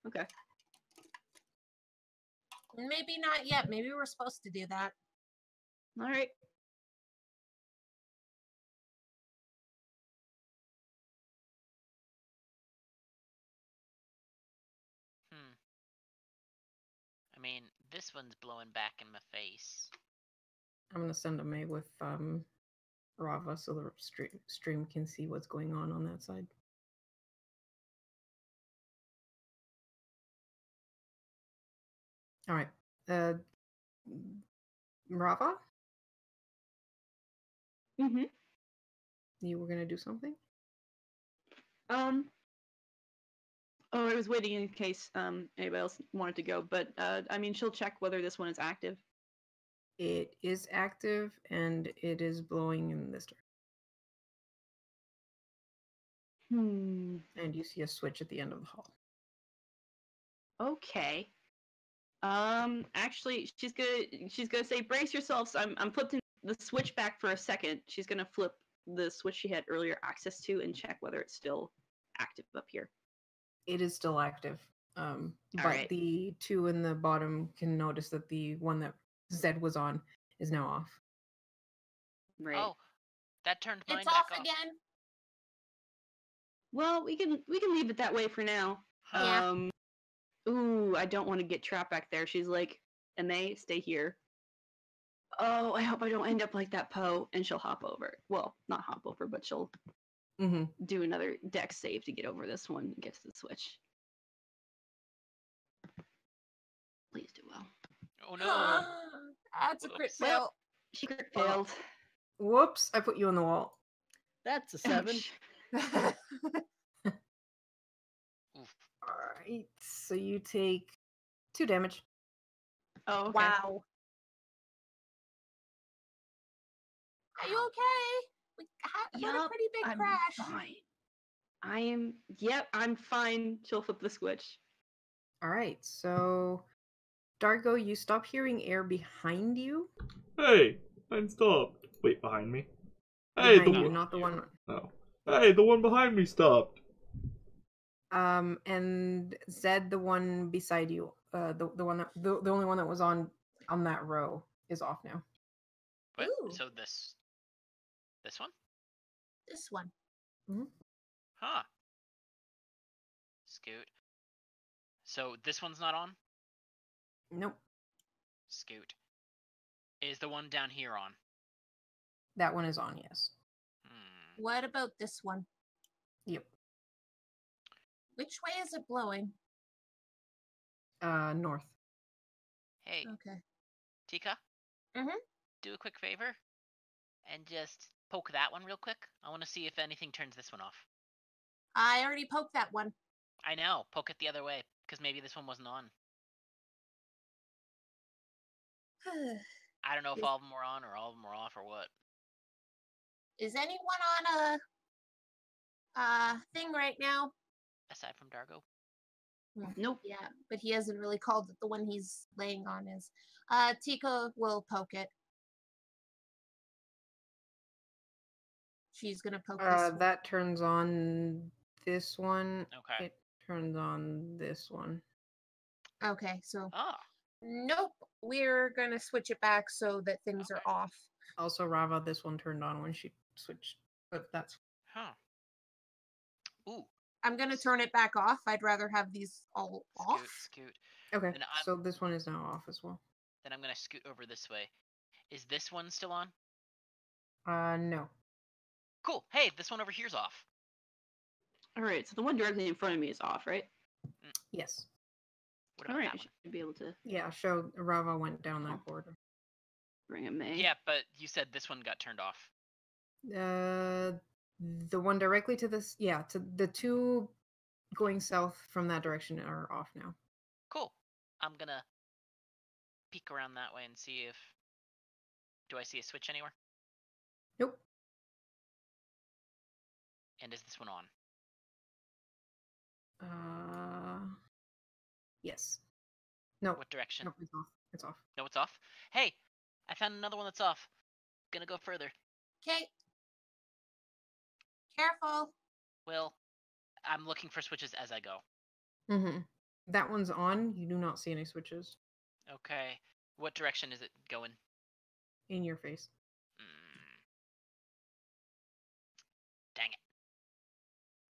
Okay. Maybe not yet. Maybe we're supposed to do that. All right. I mean, this one's blowing back in my face. I'm gonna send a mail with Rava so the stream can see what's going on that side. All right, Rava, Mm-hmm. you were gonna do something? Oh, I was waiting in case anybody else wanted to go, but I mean, she'll check whether this one is active. It is active and it is blowing in this direction. And you see a switch at the end of the hall. Okay. Actually, she's gonna say, brace yourselves. I'm flipping the switch back for a second. She's gonna flip the switch she had earlier access to and check whether it's still active up here. It is still active. But right. the two in the bottom can notice that the one that Zed was on is now off. Right. Oh, that turned mine It's back off again. Well, we can leave it that way for now. Yeah. Ooh, I don't want to get trapped back there. She's like, and they stay here. Oh, I hope I don't end up like that Poe, and she'll hop over. Well, not hop over, but she'll do another dex save to get over this one and get to the switch. Please do well. Oh no. That's a crit Whoops. fail. Well, she crit failed. Whoops, I put you on the wall. That's a 7. Ouch. Oof. Alright, so you take 2 damage. Oh, okay. Wow. Are you okay? We had a pretty big I'm crash. fine. I am. Yep, I'm fine. She'll flip the switch. Alright, so Dargo, you stop hearing air behind you. Hey, mine stopped. Wait, behind me? Hey, Behind the you, one. not the one. Oh. Hey, the one behind me stopped. And Zed, the one beside you, the one that the only one that was on that row is off now. What? Ooh. So this one? This one. Huh. Scoot. So this one's not on? Nope. Scoot. Is the one down here on? That one is on, yes. What about this one? Yep. Which way is it blowing? North. Hey, Okay. Tika? Mhm. Do a quick favor and just poke that one real quick. I want to see if anything turns this one off. I already poked that one. I know. Poke it the other way, because maybe this one wasn't on. I don't know if all of them were on or all of them were off or what. Is anyone on a thing right now? Aside from Dargo. Nope. Yeah, but he hasn't really called it. The one he's laying on is. Tika will poke it. She's gonna poke this one. That turns on this one. Okay. It turns on this one. Okay, so Ah. nope. We're gonna switch it back so that things are off. Also, Rava, this one turned on when she switched, but that's. Huh. Ooh. I'm gonna turn it back off. I'd rather have these all off. Scoot. Okay, Then so this one is now off as well. Then I'm gonna scoot over this way. Is this one still on? No. Cool. Hey, this one over here's off. All right, so the one directly in front of me is off, right? Yes. What about All right, that I one? should be able to Yeah, show Rava went down that corridor. bring a May. Yeah, but you said this one got turned off. The one directly to this, yeah, to the two going south from that direction are off now. Cool. I'm gonna peek around that way and see if. Do I see a switch anywhere? Nope. And is this one on? Yes. No. What direction? No, it's off. It's off. No, it's off. Hey, I found another one that's off. Gonna go further. Okay. Careful. Well, I'm looking for switches as I go. Mm-hmm. That one's on. You do not see any switches Okay. What direction is it going? in your face. Dang it.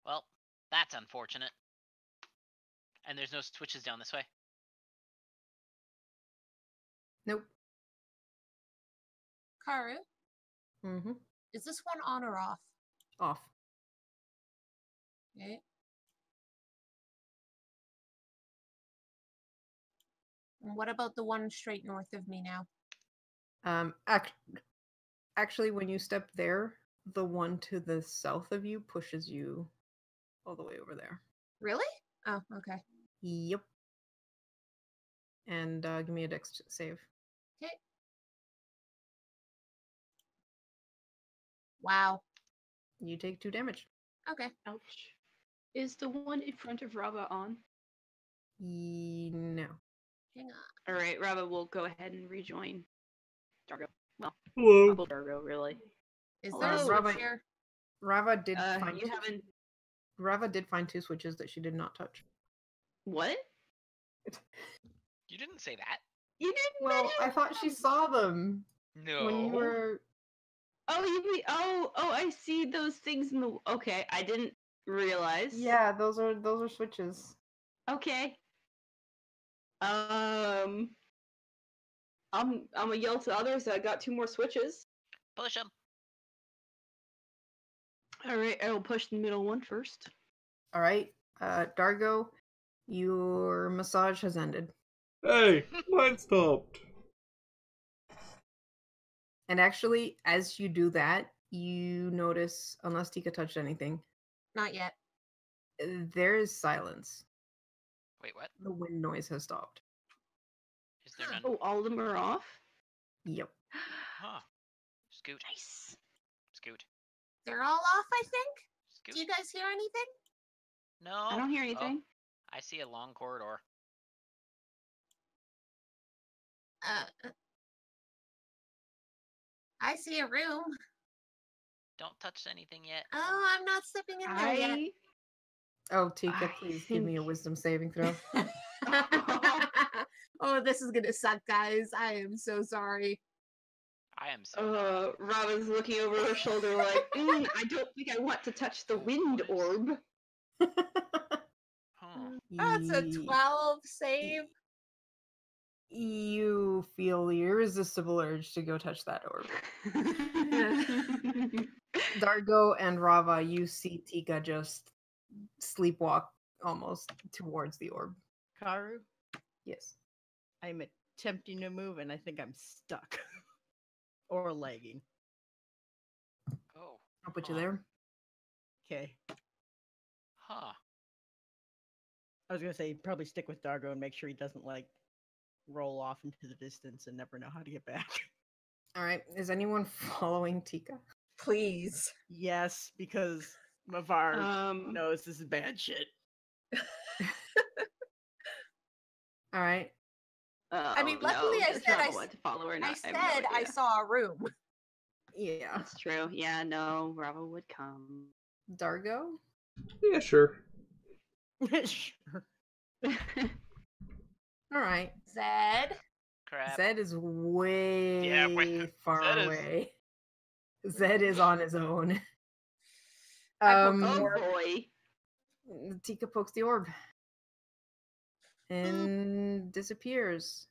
Well, that's unfortunate. And there's no switches down this way. Nope. Karu, Mm-hmm. is this one on or off? Off. Okay. And what about the one straight north of me now? Actually, when you step there, the one to the south of you pushes you all the way over there. Really? Oh, okay. Yep. And give me a dex save. Okay. Wow. You take 2 damage. Okay. Ouch. Is the one in front of Rava on? No. Hang on. All right, Rava will go ahead and rejoin Dargo. Well, Hello. double Dargo, really. Is Hello. there a switch Rava- here? Rava did find You haven't. Rava did find 2 switches that she did not touch. What? You didn't say that. You didn't. Well, mention I thought she them! saw them No. when you were. Oh, you mean? Oh, I see those things in the. Okay, I didn't realize. Yeah, those are switches. Okay. I'm gonna yell to others. I got 2 more switches. Push him. All right, I will push the middle one first. All right, Dargo, your massage has ended. Hey, mine stopped. And actually, as you do that, you notice, unless Tika touched anything, Not yet. there is silence. Wait, what? The wind noise has stopped. Is there none? Oh, all of them are off. Yep. Huh. Scoot. Nice. Scoot. They're all off, I think. Scoot. Do you guys hear anything? No. I don't hear anything. Oh, I see a long corridor. I see a room. Don't touch anything yet. Oh, I'm not stepping in there yet. Oh, Tika, I please give me a think- wisdom saving throw. Oh, this is gonna suck, guys. I am so sorry. I am so. Robin's looking over her shoulder like, I don't think I want to touch the wind orb. Huh. That's a 12 save. You feel the irresistible urge to go touch that orb. Dargo and Rava, you see Tika just sleepwalk almost towards the orb. Karu, Yes. I'm attempting to move and I think I'm stuck. Or lagging. Oh. I'll put you Huh. there. Okay. Huh. I was gonna say probably stick with Dargo and make sure he doesn't like roll off into the distance and never know how to get back. All right. Is anyone following Tika? Please. Yes, because Mavar Um, knows this is bad shit. All right. I mean, luckily I does said Rava want to follow or not? I have said no I idea. saw a room. Yeah. That's true. Yeah, no, Rava would come. Dargo? Yeah, sure. Sure. All right. Zed. Crap. Zed is way Yeah, wait, far Zed is- away. Zed is on his own. I poked Um, the Oh orb. boy. Tika pokes the orb and disappears.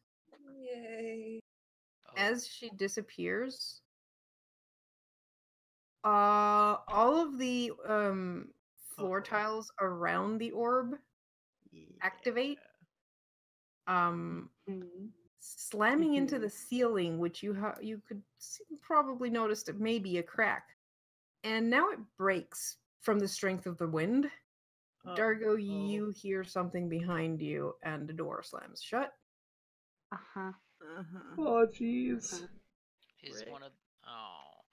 Yay. Oh. As she disappears, all of the floor Uh-oh. tiles around the orb activate, Mm. slamming into Mhm. the ceiling, which you could probably notice it may be a crack, and now it breaks from the strength of the wind. Dargo, you hear something behind you, and the door slams shut. Uh-huh. Uh-huh. Oh, jeez. Uh-huh. Is Rick. one of. Oh.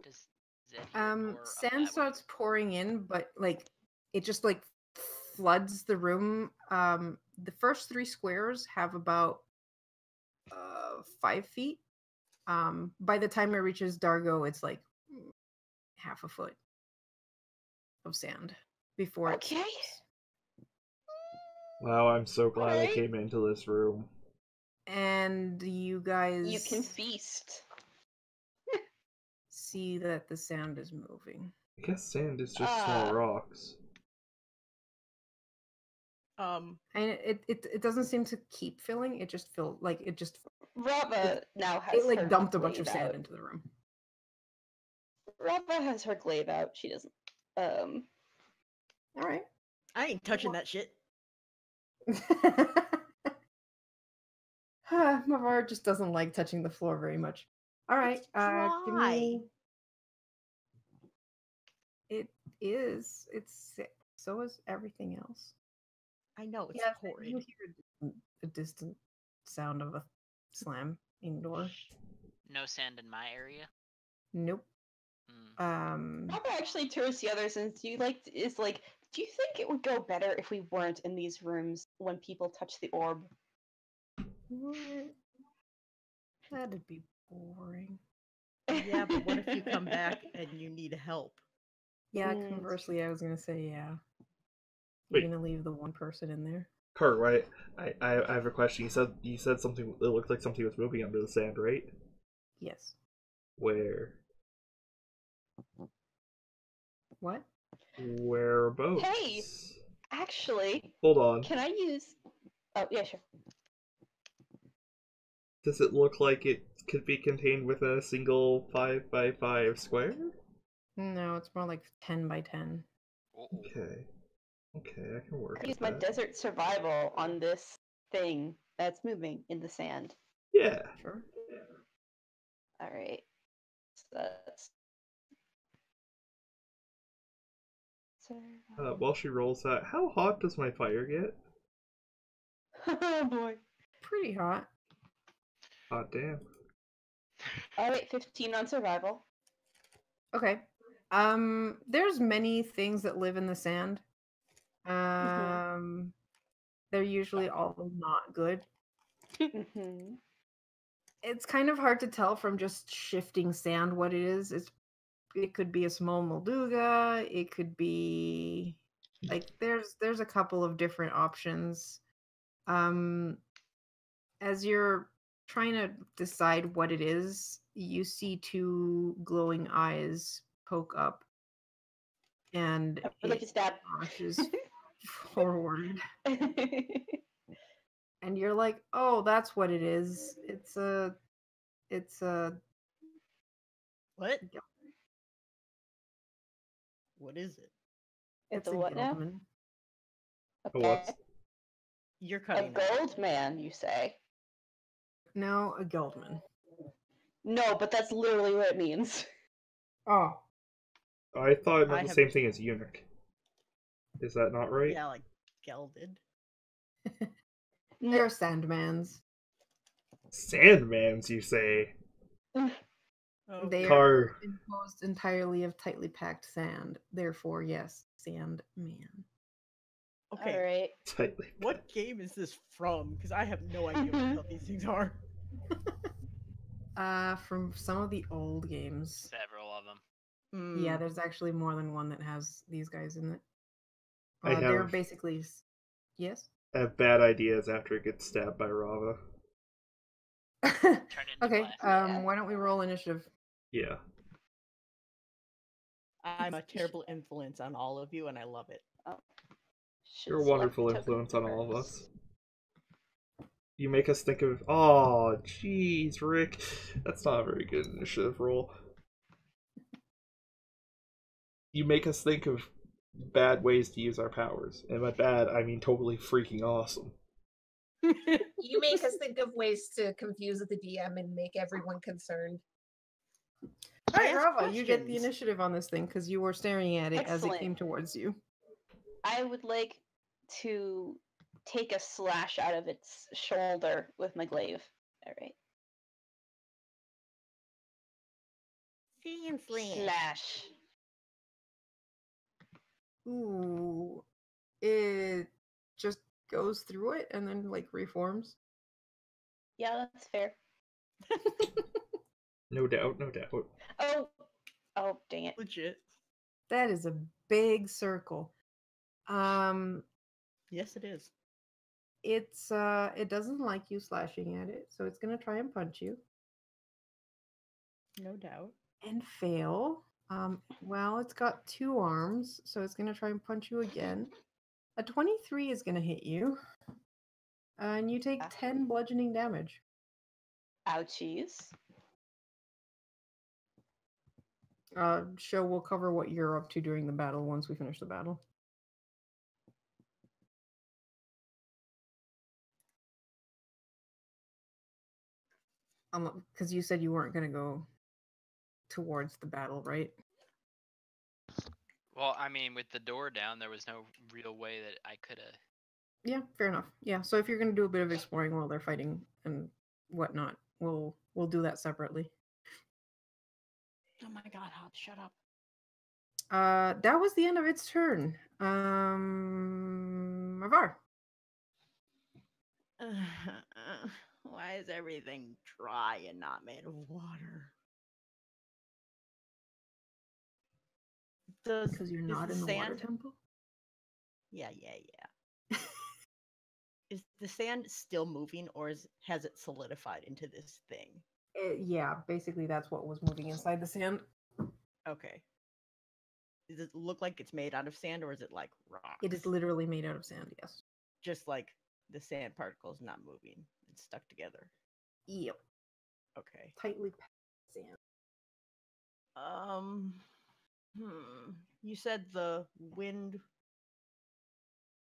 Does it here more up Sand that way? starts pouring in, but like it just like floods the room. The first 3 squares have about 5 feet. By the time it reaches Dargo, it's like half a foot of sand before it Okay. stops. Wow, I'm so glad I Alright. came into this room. And you guys You can feast. see that the sand is moving. I guess sand is just small rocks. Um, And it doesn't seem to keep filling. It just Rava now has it like her dumped a bunch of glaive sand out. into the room. Rava has her glaive out. She doesn't. All right. I ain't touching that shit. Mavar just doesn't like touching the floor very much. All right. It's Give dry. me. It is. It's sick. So is everything else. I know it's Yeah, horrid. you hear a distant sound of a slam indoor. No sand in my area. Nope. Hmm. Rava actually turns to the others and is like, do you think it would go better if we weren't in these rooms when people touch the orb? What? That'd be boring. Yeah, but what if you come back and you need help? Yeah, Mm. conversely, I was gonna say yeah. Wait. You're gonna leave the one person in there. Kurt, right? I have a question. You said something. It looked like something was moving under the sand, right? Yes. Where? What? Whereabouts? Hey! Actually, Hold on. can I use? Oh yeah, sure. Does it look like it could be contained within a single 5x5 square? No, it's more like 10 by 10. Uh-oh. Okay. Okay, I can work I with use my that. desert survival on this thing that's moving in the sand. Yeah. Sure. All right. So that's. While she rolls that, how hot does my fire get? Oh boy. Pretty hot. Hot damn. All right, 15 on survival. Okay. There's many things that live in the sand. They're usually all not good. Mm-hmm. It's kind of hard to tell from just shifting sand what it is. It could be a small molduga, it could be like there's a couple of different options. As you're trying to decide what it is, you see 2 glowing eyes poke up and I would like to it stab. rushes forward. And you're like, "Oh, that's what it is. It's a What? What is it? It's it's a a what now? Guildman." What? You're A cutting that out. gold man, you say? No, a Guildman. No, but that's literally what it means. Oh, I thought it meant I the have- same thing as eunuch. Is that not right? Yeah, like gelded. they're Sandmans. Sandmans, you say? Oh, They Car. are composed entirely of tightly packed sand. Therefore, yes, Sandman. okay. All right. Tightly. What game is this from? Because I have no idea what the hell these things are. From some of the old games. Several of them. Yeah, Hmm. there's actually more than one that has these guys in it. I They're have- basically yes. I have bad ideas after it gets stabbed by Rava. Turn into Okay. glass. Yeah. Why don't we roll initiative? Yeah. I'm a terrible influence on all of you, and I love it. You're a Should wonderful select token influence on all of first. us. You make us think of. Oh, jeez, Rick. That's not a very good initiative roll. You make us think of bad ways to use our powers. And by bad, I mean totally freaking awesome. You make us think of ways to confuse the DM and make everyone concerned. All right, ask Rava, you get the questions. initiative on this thing because you were staring at it as it Excellent. came towards you. I would like to take a slash out of its shoulder with my glaive. All right. Fiend Slash. Ooh. It just goes through it and then like reforms. Yeah, that's fair. No doubt, no doubt. Oh, dang it. Legit. That is a big circle. Yes, it is. It doesn't like you slashing at it, so it's gonna try and punch you No doubt. and fail. Well, it's got 2 arms, so it's gonna try and punch you again. A 23 is gonna hit you, and you take 10 bludgeoning damage. Ouchies. Show will cover what you're up to during the battle once we finish the battle. Because you said you weren't gonna go towards the battle, right? Well, I mean, with the door down, there was no real way that I could have. Yeah, fair enough. Yeah, so if you're gonna do a bit of exploring while they're fighting and whatnot, we'll do that separately. Oh my god, Hop, shut up. That was the end of its turn. Mavar. Why is everything dry and not made of water? Because you're not in the water sand... temple? Yeah. Is the sand still moving, or has it solidified into this thing? Yeah, basically that's what was moving inside the sand. Okay. Does it look like it's made out of sand, or is it like rock? It is literally made out of sand, yes. Just like the sand particles not moving. It's stuck together. Yep. Okay. Tightly packed sand. You said the wind...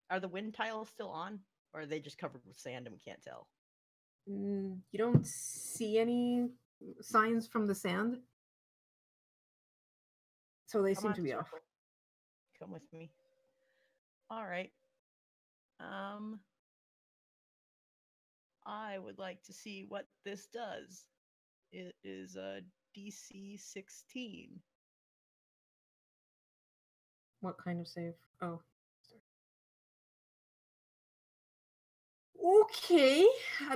Are the wind tiles still on? Or are they just covered with sand and we can't tell? You don't see any signs from the sand? So they seem to be off. Come with me. All right. I would like to see what this does. It is a DC 16. What kind of save? Oh. Okay.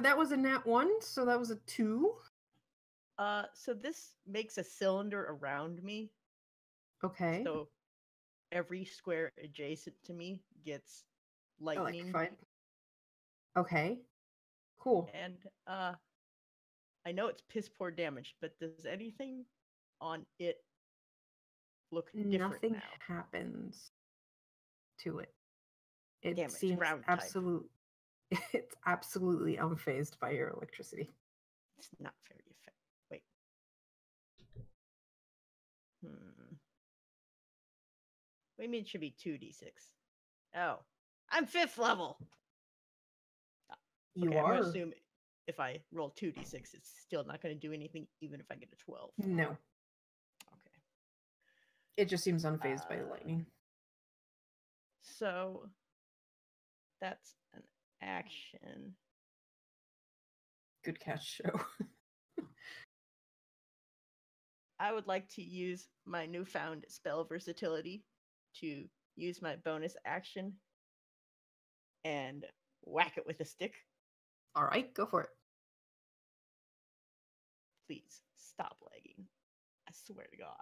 That was a nat 1, so that was a 2. So this makes a cylinder around me. Okay. So every square adjacent to me gets lightning. Electrified. Okay. Cool. And I know it's piss poor damage, but does anything on it look different Nothing now? happens to it. It Damn it, seems ground type. It's absolutely unfazed by your electricity. It's not very effective. Wait. What do you mean it should be 2d6? Oh, I'm 5th level. You Okay, I'm are. gonna assume if I roll 2d6, it's still not going to do anything, even if I get a 12. No. Okay. It just seems unfazed by the lightning. So that's an action. Good catch, show. I would like to use my newfound spell versatility to use my bonus action and whack it with a stick. All right, go for it. Please stop lagging. I swear to God.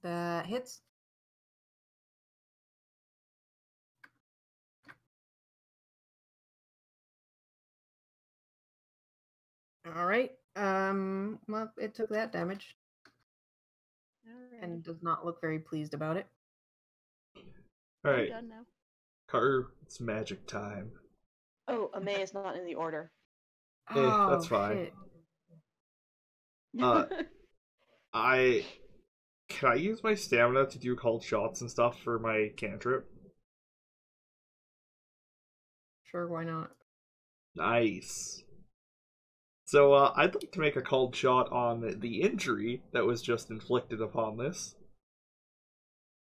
That hits. All right. Well, it took that damage and does not look very pleased about it. Alright, I'm done now. Carter, it's magic time. Oh, Amay is not in the order. That's fine. Shit. Can I use my stamina to do cold shots and stuff for my cantrip? Sure, why not? Nice. So, I'd like to make a cold shot on the injury that was just inflicted upon this.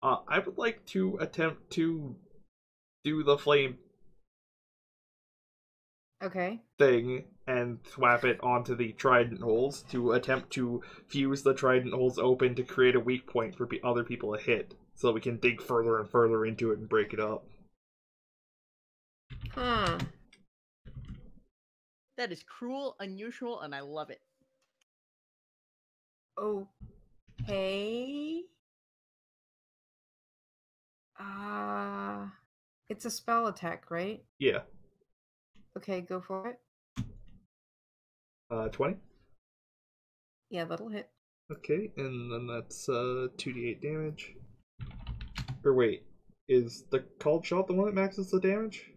I would like to attempt to do the flame. Okay. thing and thwap it onto the trident holes to attempt to fuse the trident holes open to create a weak point for other people to hit, so that we can dig further and further into it and break it up. Huh. That is cruel, unusual, and I love it. Okay. It's a spell attack, right? Yeah. Okay, go for it. 20. Yeah, that'll hit. Okay, and then that's 2d8 damage. Or wait, is the called shot the one that maxes the damage?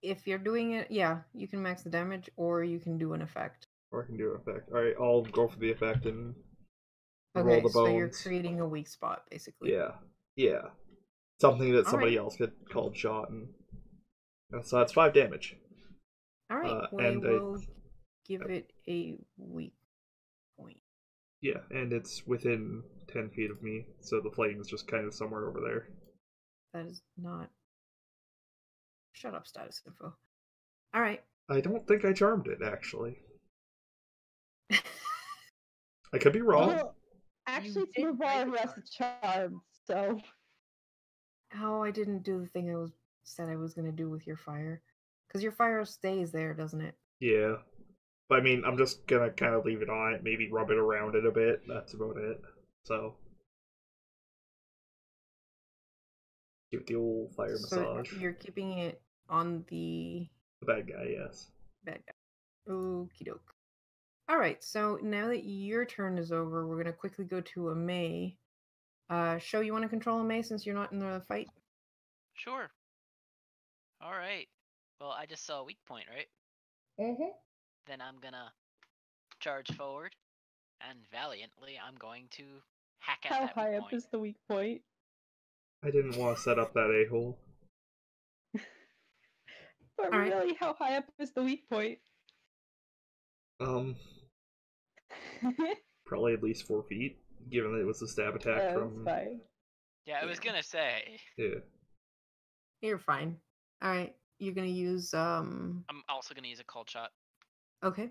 If you're doing it, yeah, you can max the damage, or you can do an effect. Or I can do an effect. Alright, I'll go for the effect and roll Okay, the bones. so you're creating a weak spot, basically. Yeah. Yeah. Something that somebody Alright. else could called shot, and so that's 5 damage. Alright, we and will give it a weak point. Yeah, and it's within 10 feet of me, so the flame is just kind of somewhere over there. That is not... Shut up, status info. Alright. I don't think I charmed it, actually. I could be wrong. Well, actually, did it's break Mavar a who has the charm, so. Oh, I didn't do the thing I said I was gonna do with your fire. Because your fire stays there, doesn't it? Yeah. But I mean, I'm just gonna kind of leave it on it, maybe rub it around it a bit. That's about it. So. Give it the old fire massage. You're keeping it on the The bad guy, yes. bad guy. Okie doke. Alright, so now that your turn is over, we're gonna quickly go to a May. Show, you want to control a May since you're not in the fight? Sure. All right. Well, I just saw a weak point, right? Mm-hmm. Then I'm gonna charge forward, and valiantly, I'm going to hack at How that high weak up point. is the weak point? I didn't want to set up that a-hole. But Alright. really, how high up is the weak point? Probably at least 4 feet, given that it was a stab attack That's from. fine. Yeah, I was gonna say. Yeah. You're fine. Alright, you're gonna use, I'm also gonna use a cold shot. Okay.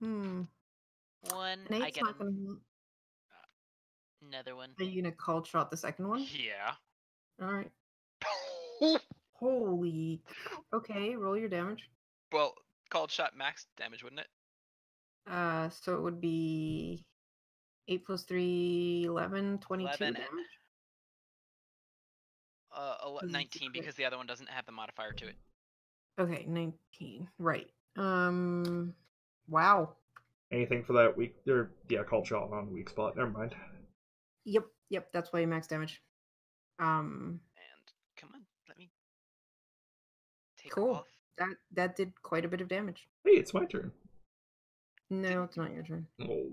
One. An I eight's get not gonna... another one. Are you gonna cold shot the second one? Yeah. Alright. Holy... Okay, roll your damage. Well, cold shot max damage, wouldn't it? So it would be 8 plus 3, 11, 22 11. damage? 19 because the other one doesn't have the modifier to it. Okay, 19. Right. Wow. Anything for that weak. Or, yeah, called shot on the weak spot. Never mind. Yep, that's why you max damage. And come on, let me take Cool. off. That did quite a bit of damage. Hey, it's my turn. No, it's not your turn. Oh.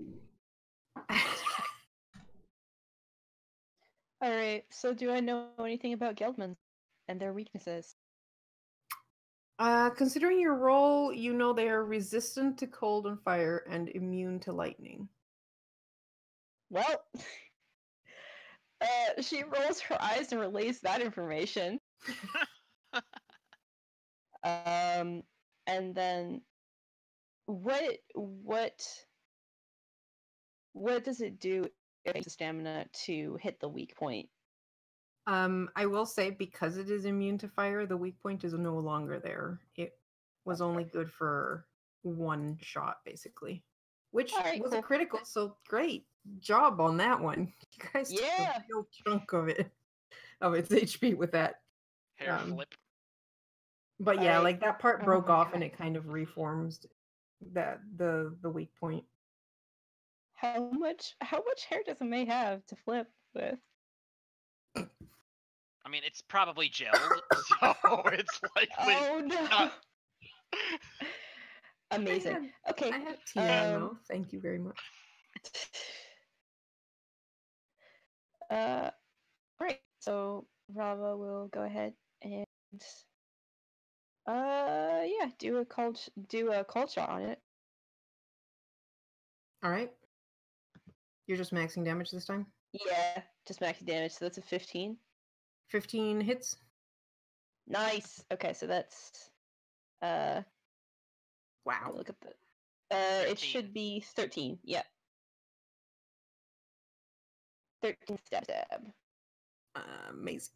Alright, so do I know anything about Geldmans and their weaknesses? Considering your role, you know they are resistant to cold and fire and immune to lightning. Well, she rolls her eyes and relays that information. And then what does it do if it's stamina to hit the weak point? I will say because it is immune to fire, the weak point is no longer there. It was only good for one shot, basically. Which Alright, was cool. a critical, so great job on that one. You guys took Yeah. a real chunk of its HP with that. Hair flip. But yeah, Alright. like that part Oh broke my off God. and it kind of reforms the weak point. How much hair does a May have to flip with? I mean, it's probably gelled, so it's likely Oh no! not. Amazing. Okay. I have TN though. Thank you very much. Right. So Rava will go ahead and yeah, do a cold shot on it. All right. You're just maxing damage this time? Yeah, just max damage. So that's a 15. 15 hits. Nice. Okay, so that's let me Wow. look at the it 13. should be 13. Yep. 13 stab. Amazing.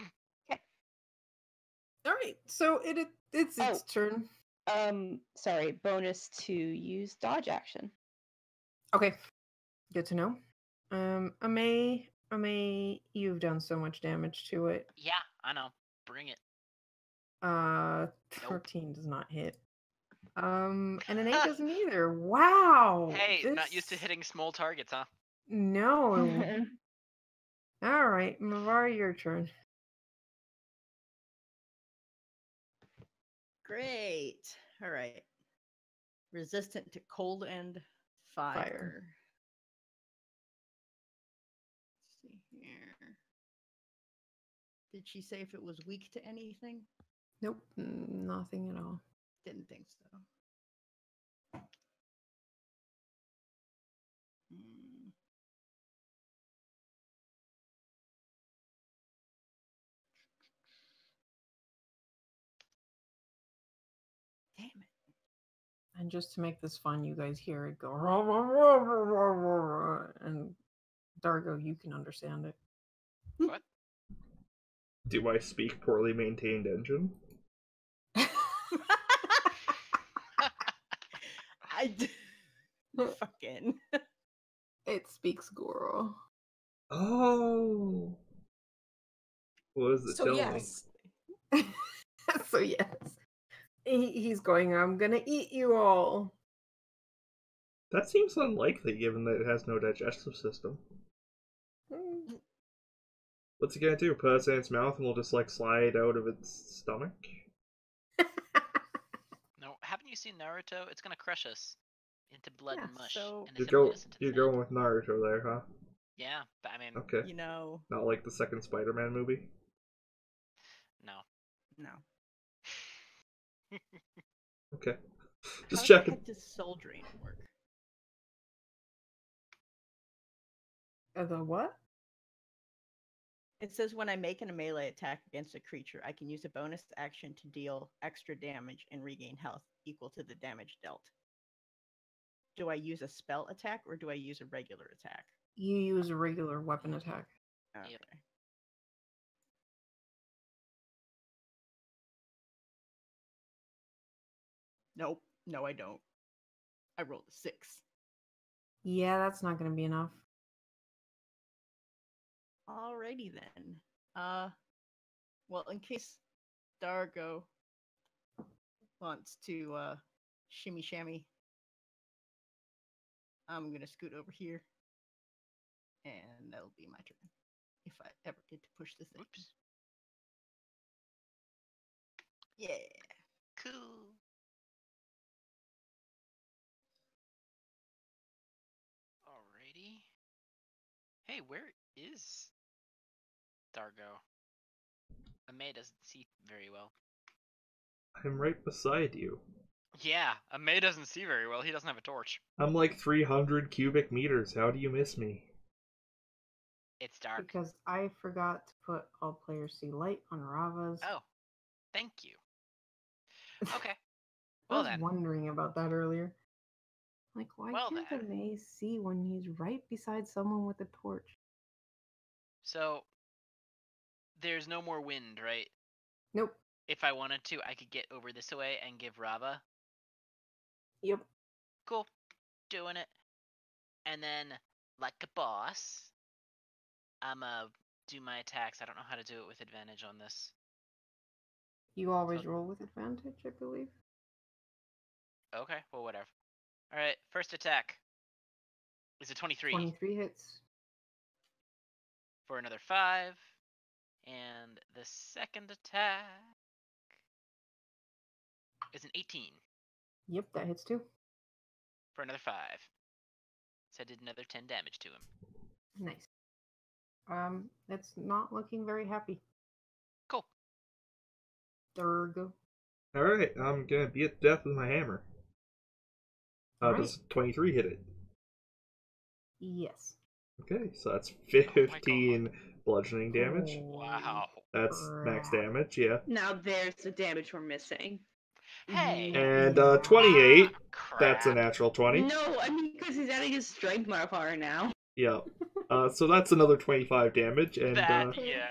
Okay. All right, so it's Oh. its turn. Sorry, bonus to use dodge action. Okay, good to know. Amay, you've done so much damage to it. Yeah, I know. Bring it. 13 does not hit. And an 8 doesn't either. Wow. Hey, not used to hitting small targets, huh? No. All right, Mavar, your turn. Great. All right. Resistant to cold and fire. Let's see here. Did she say if it was weak to anything? Nope, nothing at all. Didn't think so. Hmm. Damn it. And just to make this fun, you guys hear it go, and Dargo, you can understand it. What? Do I speak poorly maintained engine? I d- fucking. It speaks Goro. Oh. What does it So tell yes, So yes, he's going, I'm gonna eat you all. me? That seems unlikely given that it has no digestive system. What's it gonna do? Put us in its mouth and we'll just like slide out of its stomach? No, haven't you seen Naruto? It's gonna crush us into blood Yeah, and mush so- and You're assimilate us into the you're sand. going with Naruto there, huh? Yeah, but I mean, Okay. You know, Not like the second Spider-Man movie. no. no. Okay. How Just the checking. heck does soul drain work? The what? It says when I make a melee attack against a creature, I can use a bonus action to deal extra damage and regain health equal to the damage dealt. Do I use a spell attack or do I use a regular attack? You use a regular weapon attack. Okay. Yep. Nope. No, I don't. I rolled a 6. Yeah, that's not gonna be enough. Alrighty then. Well, in case Dargo wants to shimmy shammy, I'm gonna scoot over here, and that'll be my turn if I ever get to push the thing. Oops. Yeah. Cool. Alrighty. Hey, where is Dargo? Amay doesn't see very well. I'm right beside you. Yeah, Amay doesn't see very well. He doesn't have a torch. I'm like 300 cubic meters. How do you miss me? It's dark. Because I forgot to put all players see light on Rava's. Oh, thank you. Okay. I Well was then. wondering about that earlier. Like, why Well can't then. the maze see when he's right beside someone with a torch? So, there's no more wind, right? Nope. If I wanted to, I could get over this way and give Rava. Yep. Cool. Doing it. And then, like a boss, I'ma do my attacks. I don't know how to do it with advantage on this. You always roll with advantage, I believe. Okay, well, whatever. Alright, first attack is a 23 23 hits. for another 5. And the second attack is an 18 Yep, that hits too. for another 5. So I did another 10 damage to him. Nice. It's not looking very happy. Cool. Durgo. Alright, I'm gonna beat death with my hammer. Does 23 hit it? Yes. Okay, so that's Oh my 15 bludgeoning damage. Wow. That's max Crap. damage, yeah. Now there's the damage we're missing. Hey. And Yeah. 28. Crap. That's a natural 20. No, I mean because he's adding his strength modifier now. Yep. So that's another 25 damage, and That, yeah.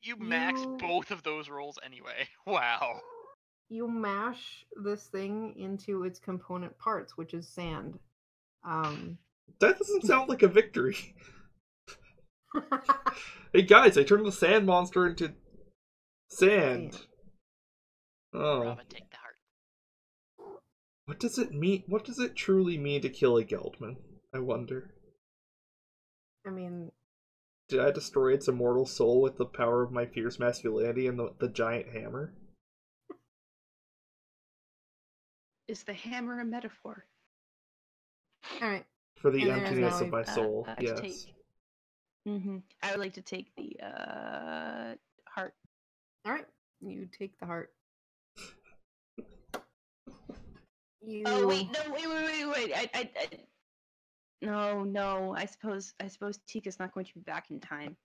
You max You- both of those rolls anyway. Wow. You mash this thing into its component parts, which is sand. that doesn't sound like a victory. Hey guys, I turned the sand monster into sand. Sand. Oh. Robin, take the heart. What does it mean? What does it truly mean to kill a Geldman? I wonder. I mean, Did I destroy its immortal soul with the power of my fierce masculinity and the giant hammer? Is the hammer a metaphor? all right. For the And there is emptiness now of my soul, to yes. take. I would like to take the heart. All right. You take the heart. You. Oh wait, no, wait. No. I suppose Tika's not going to be back in time.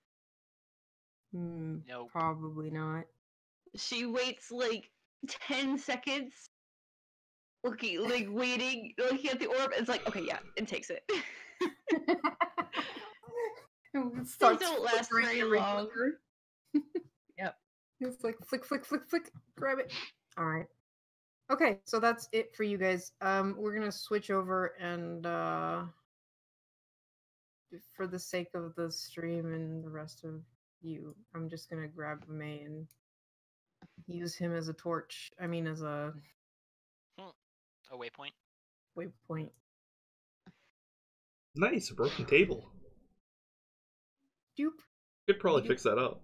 Nope. Probably not. She waits like 10 seconds, looking, like waiting, looking at the orb. And it's like, okay, yeah, and takes it. It These starts don't last flickering very every long. flicker. Yep. It's like flick, flick, flick, flick. Grab it. All right. Okay, so that's it for you guys. We're gonna switch over and for the sake of the stream and the rest of you, I'm just gonna grab May and use him as a torch. I mean, as a A waypoint. waypoint. Nice, a broken table. Doop. Could probably fix that up.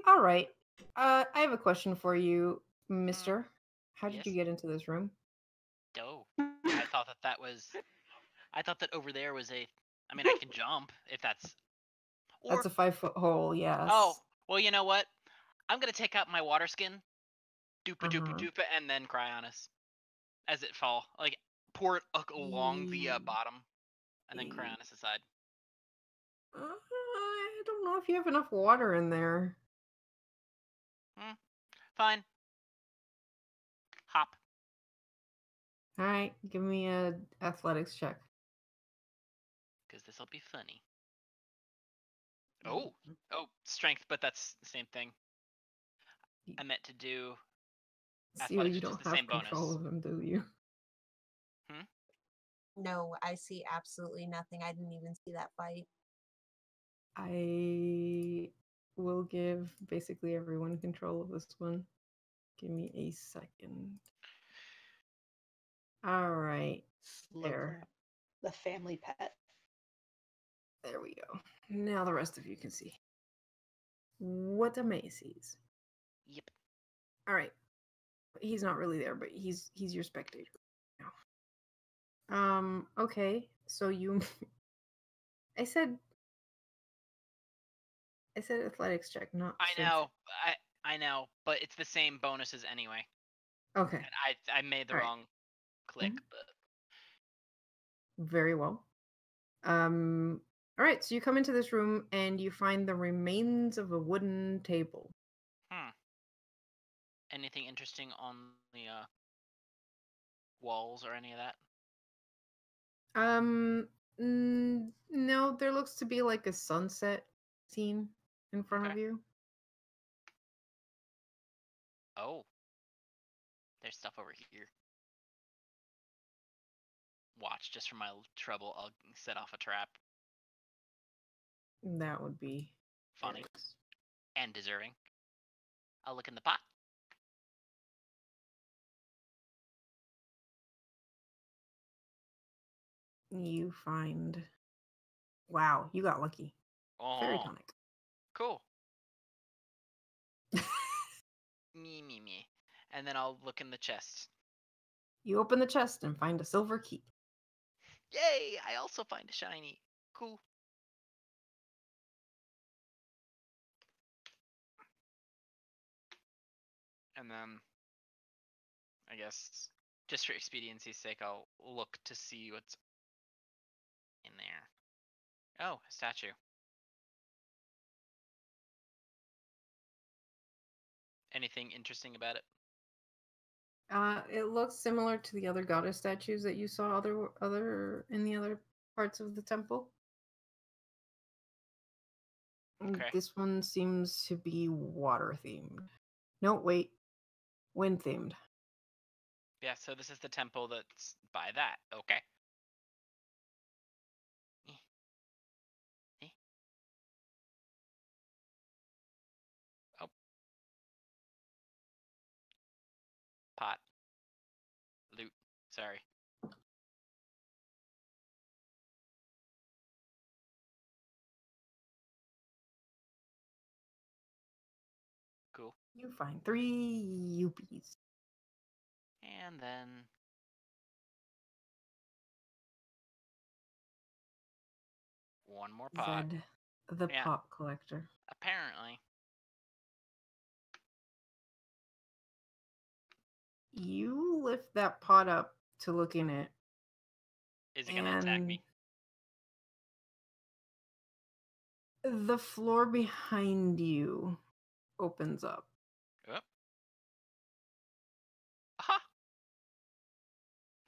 All right. I have a question for you, Mister. How did Yes? you get into this room? Oh. I thought that was. I thought that over there was a. I mean, I can jump if that's. Or, That's a 5-foot hole. Yes. oh, well, you know what? I'm gonna take out my water skin, doopa doopa Uh-huh. doopa, and then cry on us as it fall. Like pour it along the bottom, and then cry on us aside. I don't know if you have enough water in there. Fine. Hop. All right, give me a athletics check. Because this will be funny. Oh, strength, but that's the same thing. I meant to do Seal, athletics, you which is don't the have same control bonus. of them, do you? No, I see absolutely nothing. I didn't even see that fight. I will give basically everyone control of this one. Give me a second. All right. Slow There. clap. The family pet. There we go. Now the rest of you can see what a May sees. Yep. All right. He's not really there, but he's your spectator now. Okay. So you I said athletics check, not I strength know. I know, but it's the same bonuses anyway. check. Okay. And I made the All right. wrong click, but Very well. All right, so you come into this room and you find the remains of a wooden table. anything interesting on the walls or any of that? No, there looks to be like a sunset scene in front of Okay. you. Oh. There's stuff over here. Watch, just for my trouble, I'll set off a trap. That would be Funny. hilarious. And deserving. I'll look in the pot. You find. Wow, you got lucky. Fairy Oh, tonic. cool. Me. And then I'll look in the chest. You open the chest and find a silver key. Yay! I also find a shiny. Cool. And then, I guess, just for expediency's sake, I'll look to see what's in there. Oh, a statue. Anything interesting about it? It looks similar to the other goddess statues that you saw other in the other parts of the temple. Okay. This one seems to be water themed. No, wait, wind themed. Yeah, so this is the temple that's by that. Okay. Oh. Pot. Loot. Sorry. Cool. You find 3 Yupies. And then one more pot. Zed, the Yeah. pop collector. Apparently. You lift that pot up to look in it. Is it gonna attack me? The floor behind you opens up. Oh. Aha!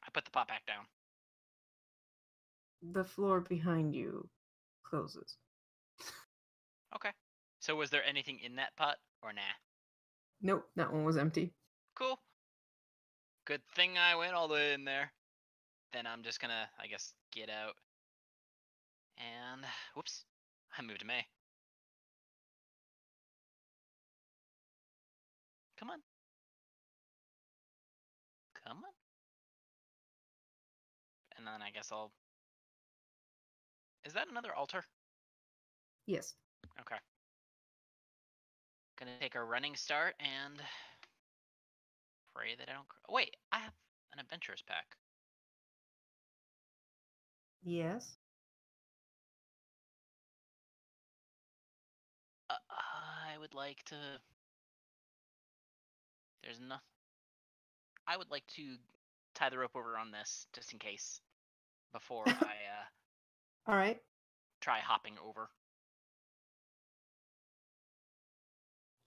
I put the pot back down. The floor behind you closes. Okay. So was there anything in that pot or nah? Nope, that one was empty. Cool. Good thing I went all the way in there. Then I'm just gonna, I guess, get out. And whoops, I moved to May. Come on. Come on. And then I guess I'll. Is that another altar? Yes. Okay. Gonna take a running start and pray that I don't. Oh, wait, I have an adventurer's pack. Yes. I would like to. There's no. I would like to tie the rope over on this just in case before I All right. try hopping over.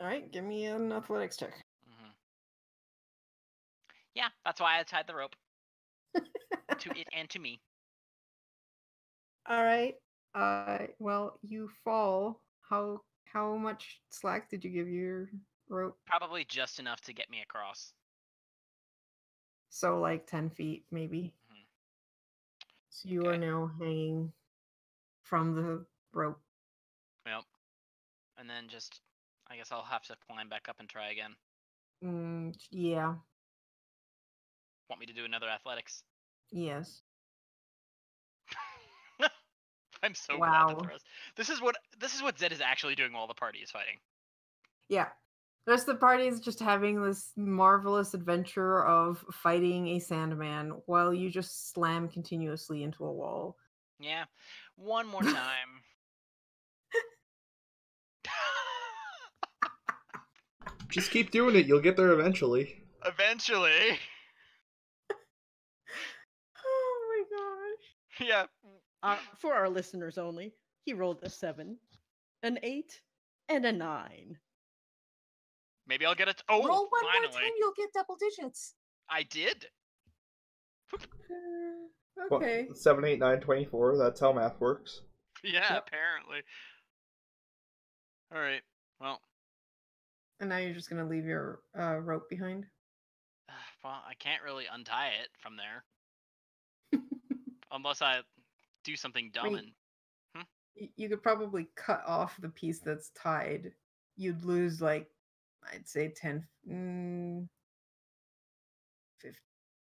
All right. Give me an athletics check. Mm-hmm. Yeah, that's why I tied the rope to it and to me. All right. Well, you fall. How much slack did you give your rope? Probably just enough to get me across. So like 10 feet, maybe. Mhm. So you are Okay. now hanging from the rope. Yep. And then just, I guess I'll have to climb back up and try again. Yeah. Want me to do another athletics? Yes. I'm so glad Wow. that the rest. This is what Zed is actually doing while the party is fighting. Yeah. The rest of the party is just having this marvelous adventure of fighting a sandman while you just slam continuously into a wall. Yeah. One more time. Just keep doing it. You'll get there eventually. Eventually. Oh my gosh. Yeah. For our listeners only, he rolled a 7, an 8, and a 9. Maybe I'll get it. Oh, Roll one finally. more time, you'll get double digits. I did. Okay. 7, 8, 9, 24. That's how math works. Yeah, Yep. apparently. All right. Well, And now you're just going to leave your rope behind? well, I can't really untie it from there unless I do something dumb Wait. and You could probably cut off the piece that's tied. You'd lose like, I'd say 10, 50,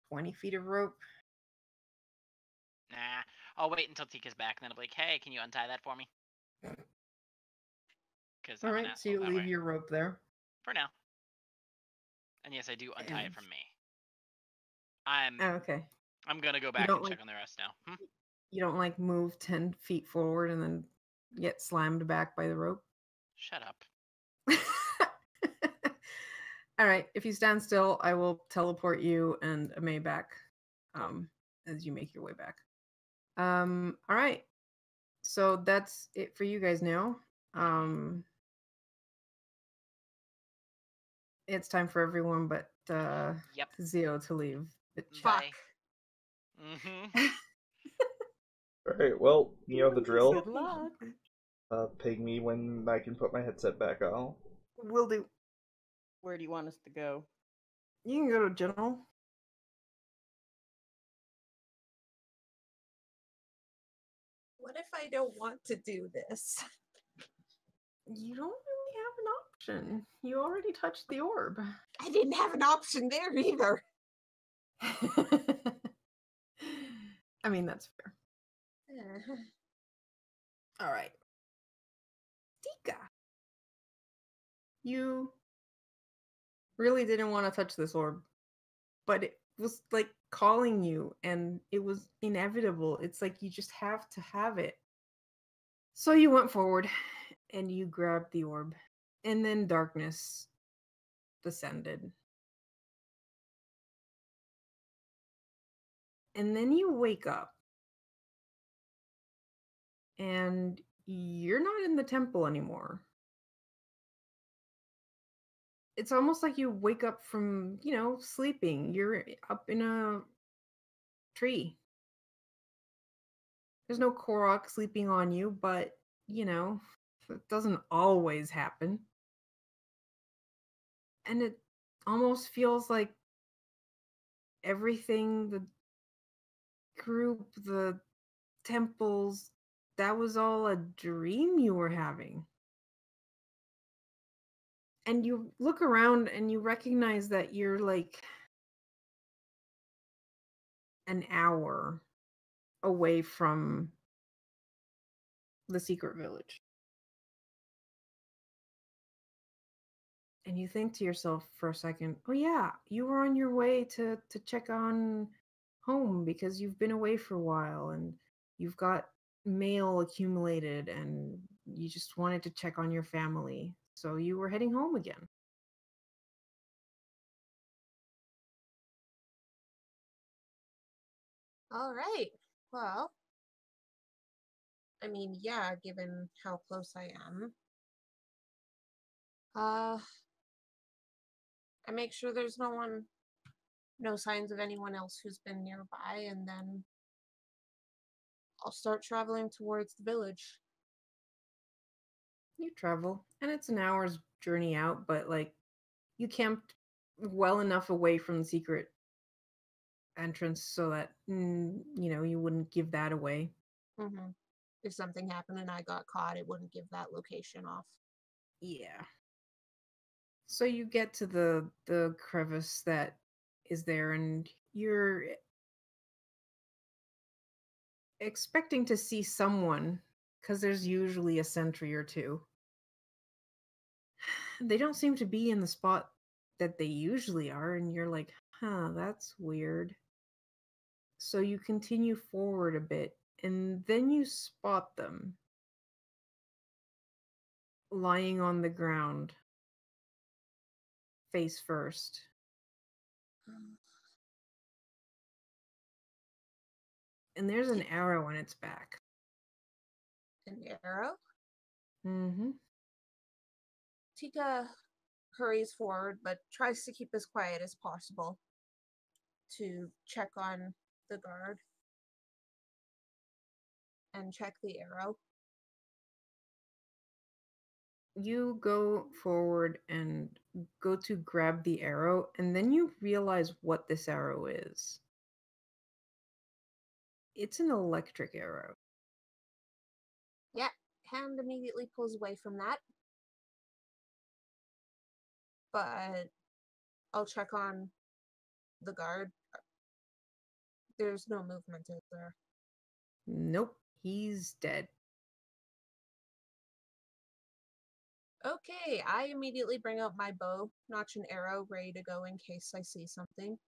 20 feet of rope. nah. I'll wait until Tika's back, and then I'll be like, "Hey, can you untie that for me?" Because All I'm an right, so asshole you that leave way. your rope there. For now. And yes, I do untie it And- from me. I'm okay. gonna go back don't and like- check on the rest now. You don't like move 10 feet forward and then get slammed back by the rope? Shut up. All right, if you stand still, I will teleport you and May back as you make your way back. All right. So that's it for you guys now. It's time for everyone but Yep. Zio to leave the chat. Fuck. Mm-hmm. Alright, well, you know the drill. Good luck. Ping me when I can put my headset back on. Will do. Where do you want us to go? You can go to general. What if I don't want to do this? You don't really have an option. You already touched the orb. I didn't have an option there either. I mean, that's fair. Uh, All right. Tika. You really didn't want to touch this orb, but it was like calling you and it was inevitable. It's like you just have to have it. So you went forward and you grabbed the orb, and then darkness descended. And then you wake up and you're not in the temple anymore. It's almost like you wake up from, sleeping. You're up in a tree. There's no Korok sleeping on you, but, it doesn't always happen. And it almost feels like everything, the group, the temples, that was all a dream you were having. And you look around and you recognize that you're like an hour away from the secret village. And you think to yourself for a second, oh yeah, you were on your way to check on home because you've been away for a while and you've got mail accumulated and you just wanted to check on your family. So you were heading home again. all right. Well, I mean, yeah, given how close I am. I make sure there's no signs of anyone else who's been nearby, and then I'll start traveling towards the village. You travel, and it's an hour's journey out, but like you camped well enough away from the secret entrance so that you wouldn't give that away. Mm-hmm. If something happened and I got caught, it wouldn't give that location off. Yeah. So you get to the crevice that is there, and you're expecting to see someone because there's usually a sentry or two. They don't seem to be in the spot that they usually are, and you're like, huh, that's weird. So you continue forward a bit, and then you spot them lying on the ground, face first. And there's an arrow in its back. An arrow? Mm-hmm. Tika hurries forward, but tries to keep as quiet as possible to check on the guard and check the arrow. You go forward and go to grab the arrow, and then you realize what this arrow is. It's an electric arrow. Yeah, hand immediately pulls away from that. But I'll check on the guard. There's no movement, is there? Nope, he's dead. Okay, I immediately bring out my bow, notch an arrow ready to go in case I see something.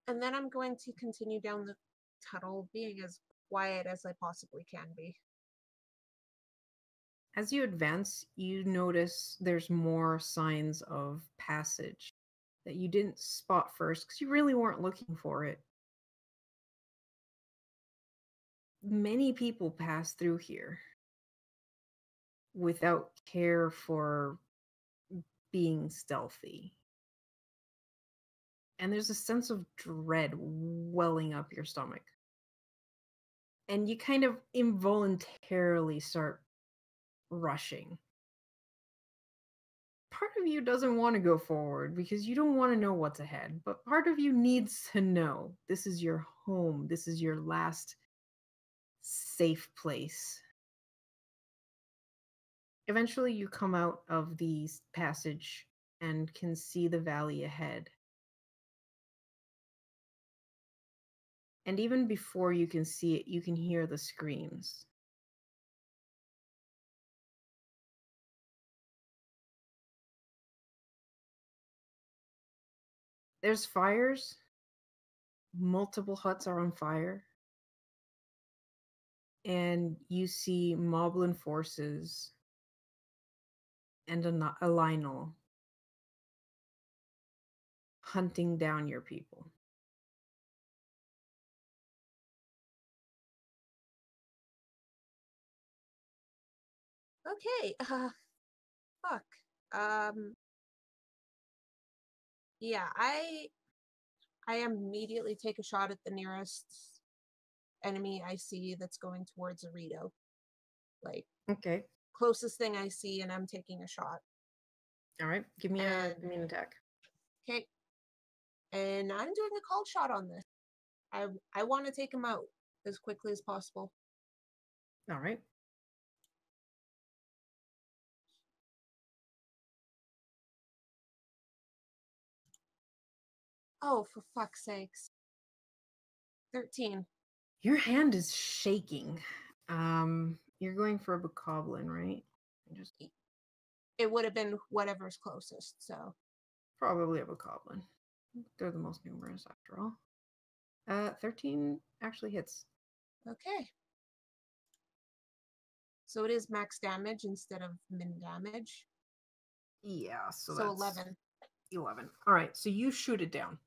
And then I'm going to continue down the tunnel, being as quiet as I possibly can be. As you advance, you notice there's more signs of passage that you didn't spot first because you really weren't looking for it. Many people pass through here without care for being stealthy. And there's a sense of dread welling up your stomach. And you kind of involuntarily start rushing. Part of you doesn't want to go forward because you don't want to know what's ahead, but part of you needs to know this is your home. This is your last safe place. Eventually, you come out of the passage and can see the valley ahead. And even before you can see it, you can hear the screams. There's fires. Multiple huts are on fire. And you see Moblin forces and a Lionel hunting down your people. Okay. Fuck. Yeah, I immediately take a shot at the nearest enemy I see that's going towards Arito. Like, Okay. closest thing I see, and I'm taking a shot. All right. Give me an attack. Okay. And I'm doing a called shot on this. I want to take him out as quickly as possible. All right. Oh, for fuck's sakes. 13. Your hand is shaking. You're going for a bokoblin, right? It would have been whatever's closest, so. Probably a bokoblin. They're the most numerous after all. 13 actually hits. Okay. So it is max damage instead of min damage. Yeah, so So that's 11. 11. All right, so you shoot it down.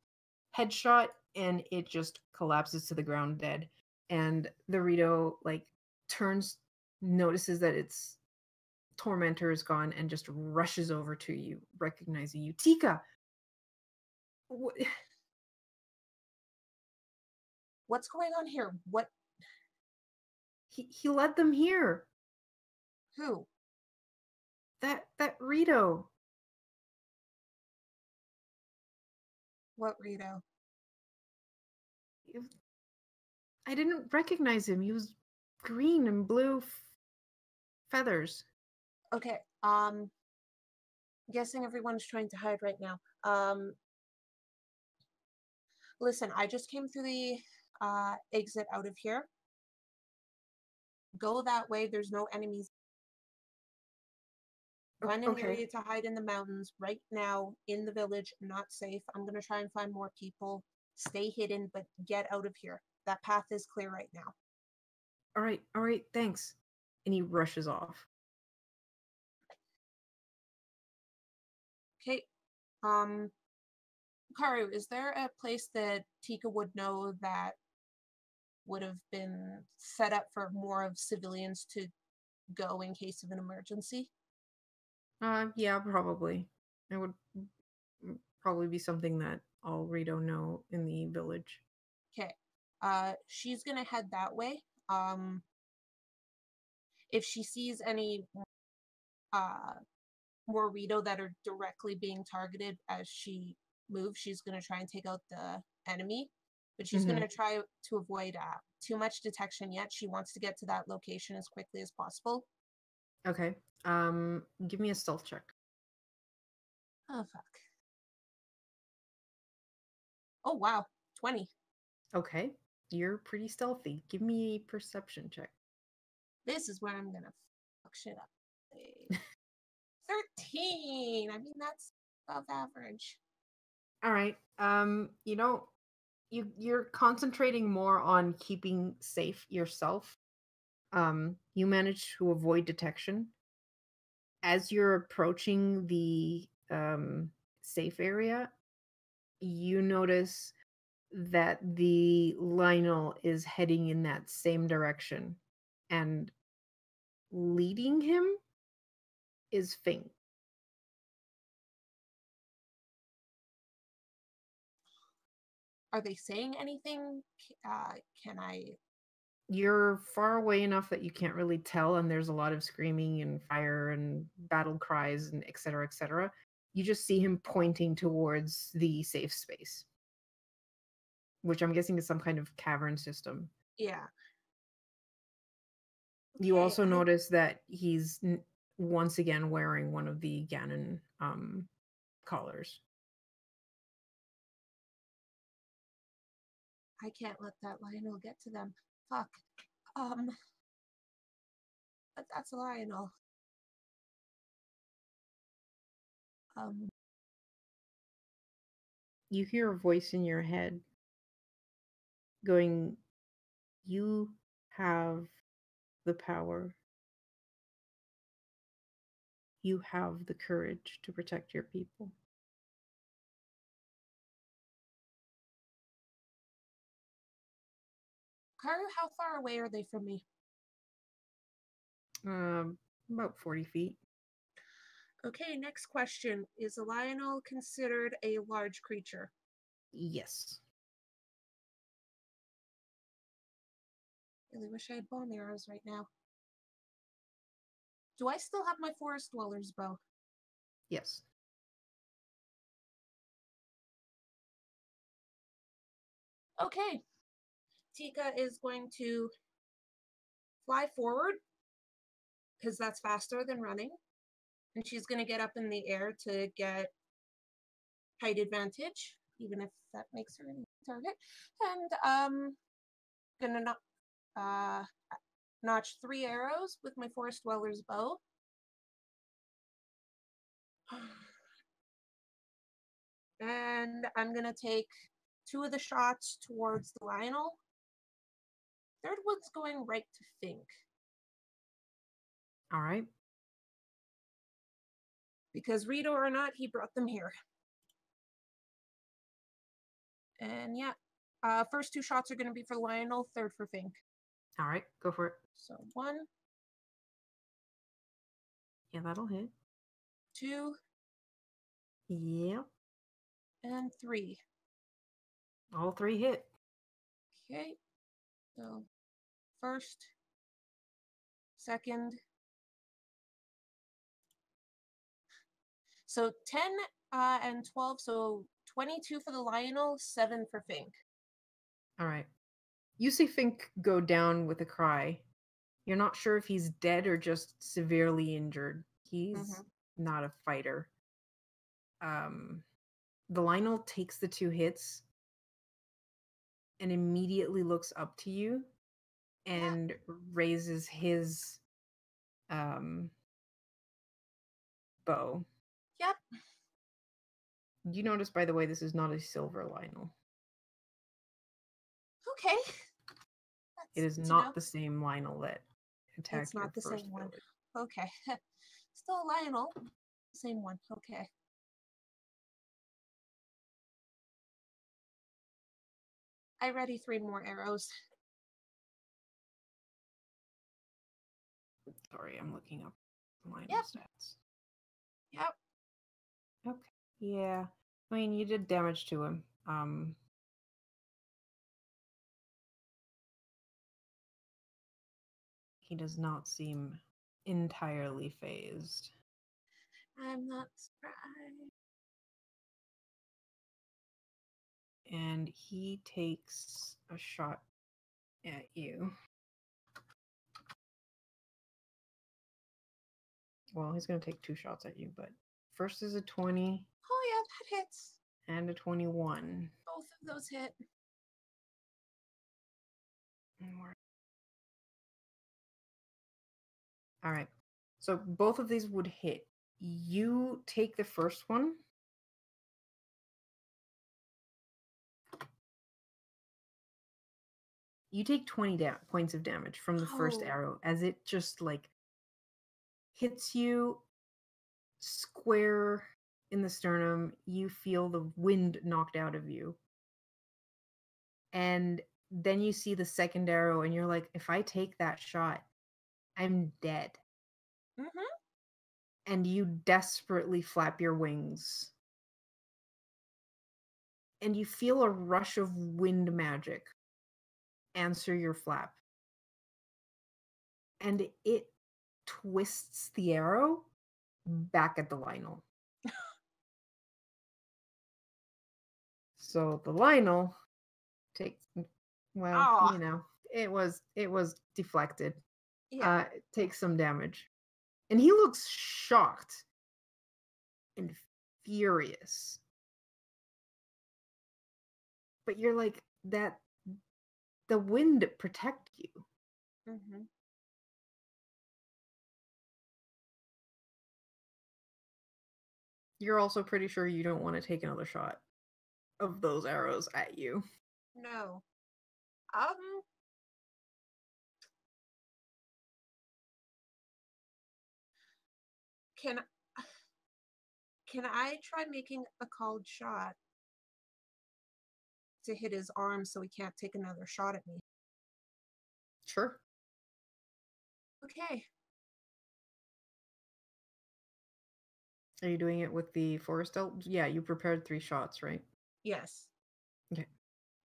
Headshot, and it just collapses to the ground dead. And the Rito, like, turns, notices that its tormentor is gone, and just rushes over to you, recognizing you. Tika! What's going on here? What? He led them here. Who? That Rito. What Rito? I didn't recognize him. He was green and blue feathers. Okay. Guessing everyone's trying to hide right now. Listen, I just came through the exit out of here. Go that way. There's no enemies. Find an area to hide in the mountains. Right now, in the village, not safe. I'm gonna try and find more people. Stay hidden, but get out of here. That path is clear right now. All right, thanks. And he rushes off. Okay. Karu, is there a place that Tika would know that would have been set up for more of civilians to go in case of an emergency? Yeah, probably. It would probably be something that all Rito know in the village. Okay. She's gonna head that way. If she sees any more Rito that are directly being targeted as she moves, she's gonna try and take out the enemy. But she's gonna try to avoid too much detection yet. She wants to get to that location as quickly as possible. Okay. Give me a stealth check. Oh fuck. Oh wow, 20. Okay. You're pretty stealthy. Give me a perception check. This is where I'm gonna fuck shit up. 13. I mean, that's above average. All right. You're concentrating more on keeping safe yourself. You manage to avoid detection. As you're approaching the safe area, you notice that the Lionel is heading in that same direction, and leading him is Fink. Are they saying anything? Can I? You're far away enough that you can't really tell, and there's a lot of screaming and fire and battle cries and et cetera, et cetera. You just see him pointing towards the safe space, which I'm guessing is some kind of cavern system. Yeah. You Okay, also notice that he's once again wearing one of the Ganon collars. I can't let that Lionel get to them. Fuck. But that's a Lionel. You hear a voice in your head going, "You have the power. You have the courage to protect your people." Karu, how far away are they from me? About 40 feet. Okay, next question. Is a Lionel considered a large creature? Yes. Really wish I had bone arrows right now. Do I still have my forest dweller's bow? Yes. Okay. Tika is going to fly forward because that's faster than running. And she's going to get up in the air to get height advantage, even if that makes her a target. And going to notch 3 arrows with my forest dweller's bow. And I'm going to take 2 of the shots towards the Lionel. Third one's going right to Fink. All right. Because Rito or not, he brought them here. And yeah, first 2 shots are going to be for Lionel, third for Fink. All right, go for it. So 1, Yeah, that'll hit. 2, Yep. and 3. All 3 hit. Okay. So first, second. So 10 and 12, so 22 for the Lionel, 7 for Fink. All right. You see Fink go down with a cry. You're not sure if he's dead or just severely injured. He's not a fighter. The Lionel takes the 2 hits and immediately looks up to you and raises his bow. Yep. You notice, by the way, this is not a silver Lionel. Okay. It is not the same Lionel that attacked It's not the your first same one. village. Okay. Still a Lionel. Same one. Okay. I ready 3 more arrows. Sorry, I'm looking up Lionel Yep. stats. Yep. Okay. Yeah. I mean, you did damage to him. He does not seem entirely phased. I'm not surprised. And he takes a shot at you. Well, he's going to take 2 shots at you, but first is a 20. Oh yeah, that hits. And a 21. Both of those hit. All right. So both of these would hit. You take the first one. You take 20 points of damage from the first arrow as it just hits you square in the sternum. You feel the wind knocked out of you. And then you see the second arrow and you're like, if I take that shot, I'm dead. And you desperately flap your wings and you feel a rush of wind magic answer your flap. And it twists the arrow back at the Lionel. So the Lionel takes, well, Aw. you know, it was deflected. Yeah. Takes some damage. And he looks shocked and furious. But you're like, that the wind protect you. Mm-hmm. You're also pretty sure you don't want to take another shot of those arrows at you. No. Can I try making a called shot to hit his arm so he can't take another shot at me? Sure. Okay. Are you doing it with the forest elk? Yeah, you prepared 3 shots, right? Yes. Okay.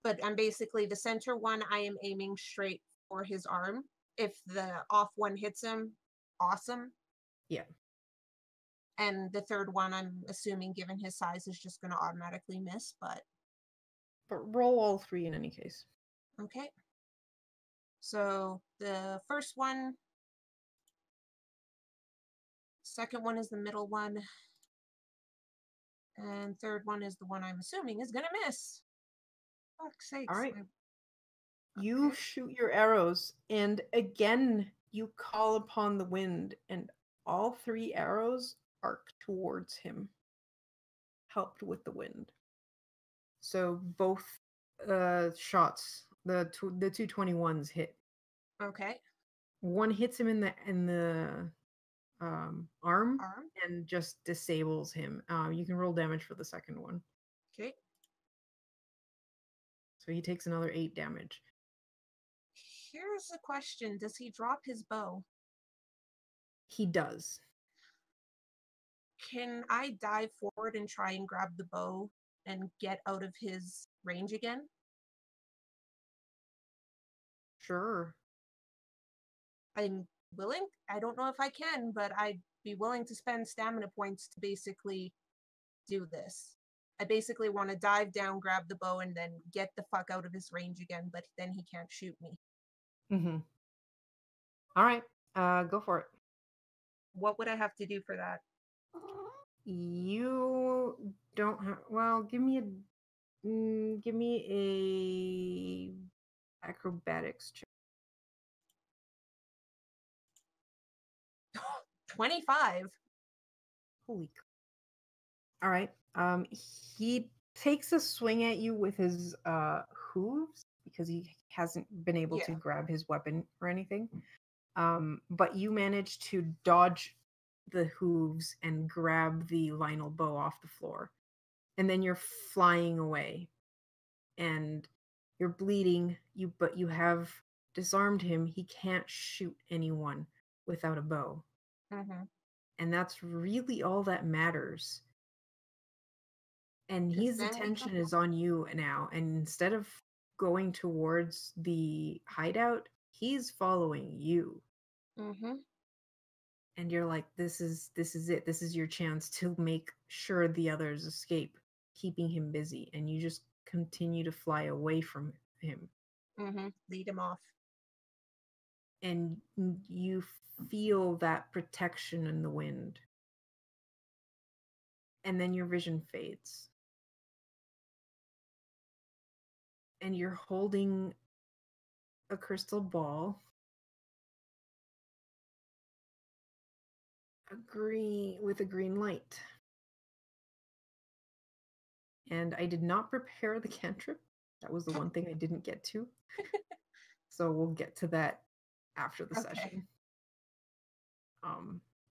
But I'm basically the center one, I am aiming straight for his arm. If the off one hits him, awesome. Yeah. And the third one, I'm assuming, given his size, is just going to automatically miss, but But roll all 3 in any case. okay. So the first one, second one is the middle one, and third one is the one I'm assuming is going to miss. Fuck's sakes. All right. You shoot your arrows, and again, you call upon the wind, and all 3 arrows arc towards him, helped with the wind. So both shots, the 221s hit. Okay. One hits him in the arm Arm. and just disables him. You can roll damage for the second one. Okay. So he takes another 8 damage. Here's a question. Does he drop his bow? He does. Can I dive forward and try and grab the bow and get out of his range again? Sure. I'm willing. I don't know if I can, but I'd be willing to spend stamina points to basically do this. I basically want to dive down, grab the bow, and then get the fuck out of his range again, but then he can't shoot me. Mm-hmm. All right. Go for it. What would I have to do for that? You don't have. Well, give me a acrobatics check. 25. Holy. All right. He takes a swing at you with his hooves because he hasn't been able to grab his weapon or anything. But you manage to dodge the hooves and grab the Lionel bow off the floor. And then you're flying away. And you're bleeding, but you have disarmed him. He can't shoot anyone without a bow. Mm-hmm. And that's really all that matters. And his attention is on you now. And instead of going towards the hideout, he's following you. Mm-hmm. And you're like, this is it. This is your chance to make sure the others escape, keeping him busy. And you just continue to fly away from him. Mm-hmm. Lead him off. And you feel that protection in the wind. And then your vision fades. And you're holding a crystal ball. With a green light. And I did not prepare the cantrip. That was the one thing I didn't get to. So we'll get to that after the session.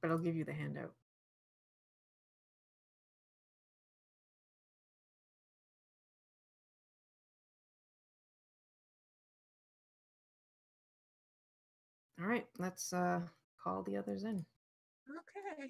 But I'll give you the handout. All right, let's call the others in. Okay.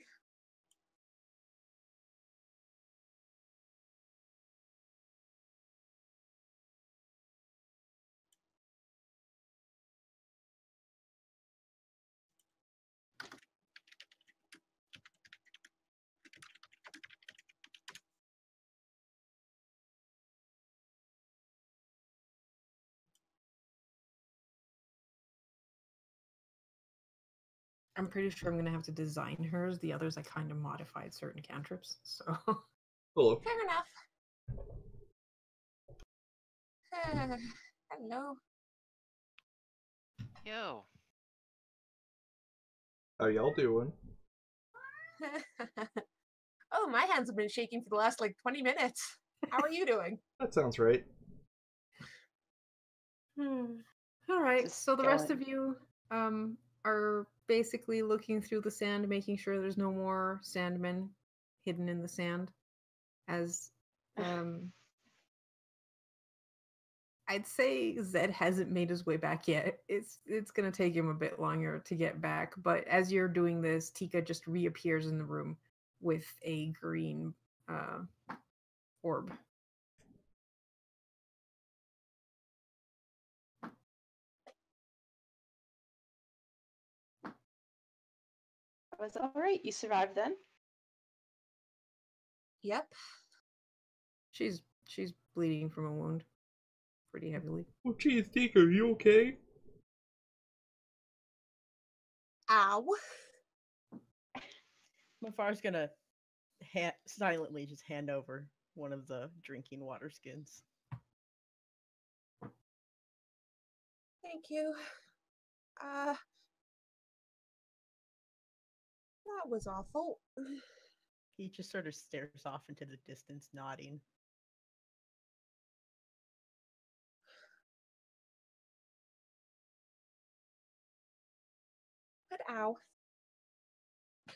I'm pretty sure I'm gonna have to design hers. The others I kind of modified certain cantrips, so Hello. Fair enough. Hello. Yo. How y'all doing? Oh, my hands have been shaking for the last like 20 minutes. How are you doing? That sounds right. all right. Just So the rest going. of you are basically looking through the sand, making sure there's no more sandmen hidden in the sand. As I'd say Zed hasn't made his way back yet. It's gonna take him a bit longer to get back. But as you're doing this, Tika just reappears in the room with a green orb. I was all right. You survived then. Yep. She's bleeding from a wound pretty heavily. Oh, geez, Tika, are you okay? Ow. Mafar's gonna silently just hand over one of the drinking water skins. Thank you. That was awful. He just sort of stares off into the distance, nodding. But ow. Is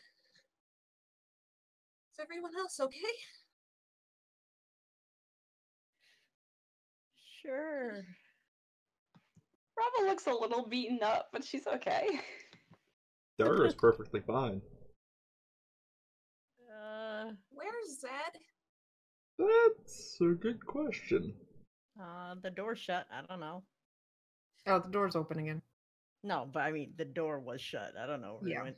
everyone else okay? Sure. Rava looks a little beaten up, but she's okay. Dara's perfectly fine. Where's Zed? That's a good question. The door's shut. I don't know. Oh, the door's open again. No, but I mean, the door was shut. I don't know where he Yeah. went.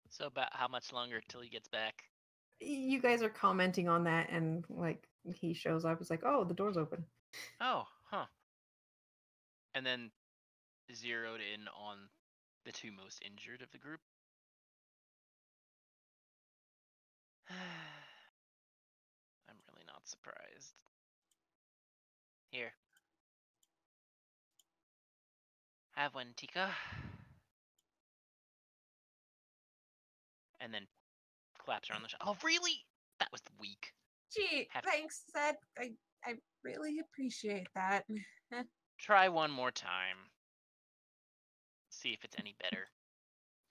So about how much longer till he gets back? You guys are commenting on that, and like he shows up. It's like, oh, the door's open. Oh, huh. And then zeroed in on the two most injured of the group. I'm really not surprised. Here. Have one, Tika. And then claps her on the shoulder. Oh, really? That was weak. Gee, thanks, Zed. I really appreciate that. Try one more time. See if it's any better.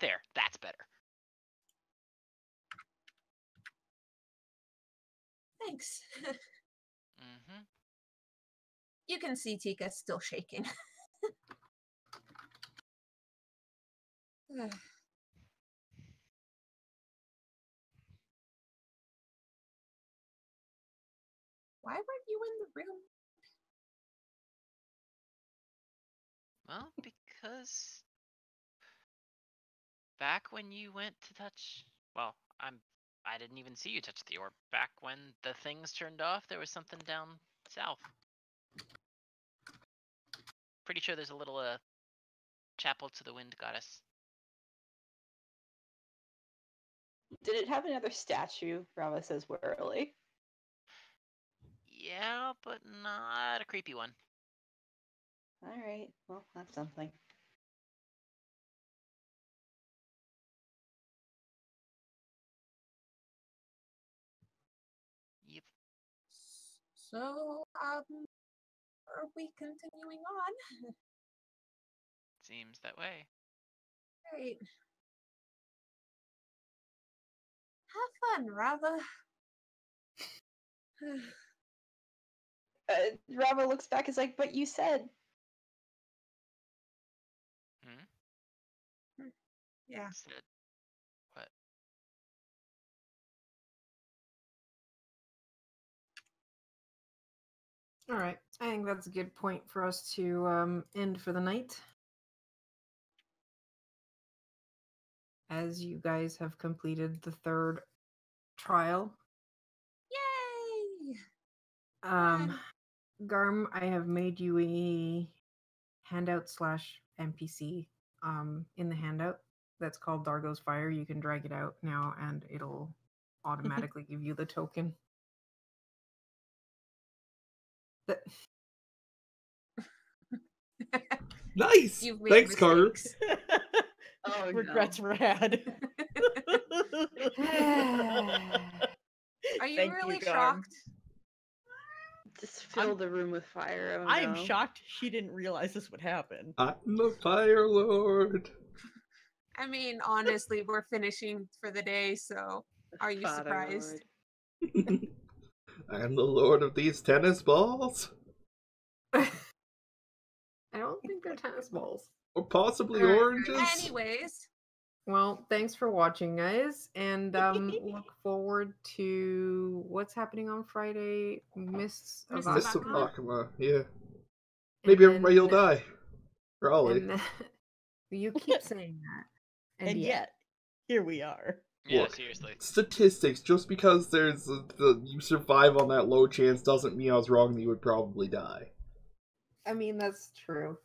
There, that's better. Thanks. Mm-hmm. You can see Tika still shaking. Why weren't you in the room? Well, because back when you went to touch, well, I didn't even see you touch the orb. Back when the things turned off, there was something down south. Pretty sure there's a little chapel to the wind goddess. Did it have another statue? Rava says warily. Yeah, but not a creepy one. All right. Well, that's something. Yep. So, are we continuing on? Seems that way. Great. Have fun, Rava. Rava looks back. Is like, but you said. Yeah. Said what? All right, I think that's a good point for us to end for the night. As you guys have completed the third trial. Yay! Garm, I have made you a handout / NPC in the handout that's called Dargo's Fire. You can drag it out now and it'll automatically give you the token. The- Nice. You've made Thanks, Carter. mistakes. Oh, Regrets were had. Are you Thank really Garm. shocked? Just fill the room with fire. Oh, I am no. shocked she didn't realize this would happen. I'm the Fire Lord. I mean, honestly, we're finishing for the day, so are you Father surprised? Lord. I am the Lord of these tennis balls. I don't think they're tennis balls. Or possibly Alright. oranges. Anyways, Well, thanks for watching, guys, and look forward to what's happening on Friday. Mists of Mists Miss of Akuma. Akuma, yeah. Maybe And everybody will then- die. Probably. And then- you keep saying that. And yet, here we are. Yeah, Look, seriously. Statistics, just because there's you survive on that low chance doesn't mean I was wrong that you would probably die. I mean, that's true.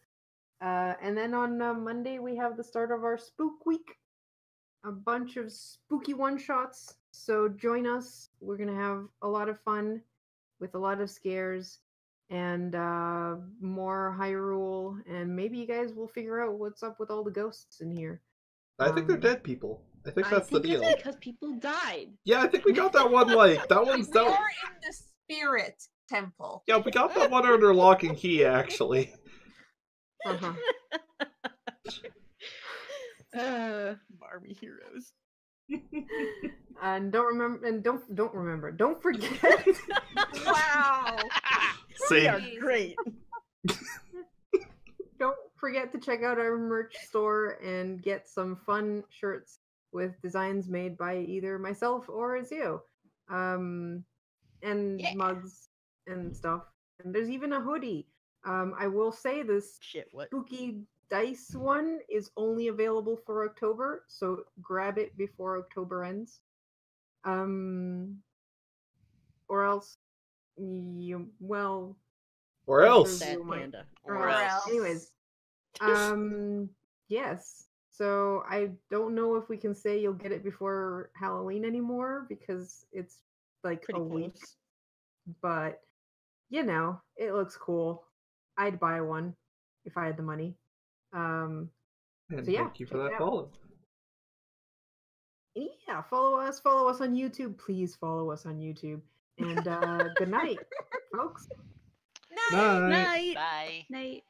And then on Monday, we have the start of our Spook Week. A bunch of spooky one-shots. So join us. We're going to have a lot of fun with a lot of scares and more Hyrule. And maybe you guys will figure out what's up with all the ghosts in here. I think they're dead people. I think that's the deal. It's because people died. Yeah, I think we got that one. Like that one's we are that. in the spirit temple. Yeah, we got that one under lock and key. Actually, Uh-huh. Army heroes. And don't forget. Wow. We same. are great. Don't forget to check out our merch store and get some fun shirts with designs made by either myself or Azio. And mugs and stuff. And there's even a hoodie. I will say this Shit, what? spooky dice one is only available for October, so grab it before October ends. Or else Or else. Sad you might- panda. Or else. Anyways, yes. So I don't know if we can say you'll get it before Halloween anymore because it's like Pretty a close. week. But it looks cool. I'd buy one if I had the money. And So yeah, thank you for check it that out. follow. Yeah, follow us on YouTube. Please follow us on YouTube. And good night, folks. Night. Night. Night. Bye. Night.